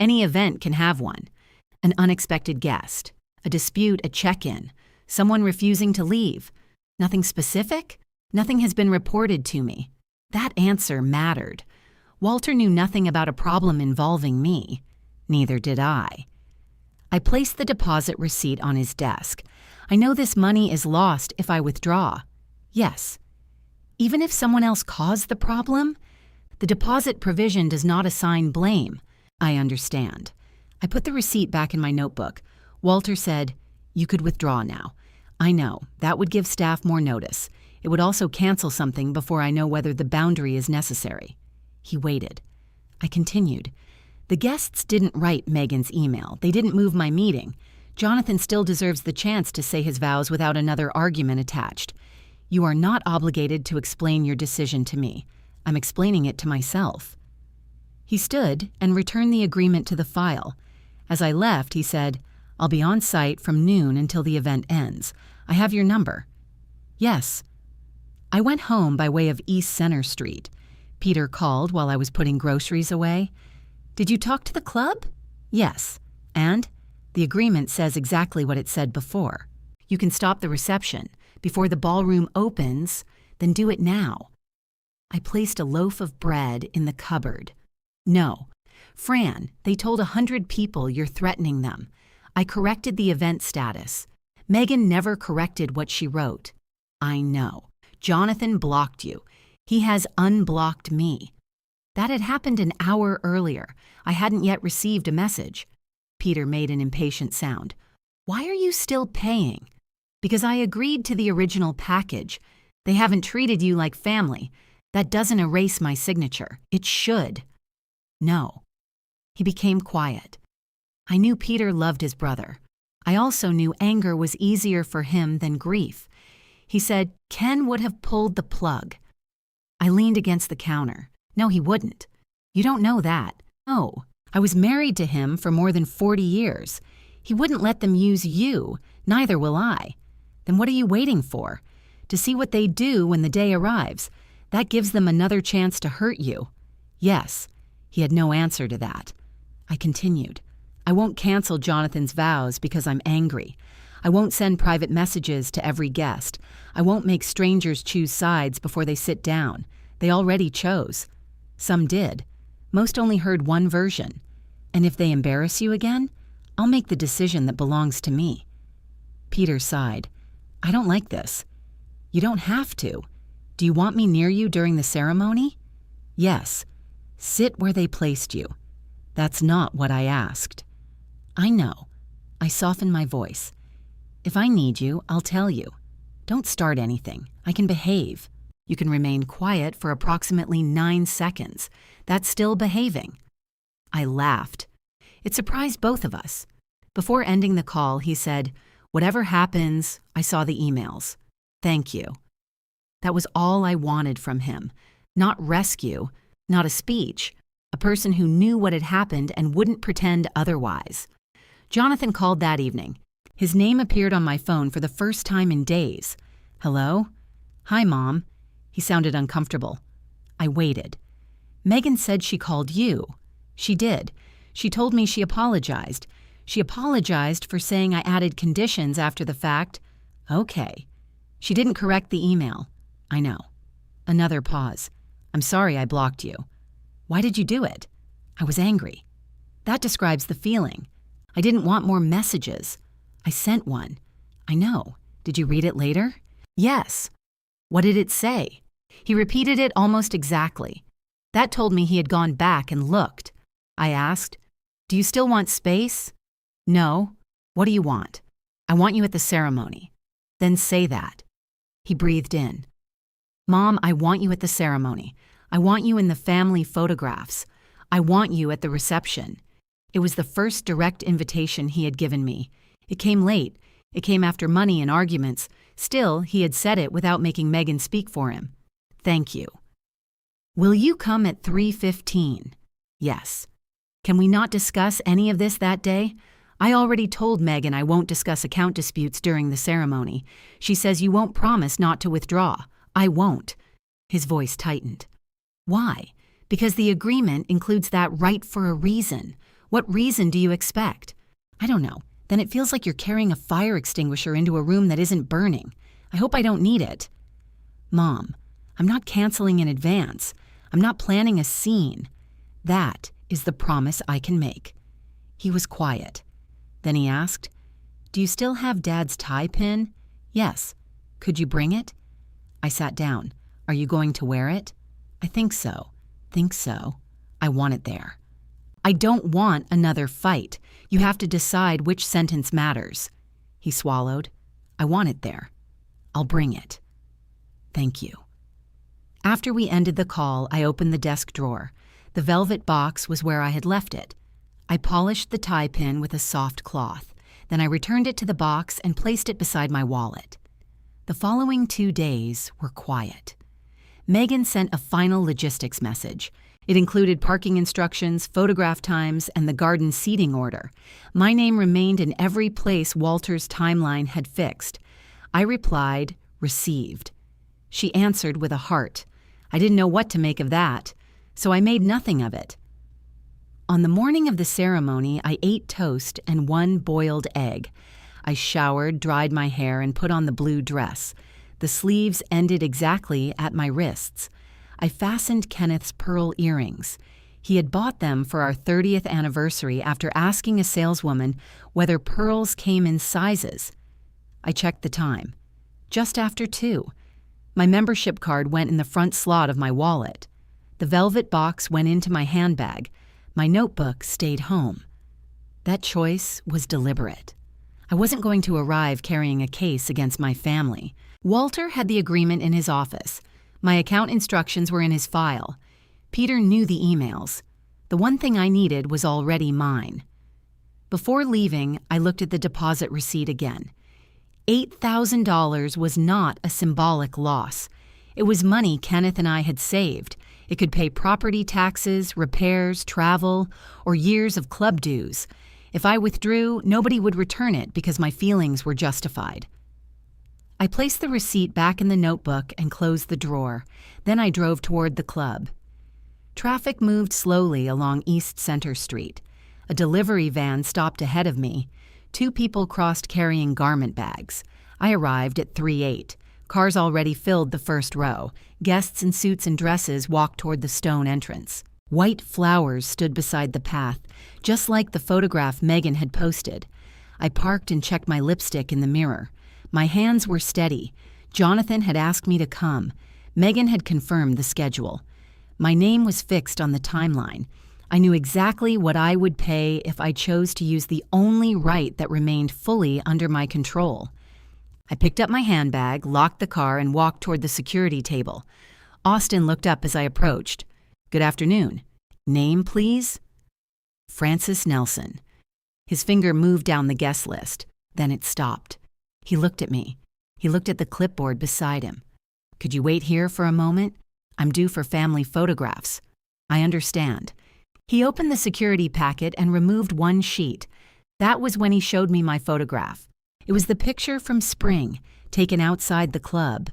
Any event can have one. An unexpected guest, a dispute at check-in, someone refusing to leave. Nothing specific? Nothing has been reported to me. That answer mattered. Walter knew nothing about a problem involving me. Neither did I. I placed the deposit receipt on his desk. I know this money is lost if I withdraw. Yes. Even if someone else caused the problem? The deposit provision does not assign blame. I understand. I put the receipt back in my notebook. Walter said, "You could withdraw now." I know. That would give staff more notice. It would also cancel something before I know whether the boundary is necessary. He waited. I continued. The guests didn't write Megan's email. They didn't move my meeting. Jonathan still deserves the chance to say his vows without another argument attached. You are not obligated to explain your decision to me. I'm explaining it to myself. He stood and returned the agreement to the file. As I left, he said, "I'll be on site from noon until the event ends. I have your number." Yes. I went home by way of East Center Street. Peter called while I was putting groceries away. "Did you talk to the club?" "Yes." "And?" "The agreement says exactly what it said before. You can stop the reception before the ballroom opens, then do it now." I placed a loaf of bread in the cupboard. "No. Fran, they told 100 people you're threatening them. I corrected the event status. Megan never corrected what she wrote." "I know. Jonathan blocked you. He has unblocked me." That had happened an hour earlier. I hadn't yet received a message. Peter made an impatient sound. "Why are you still paying?" "Because I agreed to the original package. They haven't treated you like family. That doesn't erase my signature. It should." "No." He became quiet. I knew Peter loved his brother. I also knew anger was easier for him than grief. He said, "Ken would have pulled the plug." I leaned against the counter. "No, he wouldn't. You don't know that." "No. I was married to him for more than 40 years. He wouldn't let them use you. Neither will I." "Then what are you waiting for?" "To see what they do when the day arrives. That gives them another chance to hurt you." "Yes." He had no answer to that. I continued. "I won't cancel Jonathan's vows because I'm angry. I won't send private messages to every guest. I won't make strangers choose sides before they sit down. They already chose. Some did. Most only heard one version. And if they embarrass you again, I'll make the decision that belongs to me." Peter sighed. "I don't like this." "You don't have to. Do you want me near you during the ceremony?" "Yes." "Sit where they placed you." "That's not what I asked." "I know." I softened my voice. "If I need you, I'll tell you. Don't start anything. I can behave. You can remain quiet for approximately 9 seconds. That's still behaving." I laughed. It surprised both of us. Before ending the call, he said, "Whatever happens, I saw the emails. Thank you." That was all I wanted from him. Not rescue, not a speech. A person who knew what had happened and wouldn't pretend otherwise. Jonathan called that evening. His name appeared on my phone for the first time in days. Hello? Hi, Mom. He sounded uncomfortable. I waited. Megan said she called you. She did. She told me she apologized. She apologized for saying I added conditions after the fact. Okay. She didn't correct the email. I know. Another pause. I'm sorry I blocked you. Why did you do it? I was angry. That describes the feeling. I didn't want more messages. I sent one. I know. Did you read it later? Yes. What did it say? He repeated it almost exactly. That told me he had gone back and looked. I asked, do you still want space? No. What do you want? I want you at the ceremony. Then say that. He breathed in. Mom, I want you at the ceremony. I want you in the family photographs. I want you at the reception. It was the first direct invitation he had given me. It came late. It came after money and arguments. Still, he had said it without making Megan speak for him. Thank you. Will you come at 3:15? Yes. Can we not discuss any of this that day? I already told Megan I won't discuss account disputes during the ceremony. She says you won't promise not to withdraw. I won't. His voice tightened. Why? Because the agreement includes that right for a reason. What reason do you expect? I don't know. Then it feels like you're carrying a fire extinguisher into a room that isn't burning. I hope I don't need it. Mom, I'm not canceling in advance. I'm not planning a scene. That is the promise I can make. He was quiet. Then he asked, do you still have Dad's tie pin? Yes. Could you bring it? I sat down. Are you going to wear it? I think so. Think so. I want it there. I don't want another fight. You have to decide which sentence matters. He swallowed. I want it there. I'll bring it. Thank you. After we ended the call, I opened the desk drawer. The velvet box was where I had left it. I polished the tie pin with a soft cloth. Then I returned it to the box and placed it beside my wallet. The following 2 days were quiet. Megan sent a final logistics message. It included parking instructions, photograph times, and the garden seating order. My name remained in every place Walter's timeline had fixed. I replied, received. She answered with a heart. I didn't know what to make of that, so I made nothing of it. On the morning of the ceremony, I ate toast and 1 boiled egg. I showered, dried my hair, and put on the blue dress. The sleeves ended exactly at my wrists. I fastened Kenneth's pearl earrings. He had bought them for our 30th anniversary after asking a saleswoman whether pearls came in sizes. I checked the time. Just after 2. My membership card went in the front slot of my wallet. The velvet box went into my handbag. My notebook stayed home. That choice was deliberate. I wasn't going to arrive carrying a case against my family. Walter had the agreement in his office. My account instructions were in his file. Peter knew the emails. The one thing I needed was already mine. Before leaving, I looked at the deposit receipt again. $8,000 was not a symbolic loss. It was money Kenneth and I had saved. It could pay property taxes, repairs, travel, or years of club dues. If I withdrew, nobody would return it because my feelings were justified. I placed the receipt back in the notebook and closed the drawer. Then I drove toward the club. Traffic moved slowly along East Center Street. A delivery van stopped ahead of me. 2 people crossed carrying garment bags. I arrived at 3:08. Cars already filled the first row. Guests in suits and dresses walked toward the stone entrance. White flowers stood beside the path, just like the photograph Megan had posted. I parked and checked my lipstick in the mirror. My hands were steady. Jonathan had asked me to come. Megan had confirmed the schedule. My name was fixed on the timeline. I knew exactly what I would pay if I chose to use the only right that remained fully under my control. I picked up my handbag, locked the car, and walked toward the security table. Austin looked up as I approached. Good afternoon. Name, please? Francis Nelson. His finger moved down the guest list. Then it stopped. He looked at me. He looked at the clipboard beside him. Could you wait here for a moment? I'm due for family photographs. I understand. He opened the security packet and removed one sheet. That was when he showed me my photograph. It was the picture from spring, taken outside the club.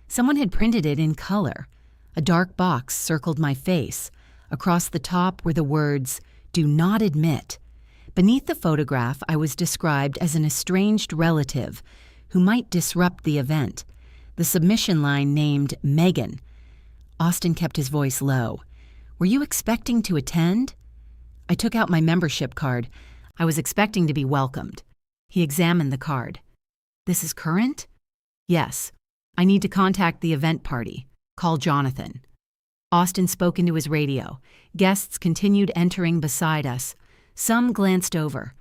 Someone had printed it in color. A dark box circled my face. Across the top were the words, "Do not admit." Beneath the photograph, I was described as an estranged relative who might disrupt the event. The submission line named Megan. Austin kept his voice low. "Were you expecting to attend?" I took out my membership card. I was expecting to be welcomed. He examined the card. "This is current?" "Yes. I need to contact the event party. Call Jonathan." Austin spoke into his radio. Guests continued entering beside us. Some glanced over.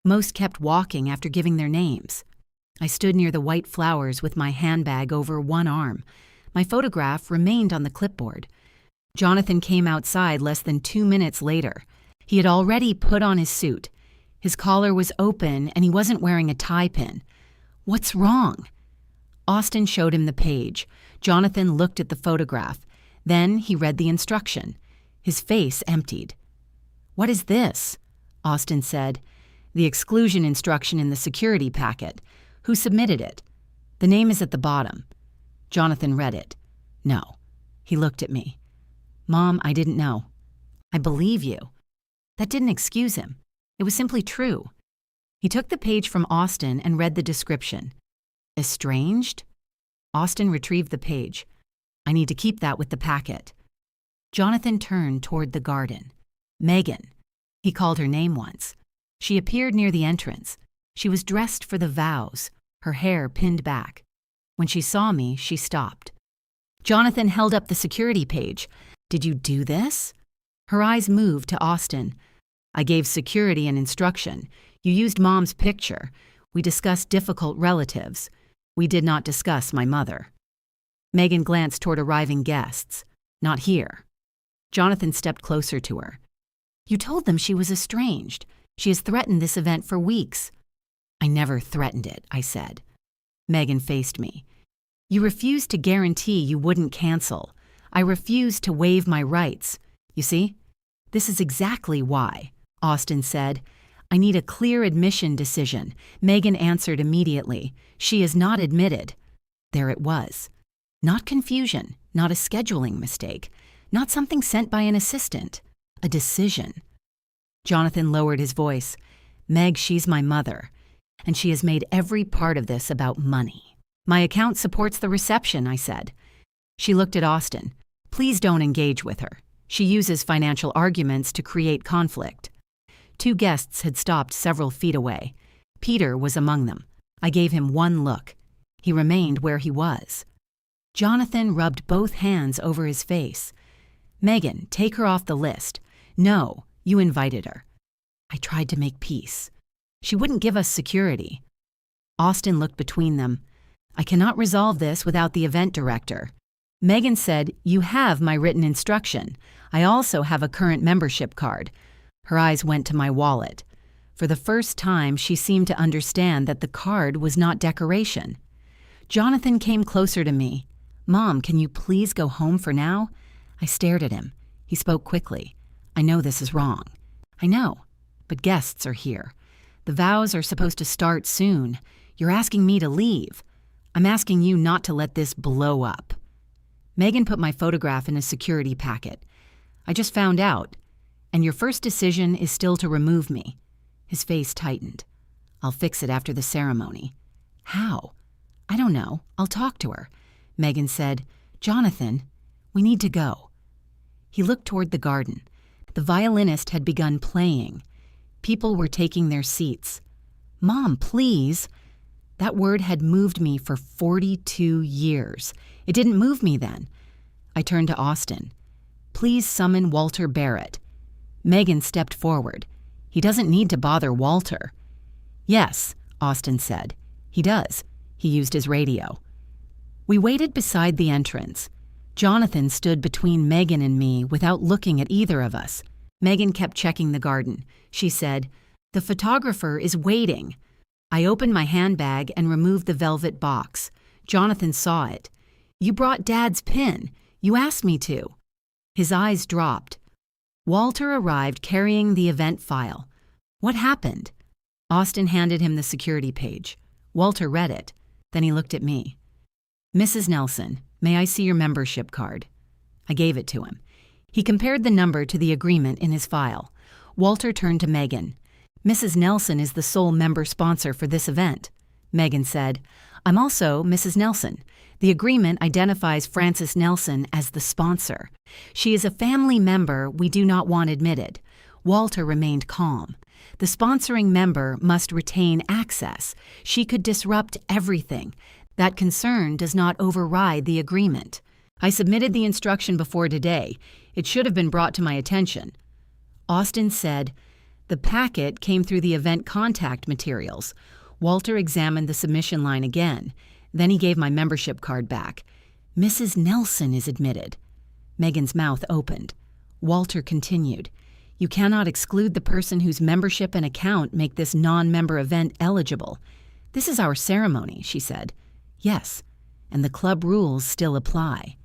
Most kept walking after giving their names. I stood near the white flowers with my handbag over one arm. My photograph remained on the clipboard. Jonathan came outside less than 2 minutes later. He had already put on his suit. His collar was open and he wasn't wearing a tie pin. "What's wrong?" Austin showed him the page. Jonathan looked at the photograph. Then he read the instruction. His face emptied. "What is this?" Austin said. "The exclusion instruction in the security packet. Who submitted it?" "The name is at the bottom." Jonathan read it. "No." He looked at me. "Mom, I didn't know." "I believe you." That didn't excuse him. It was simply true. He took the page from Austin and read the description. "Estranged?" Austin retrieved the page. "I need to keep that with the packet." Jonathan turned toward the garden. "Megan." He called her name once. She appeared near the entrance. She was dressed for the vows, her hair pinned back. When she saw me, she stopped. Jonathan held up the security page. "Did you do this?" Her eyes moved to Austin. "I gave security an instruction. You used Mom's picture. We discussed difficult relatives. We did not discuss my mother." Megan glanced toward arriving guests. "Not here." Jonathan stepped closer to her. "You told them she was estranged. She has threatened this event for weeks." "I never threatened it," I said. Megan faced me. "You refused to guarantee you wouldn't cancel. I refused to waive my rights. You see? This is exactly why," Austin said. "I need a clear admission decision." Megan answered immediately. "She is not admitted." There it was. Not confusion, not a scheduling mistake, not something sent by an assistant. A decision. Jonathan lowered his voice. "Meg, she's my mother, and she has made every part of this about money." "My account supports the reception," I said. She looked at Austin. "Please don't engage with her. She uses financial arguments to create conflict." 2 guests had stopped several feet away. Peter was among them. I gave him one look. He remained where he was. Jonathan rubbed both hands over his face. "Megan, take her off the list." "No, you invited her." I tried to make peace. "She wouldn't give us security." Austin looked between them. "I cannot resolve this without the event director." Megan said, "You have my written instruction. I also have a current membership card." Her eyes went to my wallet. For the first time, she seemed to understand that the card was not decoration. Jonathan came closer to me. "Mom, can you please go home for now?" I stared at him. He spoke quickly. "I know this is wrong." "I know, but guests are here. The vows are supposed to start soon. You're asking me to leave. I'm asking you not to let this blow up." Megan put my photograph in a security packet. "I just found out. And your first decision is still to remove me." His face tightened. "I'll fix it after the ceremony." "How?" "I don't know. I'll talk to her." Megan said, "Jonathan, we need to go." He looked toward the garden. The violinist had begun playing. People were taking their seats. "Mom, please." That word had moved me for 42 years. It didn't move me then. I turned to Austin. "Please summon Walter Barrett." Megan stepped forward. "He doesn't need to bother Walter." "Yes," Austin said. "He does." He used his radio. We waited beside the entrance. Jonathan stood between Megan and me without looking at either of us. Megan kept checking the garden. She said, "The photographer is waiting." I opened my handbag and removed the velvet box. Jonathan saw it. "You brought Dad's pin. You asked me to." His eyes dropped. Walter arrived carrying the event file. "What happened?" Austin handed him the security page. Walter read it. Then he looked at me. "Mrs. Nelson, may I see your membership card?" I gave it to him. He compared the number to the agreement in his file. Walter turned to Megan. "Mrs. Nelson is the sole member sponsor for this event." Megan said, "I'm also Mrs. Nelson. The agreement identifies Frances Nelson as the sponsor. She is a family member we do not want admitted." Walter remained calm. "The sponsoring member must retain access. She could disrupt everything. That concern does not override the agreement. I submitted the instruction before today. It should have been brought to my attention." Austin said, "The packet came through the event contact materials." Walter examined the submission line again. Then he gave my membership card back. "Mrs. Nelson is admitted." Megan's mouth opened. Walter continued, "You cannot exclude the person whose membership and account make this non-member event eligible." "This is our ceremony," she said. "Yes, and the club rules still apply."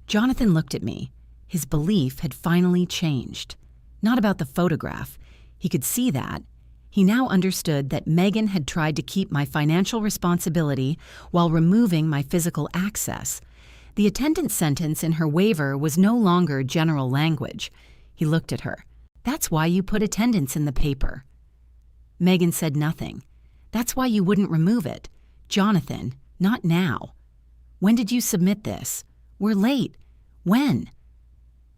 Jonathan looked at me. His belief had finally changed. Not about the photograph. He could see that. He now understood that Megan had tried to keep my financial responsibility while removing my physical access. The attendance sentence in her waiver was no longer general language. He looked at her. "That's why you put attendance in the paper." Megan said nothing. "That's why you wouldn't remove it. Jonathan, not now." "When did you submit this?" "We're late." "When?"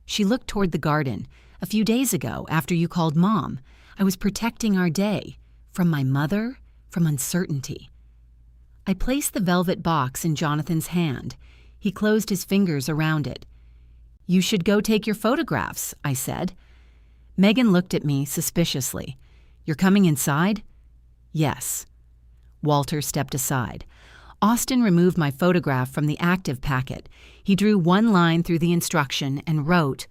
She looked toward the garden. "A few days ago, after you called Mom. I was protecting our day. From my mother, from uncertainty." I placed the velvet box in Jonathan's hand. He closed his fingers around it. "You should go take your photographs," I said. Megan looked at me suspiciously. "You're coming inside?" "Yes." Walter stepped aside. Austin removed my photograph from the active packet. He drew one line through the instruction and wrote,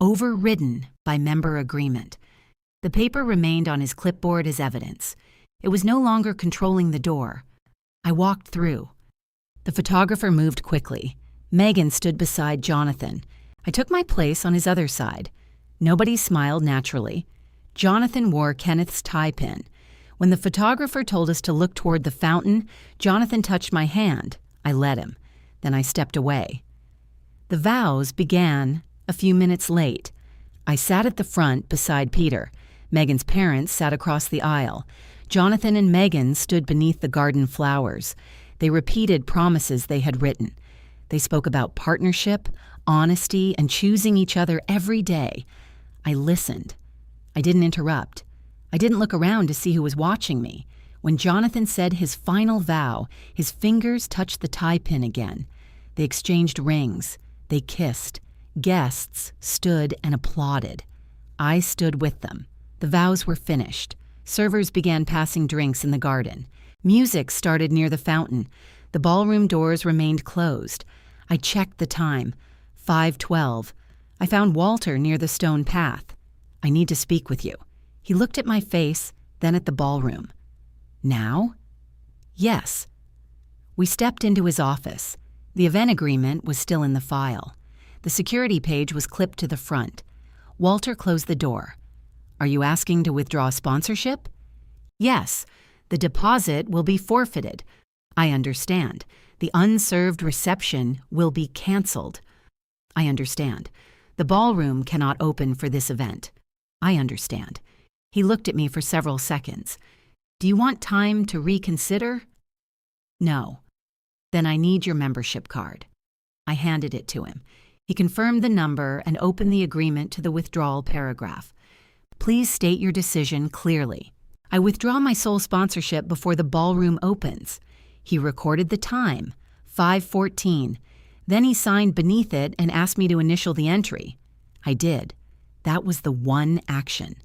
"Overridden by member agreement." The paper remained on his clipboard as evidence. It was no longer controlling the door. I walked through. The photographer moved quickly. Megan stood beside Jonathan. I took my place on his other side. Nobody smiled naturally. Jonathan wore Kenneth's tie pin. When the photographer told us to look toward the fountain, Jonathan touched my hand. I let him. Then I stepped away. The vows began a few minutes late. I sat at the front beside Peter. Megan's parents sat across the aisle. Jonathan and Megan stood beneath the garden flowers. They repeated promises they had written. They spoke about partnership, honesty, and choosing each other every day. I listened. I didn't interrupt. I didn't look around to see who was watching me. When Jonathan said his final vow, his fingers touched the tie pin again. They exchanged rings. They kissed. Guests stood and applauded. I stood with them. The vows were finished. Servers began passing drinks in the garden. Music started near the fountain. The ballroom doors remained closed. I checked the time. 5:12. I found Walter near the stone path. "I need to speak with you." He looked at my face, then at the ballroom. "Now?" "Yes." We stepped into his office. The event agreement was still in the file. The security page was clipped to the front. Walter closed the door. "Are you asking to withdraw sponsorship?" "Yes. The deposit will be forfeited." "I understand. The unserved reception will be canceled." "I understand. The ballroom cannot open for this event." "I understand." He looked at me for several seconds. "Do you want time to reconsider?" "No." "Then I need your membership card." I handed it to him. He confirmed the number and opened the agreement to the withdrawal paragraph. "Please state your decision clearly." "I withdraw my sole sponsorship before the ballroom opens." He recorded the time, 5:14. Then he signed beneath it and asked me to initial the entry. I did. That was the one action.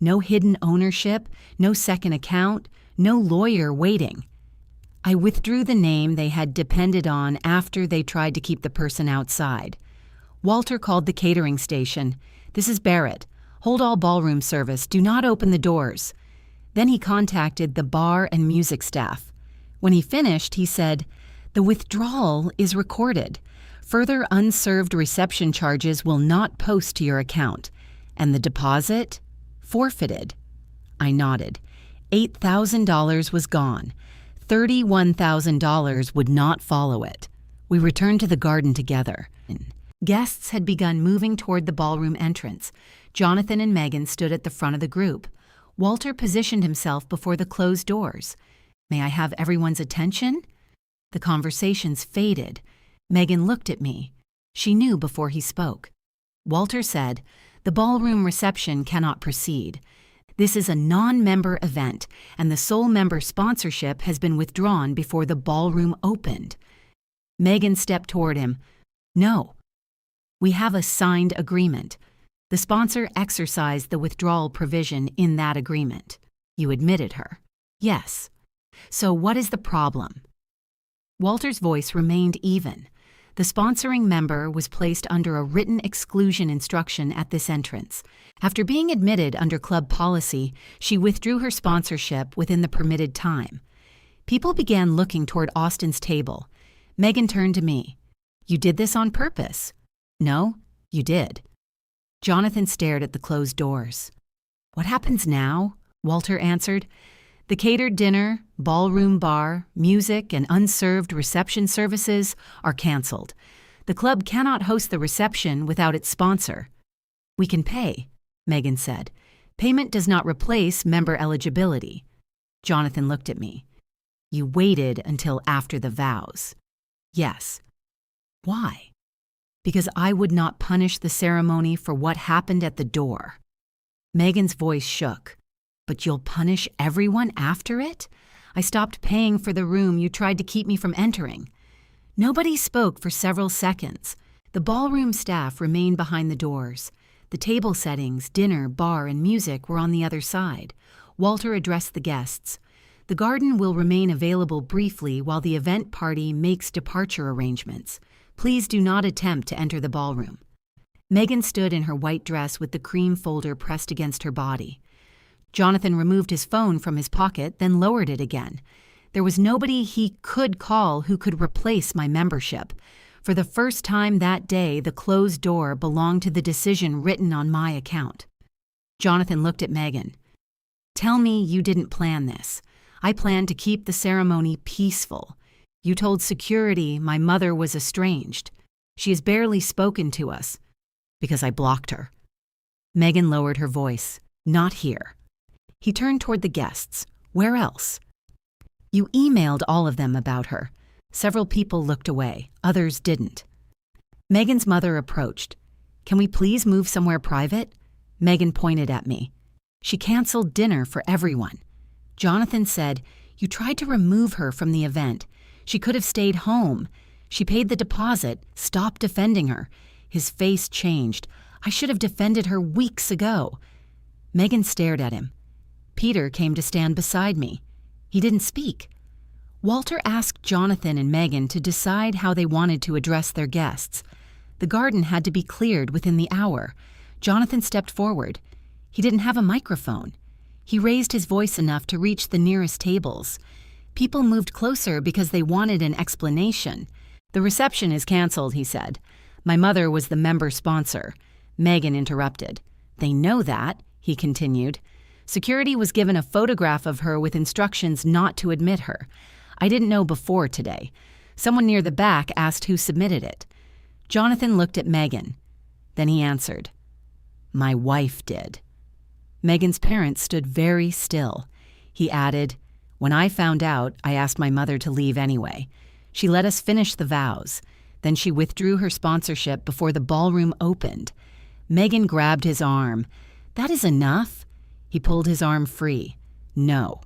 No hidden ownership, no second account, no lawyer waiting. I withdrew the name they had depended on after they tried to keep the person outside. Walter called the catering station. "This is Barrett. Hold all ballroom service. Do not open the doors." Then he contacted the bar and music staff. When he finished, he said, "The withdrawal is recorded. Further unserved reception charges will not post to your account. And the deposit? Forfeited. I nodded. $8,000 was gone. $31,000 would not follow it. We returned to the garden together. Guests had begun moving toward the ballroom entrance. Jonathan and Megan stood at the front of the group. Walter positioned himself before the closed doors. May I have everyone's attention? The conversations faded. Megan looked at me. She knew before he spoke. Walter said, "The ballroom reception cannot proceed. This is a non-member event, and the sole member sponsorship has been withdrawn before the ballroom opened." Megan stepped toward him. "No. We have a signed agreement. The sponsor exercised the withdrawal provision in that agreement." You admitted her. "Yes. So what is the problem?" Walter's voice remained even. The sponsoring member was placed under a written exclusion instruction at this entrance. After being admitted under club policy, she withdrew her sponsorship within the permitted time. People began looking toward Austin's table. Megan turned to me. "You did this on purpose." "No, you did." Jonathan stared at the closed doors. "What happens now?" Walter answered. "The catered dinner, ballroom bar, music, and unserved reception services are canceled. The club cannot host the reception without its sponsor." "We can pay," Megan said. "Payment does not replace member eligibility." Jonathan looked at me. "You waited until after the vows." "Yes." "Why?" "Because I would not punish the ceremony for what happened at the door." Megan's voice shook. "But you'll punish everyone after it? I stopped paying for the room you tried to keep me from entering." Nobody spoke for several seconds. The ballroom staff remained behind the doors. The table settings, dinner, bar, and music were on the other side. Walter addressed the guests. "The garden will remain available briefly while the event party makes departure arrangements. Please do not attempt to enter the ballroom." Megan stood in her white dress with the cream folder pressed against her body. Jonathan removed his phone from his pocket, then lowered it again. There was nobody he could call who could replace my membership. For the first time that day, the closed door belonged to the decision written on my account. Jonathan looked at Megan. "Tell me you didn't plan this. I planned to keep the ceremony peaceful. You told security my mother was estranged. She has barely spoken to us." "Because I blocked her." Megan lowered her voice. "Not here." He turned toward the guests. "Where else?" "You emailed all of them about her. Several people looked away. Others didn't." Megan's mother approached. "Can we please move somewhere private?" Megan pointed at me. "She canceled dinner for everyone." Jonathan said, "You tried to remove her from the event. She could have stayed home. She paid the deposit. Stop defending her." His face changed. "I should have defended her weeks ago." Megan stared at him. Peter came to stand beside me. He didn't speak. Walter asked Jonathan and Megan to decide how they wanted to address their guests. The garden had to be cleared within the hour. Jonathan stepped forward. He didn't have a microphone. He raised his voice enough to reach the nearest tables. People moved closer because they wanted an explanation. "The reception is canceled," he said. "My mother was the member sponsor." Megan interrupted. "They know that," he continued. "Security was given a photograph of her with instructions not to admit her. I didn't know before today. Someone near the back asked who submitted it." Jonathan looked at Megan. Then he answered, "My wife did." Megan's parents stood very still. He added, "When I found out, I asked my mother to leave anyway. She let us finish the vows. Then she withdrew her sponsorship before the ballroom opened." Megan grabbed his arm. "That is enough." He pulled his arm free. "No.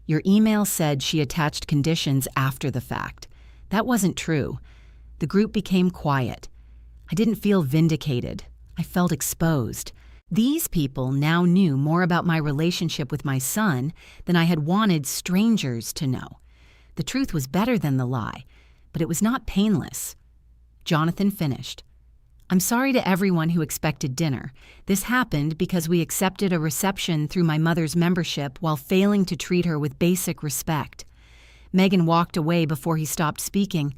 Your email said she attached conditions after the fact. That wasn't true." The group became quiet. I didn't feel vindicated. I felt exposed. These people now knew more about my relationship with my son than I had wanted strangers to know. The truth was better than the lie, but it was not painless. Jonathan finished. "I'm sorry to everyone who expected dinner. This happened because we accepted a reception through my mother's membership while failing to treat her with basic respect." Megan walked away before he stopped speaking.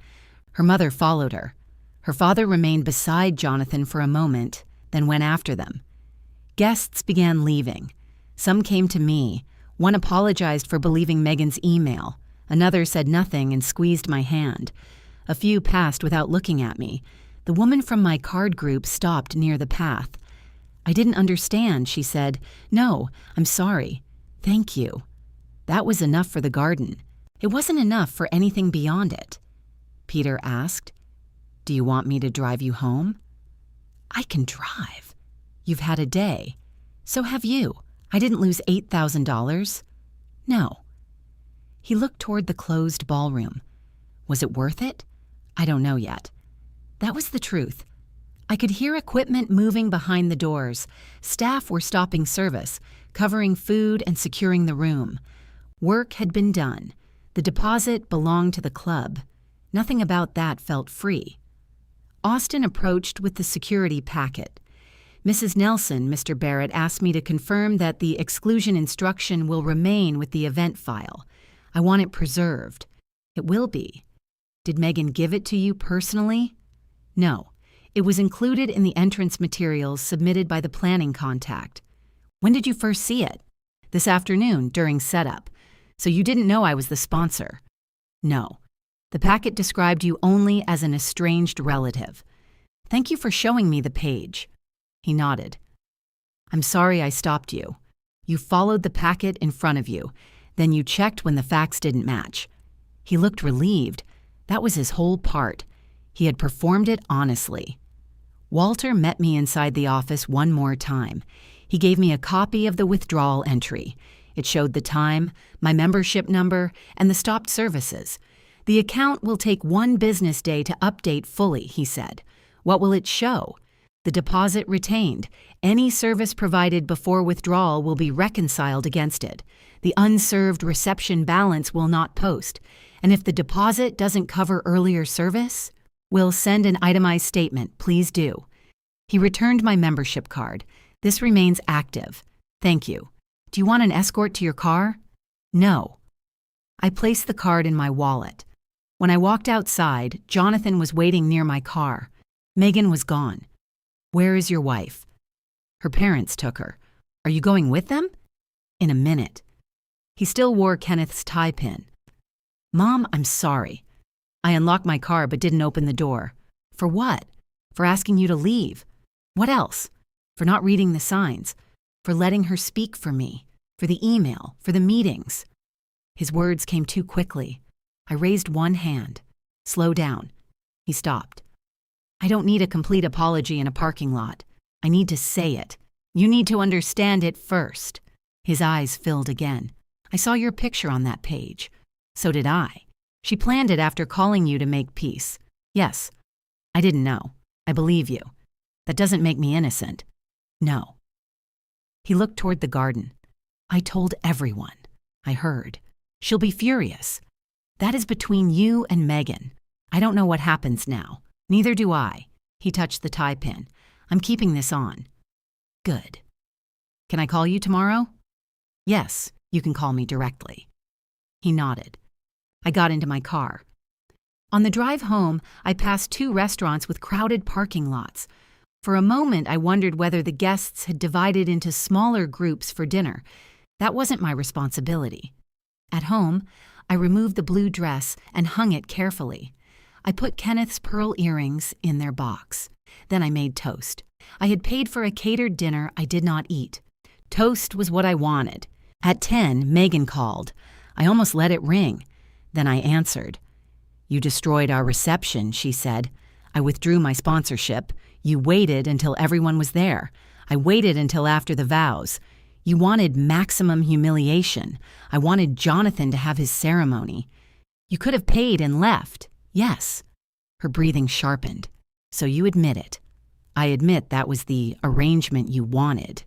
Her mother followed her. Her father remained beside Jonathan for a moment, then went after them. Guests began leaving. Some came to me. One apologized for believing Megan's email. Another said nothing and squeezed my hand. A few passed without looking at me. The woman from my card group stopped near the path. "I didn't understand," she said. "No, I'm sorry. Thank you." That was enough for the garden. It wasn't enough for anything beyond it. Peter asked, "Do you want me to drive you home?" "I can drive." "You've had a day. So have you. I didn't lose $8,000. "No." He looked toward the closed ballroom. Was it worth it? I don't know yet. That was the truth. I could hear equipment moving behind the doors. Staff were stopping service, covering food and securing the room. Work had been done. The deposit belonged to the club. Nothing about that felt free. Austin approached with the security packet. "Mrs. Nelson, Mr. Barrett asked me to confirm that the exclusion instruction will remain with the event file. I want it preserved." "It will be." "Did Megan give it to you personally?" "No. It was included in the entrance materials submitted by the planning contact." "When did you first see it?" "This afternoon, during setup. So you didn't know I was the sponsor?" "No. The packet described you only as an estranged relative." "Thank you for showing me the page." He nodded. "I'm sorry I stopped you. You followed the packet in front of you. Then you checked when the facts didn't match." He looked relieved. That was his whole part. He had performed it honestly. Walter met me inside the office one more time. He gave me a copy of the withdrawal entry. It showed the time, my membership number, and the stopped services. "The account will take 1 business day to update fully," he said. "What will it show?" "The deposit retained. Any service provided before withdrawal will be reconciled against it. The unserved reception balance will not post. And if the deposit doesn't cover earlier service, we'll send an itemized statement. Please do." He returned my membership card. "This remains active. Thank you. Do you want an escort to your car?" "No." I placed the card in my wallet. When I walked outside, Jonathan was waiting near my car. Megan was gone. "Where is your wife?" "Her parents took her." "Are you going with them?" "In a minute." He still wore Kenneth's tie pin. "Mom, I'm sorry. I unlocked my car but didn't open the door." "For what?" "For asking you to leave." "What else?" "For not reading the signs. For letting her speak for me. For the email. For the meetings." His words came too quickly. I raised one hand. "Slow down." He stopped. "I don't need a complete apology in a parking lot. I need to say it. You need to understand it first." His eyes filled again. "I saw your picture on that page." "So did I. She planned it after calling you to make peace." "Yes." "I didn't know. I believe you. That doesn't make me innocent." "No." He looked toward the garden. "I told everyone. I heard. She'll be furious. That is between you and Megan. I don't know what happens now. Neither do I." He touched the tie pin. "I'm keeping this on." "Good." "Can I call you tomorrow?" "Yes, you can call me directly." He nodded. I got into my car. On the drive home, I passed 2 restaurants with crowded parking lots. For a moment, I wondered whether the guests had divided into smaller groups for dinner. That wasn't my responsibility. At home, I removed the blue dress and hung it carefully. I put Kenneth's pearl earrings in their box. Then I made toast. I had paid for a catered dinner I did not eat. Toast was what I wanted. At 10, Megan called. I almost let it ring. Then I answered. "You destroyed our reception," she said. "I withdrew my sponsorship. You waited until everyone was there. I waited until after the vows. You wanted maximum humiliation. I wanted Jonathan to have his ceremony. You could have paid and left. Yes." Her breathing sharpened. "So you admit it." "I admit that was the arrangement you wanted.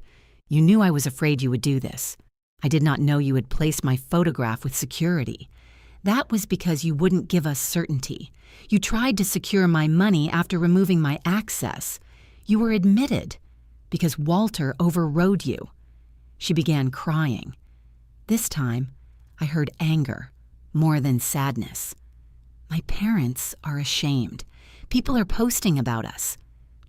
You knew I was afraid you would do this. I did not know you had placed my photograph with security. That was because you wouldn't give us certainty. You tried to secure my money after removing my access. You were admitted because Walter overrode you." She began crying. This time, I heard anger more than sadness. "My parents are ashamed. People are posting about us.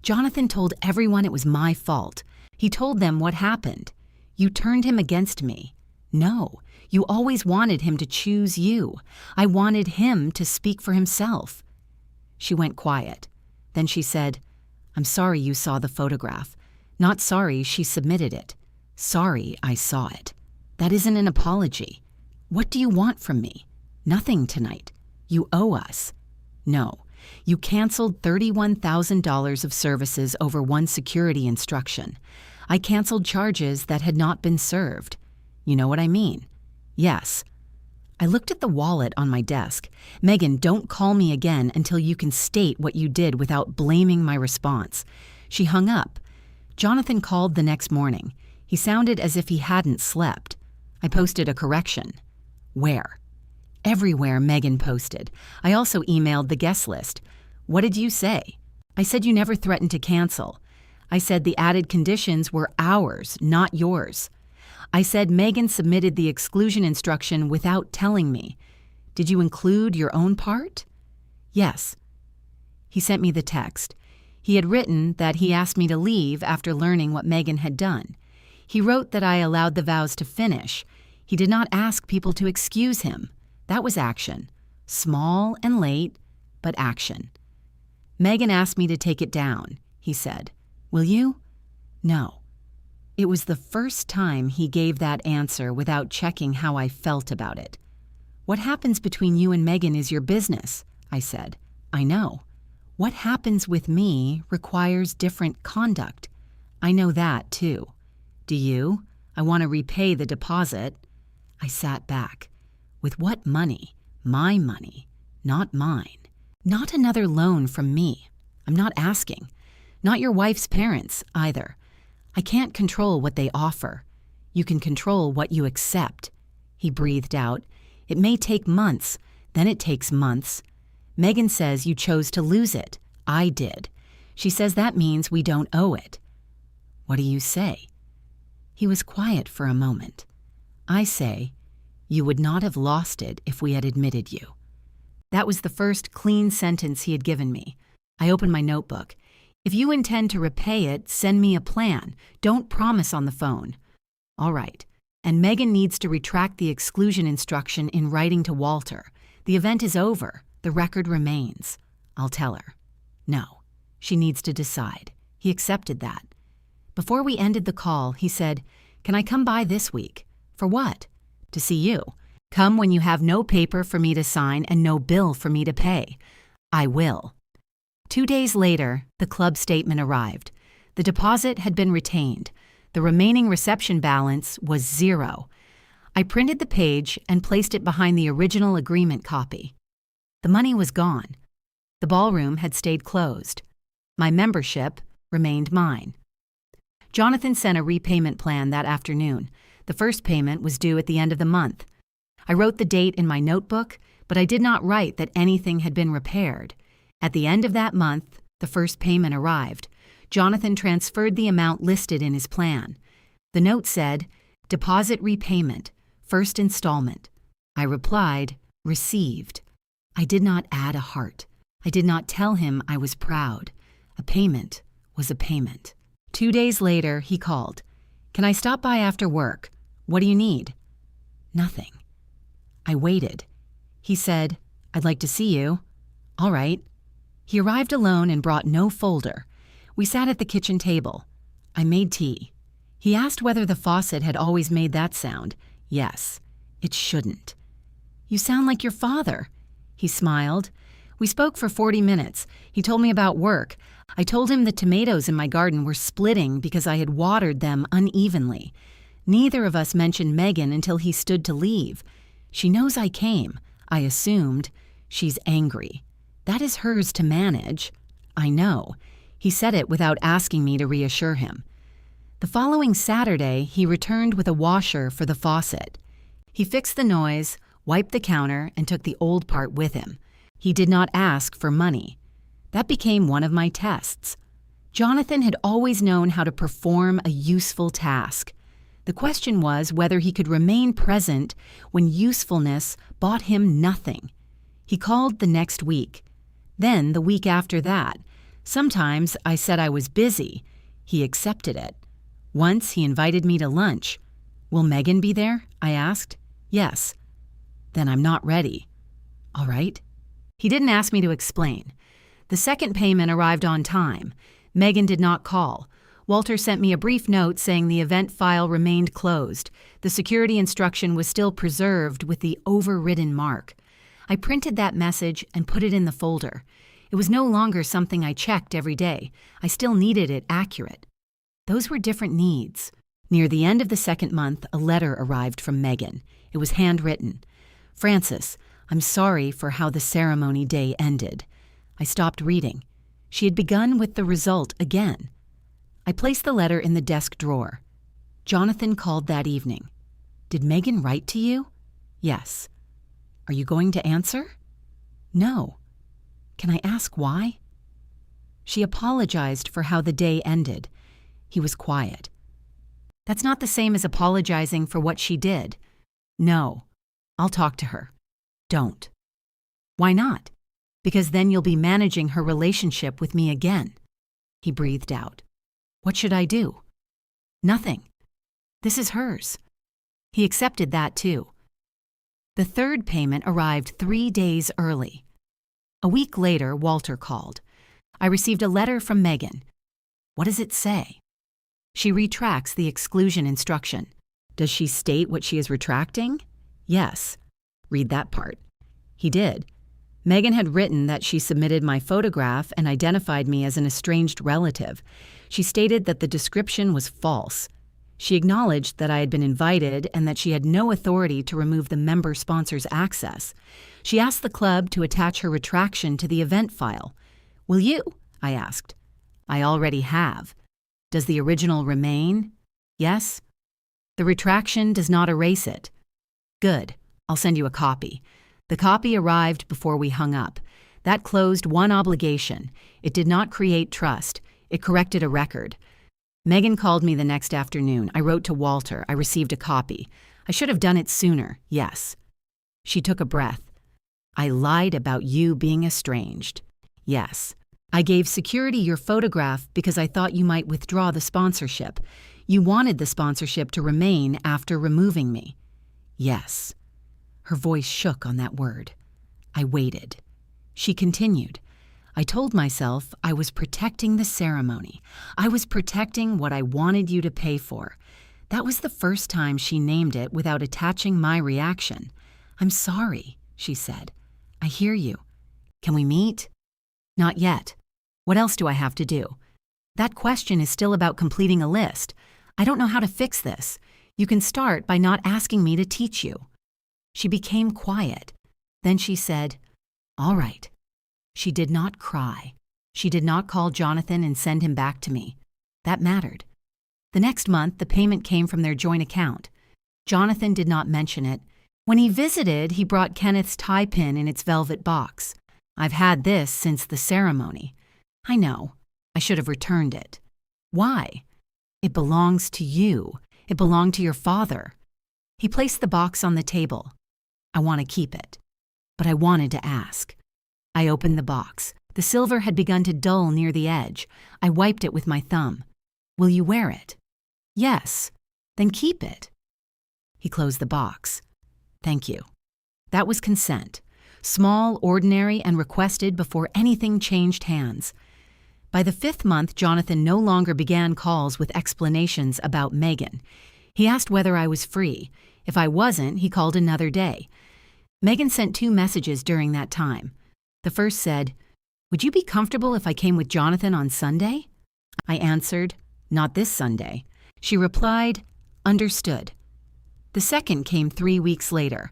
Jonathan told everyone it was my fault. He told them what happened. You turned him against me. No, you always wanted him to choose you. I wanted him to speak for himself." She went quiet. Then she said, "I'm sorry you saw the photograph. Not sorry she submitted it. Sorry I saw it. That isn't an apology. What do you want from me? Nothing tonight. You owe us." "No. You canceled $31,000 of services over one security instruction. I canceled charges that had not been served. You know what I mean?" "Yes." I looked at the wallet on my desk. "Megan, don't call me again until you can state what you did without blaming my response." She hung up. Jonathan called the next morning. He sounded as if he hadn't slept. I posted a correction. "Where?" "Everywhere," Megan posted. I also emailed the guest list. "What did you say?" "I said you never threatened to cancel. I said the added conditions were ours, not yours. I said Megan submitted the exclusion instruction without telling me. Did you include your own part?" "Yes." He sent me the text. He had written that he asked me to leave after learning what Megan had done. He wrote that I allowed the vows to finish. He did not ask people to excuse him. That was action. Small and late, but action. "Megan asked me to take it down," he said. "Will you?" "No." It was the first time he gave that answer without checking how I felt about it. "What happens between you and Megan is your business," I said. "I know. What happens with me requires different conduct. I know that, too. Do you? I want to repay the deposit." I sat back. With what money? My money, not mine. Not another loan from me. I'm not asking. Not your wife's parents, either. I can't control what they offer. You can control what you accept. He breathed out. "It may take months, then it takes months. Megan says you chose to lose it. I did. She says that means we don't owe it." "What do you say?" He was quiet for a moment. "I say, you would not have lost it if we had admitted you." That was the first clean sentence he had given me. I opened my notebook. "If you intend to repay it, send me a plan. Don't promise on the phone." "All right. And Megan needs to retract the exclusion instruction in writing to Walter. The event is over. The record remains." "I'll tell her." "No. She needs to decide." He accepted that. Before we ended the call, he said, "Can I come by this week?" "For what?" "To see you. Come when you have no paper for me to sign and no bill for me to pay." "I will." 2 days later, the club statement arrived. The deposit had been retained. The remaining reception balance was 0. I printed the page and placed it behind the original agreement copy. The money was gone. The ballroom had stayed closed. My membership remained mine. Jonathan sent a repayment plan that afternoon. The first payment was due at the end of the month. I wrote the date in my notebook, but I did not write that anything had been repaired. At the end of that month, the first payment arrived. Jonathan transferred the amount listed in his plan. The note said, "Deposit repayment, first installment." I replied, "Received." I did not add a heart. I did not tell him I was proud. A payment was a payment. 2 days later, he called. "Can I stop by after work? What do you need?" "Nothing." I waited. He said, "I'd like to see you." "All right." He arrived alone and brought no folder. We sat at the kitchen table. I made tea. He asked whether the faucet had always made that sound. Yes, it shouldn't. "You sound like your father." He smiled. We spoke for 40 minutes. He told me about work. I told him the tomatoes in my garden were splitting because I had watered them unevenly. Neither of us mentioned Megan until he stood to leave. She knows I came. I assumed. She's angry. That is hers to manage. I know. He said it without asking me to reassure him. The following Saturday, he returned with a washer for the faucet. He fixed the noise, wiped the counter, and took the old part with him. He did not ask for money. That became one of my tests. Jonathan had always known how to perform a useful task. The question was whether he could remain present when usefulness bought him nothing. He called the next week. Then, the week after that, sometimes I said I was busy. He accepted it. Once he invited me to lunch. Will Megan be there? I asked. Yes. Then I'm not ready. All right. He didn't ask me to explain. The second payment arrived on time. Megan did not call. Walter sent me a brief note saying the event file remained closed. The security instruction was still preserved with the overridden mark. I printed that message and put it in the folder. It was no longer something I checked every day. I still needed it accurate. Those were different needs. Near the end of the second month, a letter arrived from Megan. It was handwritten. Francis, I'm sorry for how the ceremony day ended. I stopped reading. She had begun with the result again. I placed the letter in the desk drawer. Jonathan called that evening. Did Megan write to you? Yes. Are you going to answer? No. Can I ask why? She apologized for how the day ended. He was quiet. That's not the same as apologizing for what she did. No. I'll talk to her. Don't. Why not? Because then you'll be managing her relationship with me again. He breathed out. What should I do? Nothing. This is hers. He accepted that too. The third payment arrived 3 days early. A week later, Walter called. I received a letter from Megan. What does it say? She retracts the exclusion instruction. Does she state what she is retracting? Yes. Read that part. He did. Megan had written that she submitted my photograph and identified me as an estranged relative. She stated that the description was false. She acknowledged that I had been invited and that she had no authority to remove the member sponsor's access. She asked the club to attach her retraction to the event file. Will you? I asked. I already have. Does the original remain? Yes. The retraction does not erase it. Good. I'll send you a copy. The copy arrived before we hung up. That closed one obligation. It did not create trust. It corrected a record. Megan called me the next afternoon. I wrote to Walter. I received a copy. I should have done it sooner, yes. She took a breath. I lied about you being estranged. Yes. I gave security your photograph because I thought you might withdraw the sponsorship. You wanted the sponsorship to remain after removing me. Yes. Her voice shook on that word. I waited. She continued. I told myself I was protecting the ceremony. I was protecting what I wanted you to pay for. That was the first time she named it without attaching my reaction. I'm sorry, she said. I hear you. Can we meet? Not yet. What else do I have to do? That question is still about completing a list. I don't know how to fix this. You can start by not asking me to teach you. She became quiet. Then she said, All right. She did not cry. She did not call Jonathan and send him back to me. That mattered. The next month, the payment came from their joint account. Jonathan did not mention it. When he visited, he brought Kenneth's tie pin in its velvet box. I've had this since the ceremony. I know. I should have returned it. Why? It belongs to you. It belonged to your father. He placed the box on the table. I want to keep it. But I wanted to ask. I opened the box. The silver had begun to dull near the edge. I wiped it with my thumb. Will you wear it? Yes. Then keep it. He closed the box. Thank you. That was consent. Small, ordinary, and requested before anything changed hands. By the 5th month, Jonathan no longer began calls with explanations about Megan. He asked whether I was free. If I wasn't, he called another day. Megan sent 2 messages during that time. The first said, Would you be comfortable if I came with Jonathan on Sunday? I answered, Not this Sunday. She replied, Understood. The second came 3 weeks later.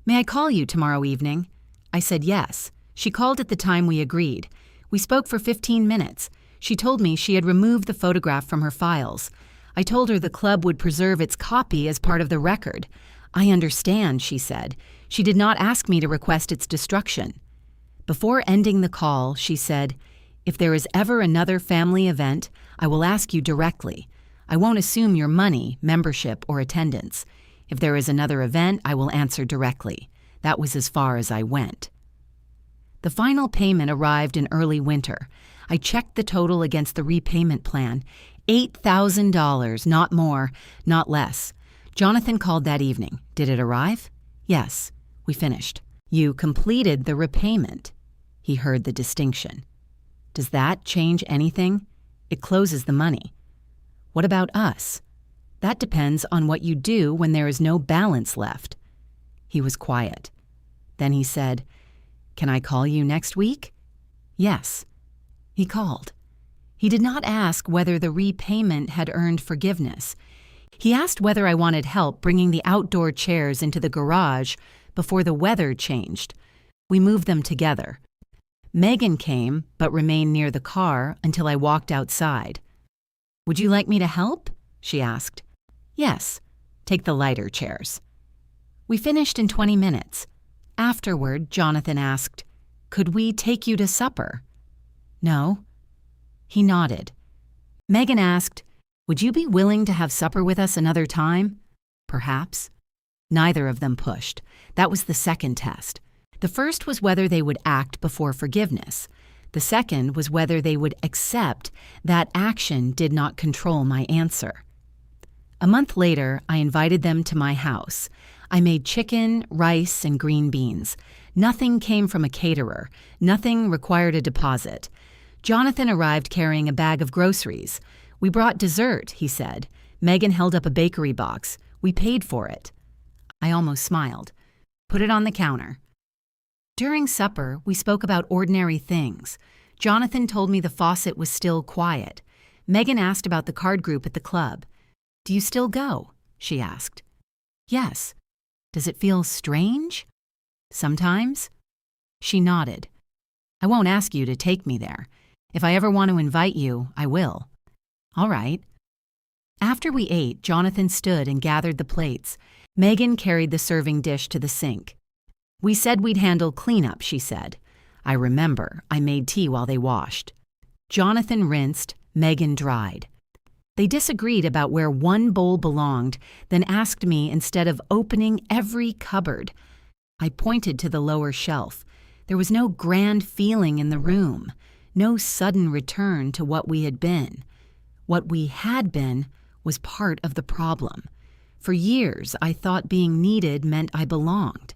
May I call you tomorrow evening? I said yes. She called at the time we agreed. We spoke for 15 minutes. She told me she had removed the photograph from her files. I told her the club would preserve its copy as part of the record. I understand, she said. She did not ask me to request its destruction. Before ending the call, she said, If there is ever another family event, I will ask you directly. I won't assume your money, membership, or attendance. If there is another event, I will answer directly. That was as far as I went. The final payment arrived in early winter. I checked the total against the repayment plan. $8,000, not more, not less. Jonathan called that evening. Did it arrive? Yes. We finished. You completed the repayment. He heard the distinction. Does that change anything? It closes the money. What about us? That depends on what you do when there is no balance left. He was quiet. Then he said, "Can I call you next week?" Yes. He called. He did not ask whether the repayment had earned forgiveness. He asked whether I wanted help bringing the outdoor chairs into the garage before the weather changed. We moved them together. Megan came, but remained near the car until I walked outside. "Would you like me to help?" she asked. "Yes. Take the lighter chairs." We finished in 20 minutes. Afterward, Jonathan asked, "Could we take you to supper?" "No." He nodded. Megan asked, "Would you be willing to have supper with us another time?" "Perhaps." Neither of them pushed. That was the second test. The first was whether they would act before forgiveness. The second was whether they would accept that action did not control my answer. A month later, I invited them to my house. I made chicken, rice, and green beans. Nothing came from a caterer. Nothing required a deposit. Jonathan arrived carrying a bag of groceries. "We brought dessert," he said. Megan held up a bakery box. "We paid for it." I almost smiled. "Put it on the counter." During supper, we spoke about ordinary things. Jonathan told me the faucet was still quiet. Megan asked about the card group at the club. "Do you still go?" she asked. "Yes." "Does it feel strange?" "Sometimes." She nodded. "I won't ask you to take me there. If I ever want to invite you, I will." "All right." After we ate, Jonathan stood and gathered the plates. Megan carried the serving dish to the sink. "We said we'd handle cleanup," she said. "I remember. I made tea while they washed." Jonathan rinsed, Megan dried. They disagreed about where one bowl belonged, then asked me instead of opening every cupboard. I pointed to the lower shelf. There was no grand feeling in the room, no sudden return to what we had been. What we had been was part of the problem. For years, I thought being needed meant I belonged.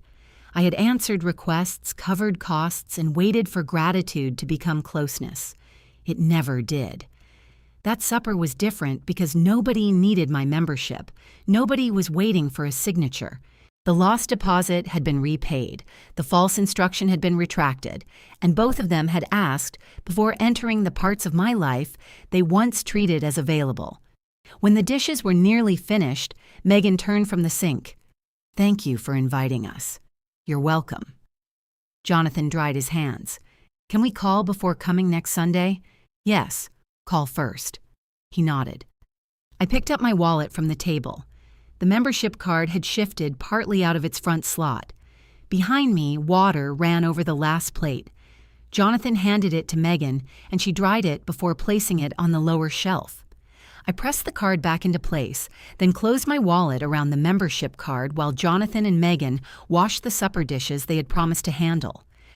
I had answered requests, covered costs, and waited for gratitude to become closeness. It never did. That supper was different because nobody needed my membership. Nobody was waiting for a signature. The lost deposit had been repaid, the false instruction had been retracted, and both of them had asked before entering the parts of my life they once treated as available. When the dishes were nearly finished, Megan turned from the sink. "Thank you for inviting us." "You're welcome." Jonathan dried his hands. "Can we call before coming next Sunday?" "Yes. Call first." He nodded. I picked up my wallet from the table. The membership card had shifted partly out of its front slot. Behind me, water ran over the last plate. Jonathan handed it to Megan, and she dried it before placing it on the lower shelf. I pressed the card back into place, then closed my wallet around the membership card while Jonathan and Megan washed the supper dishes they had promised to handle.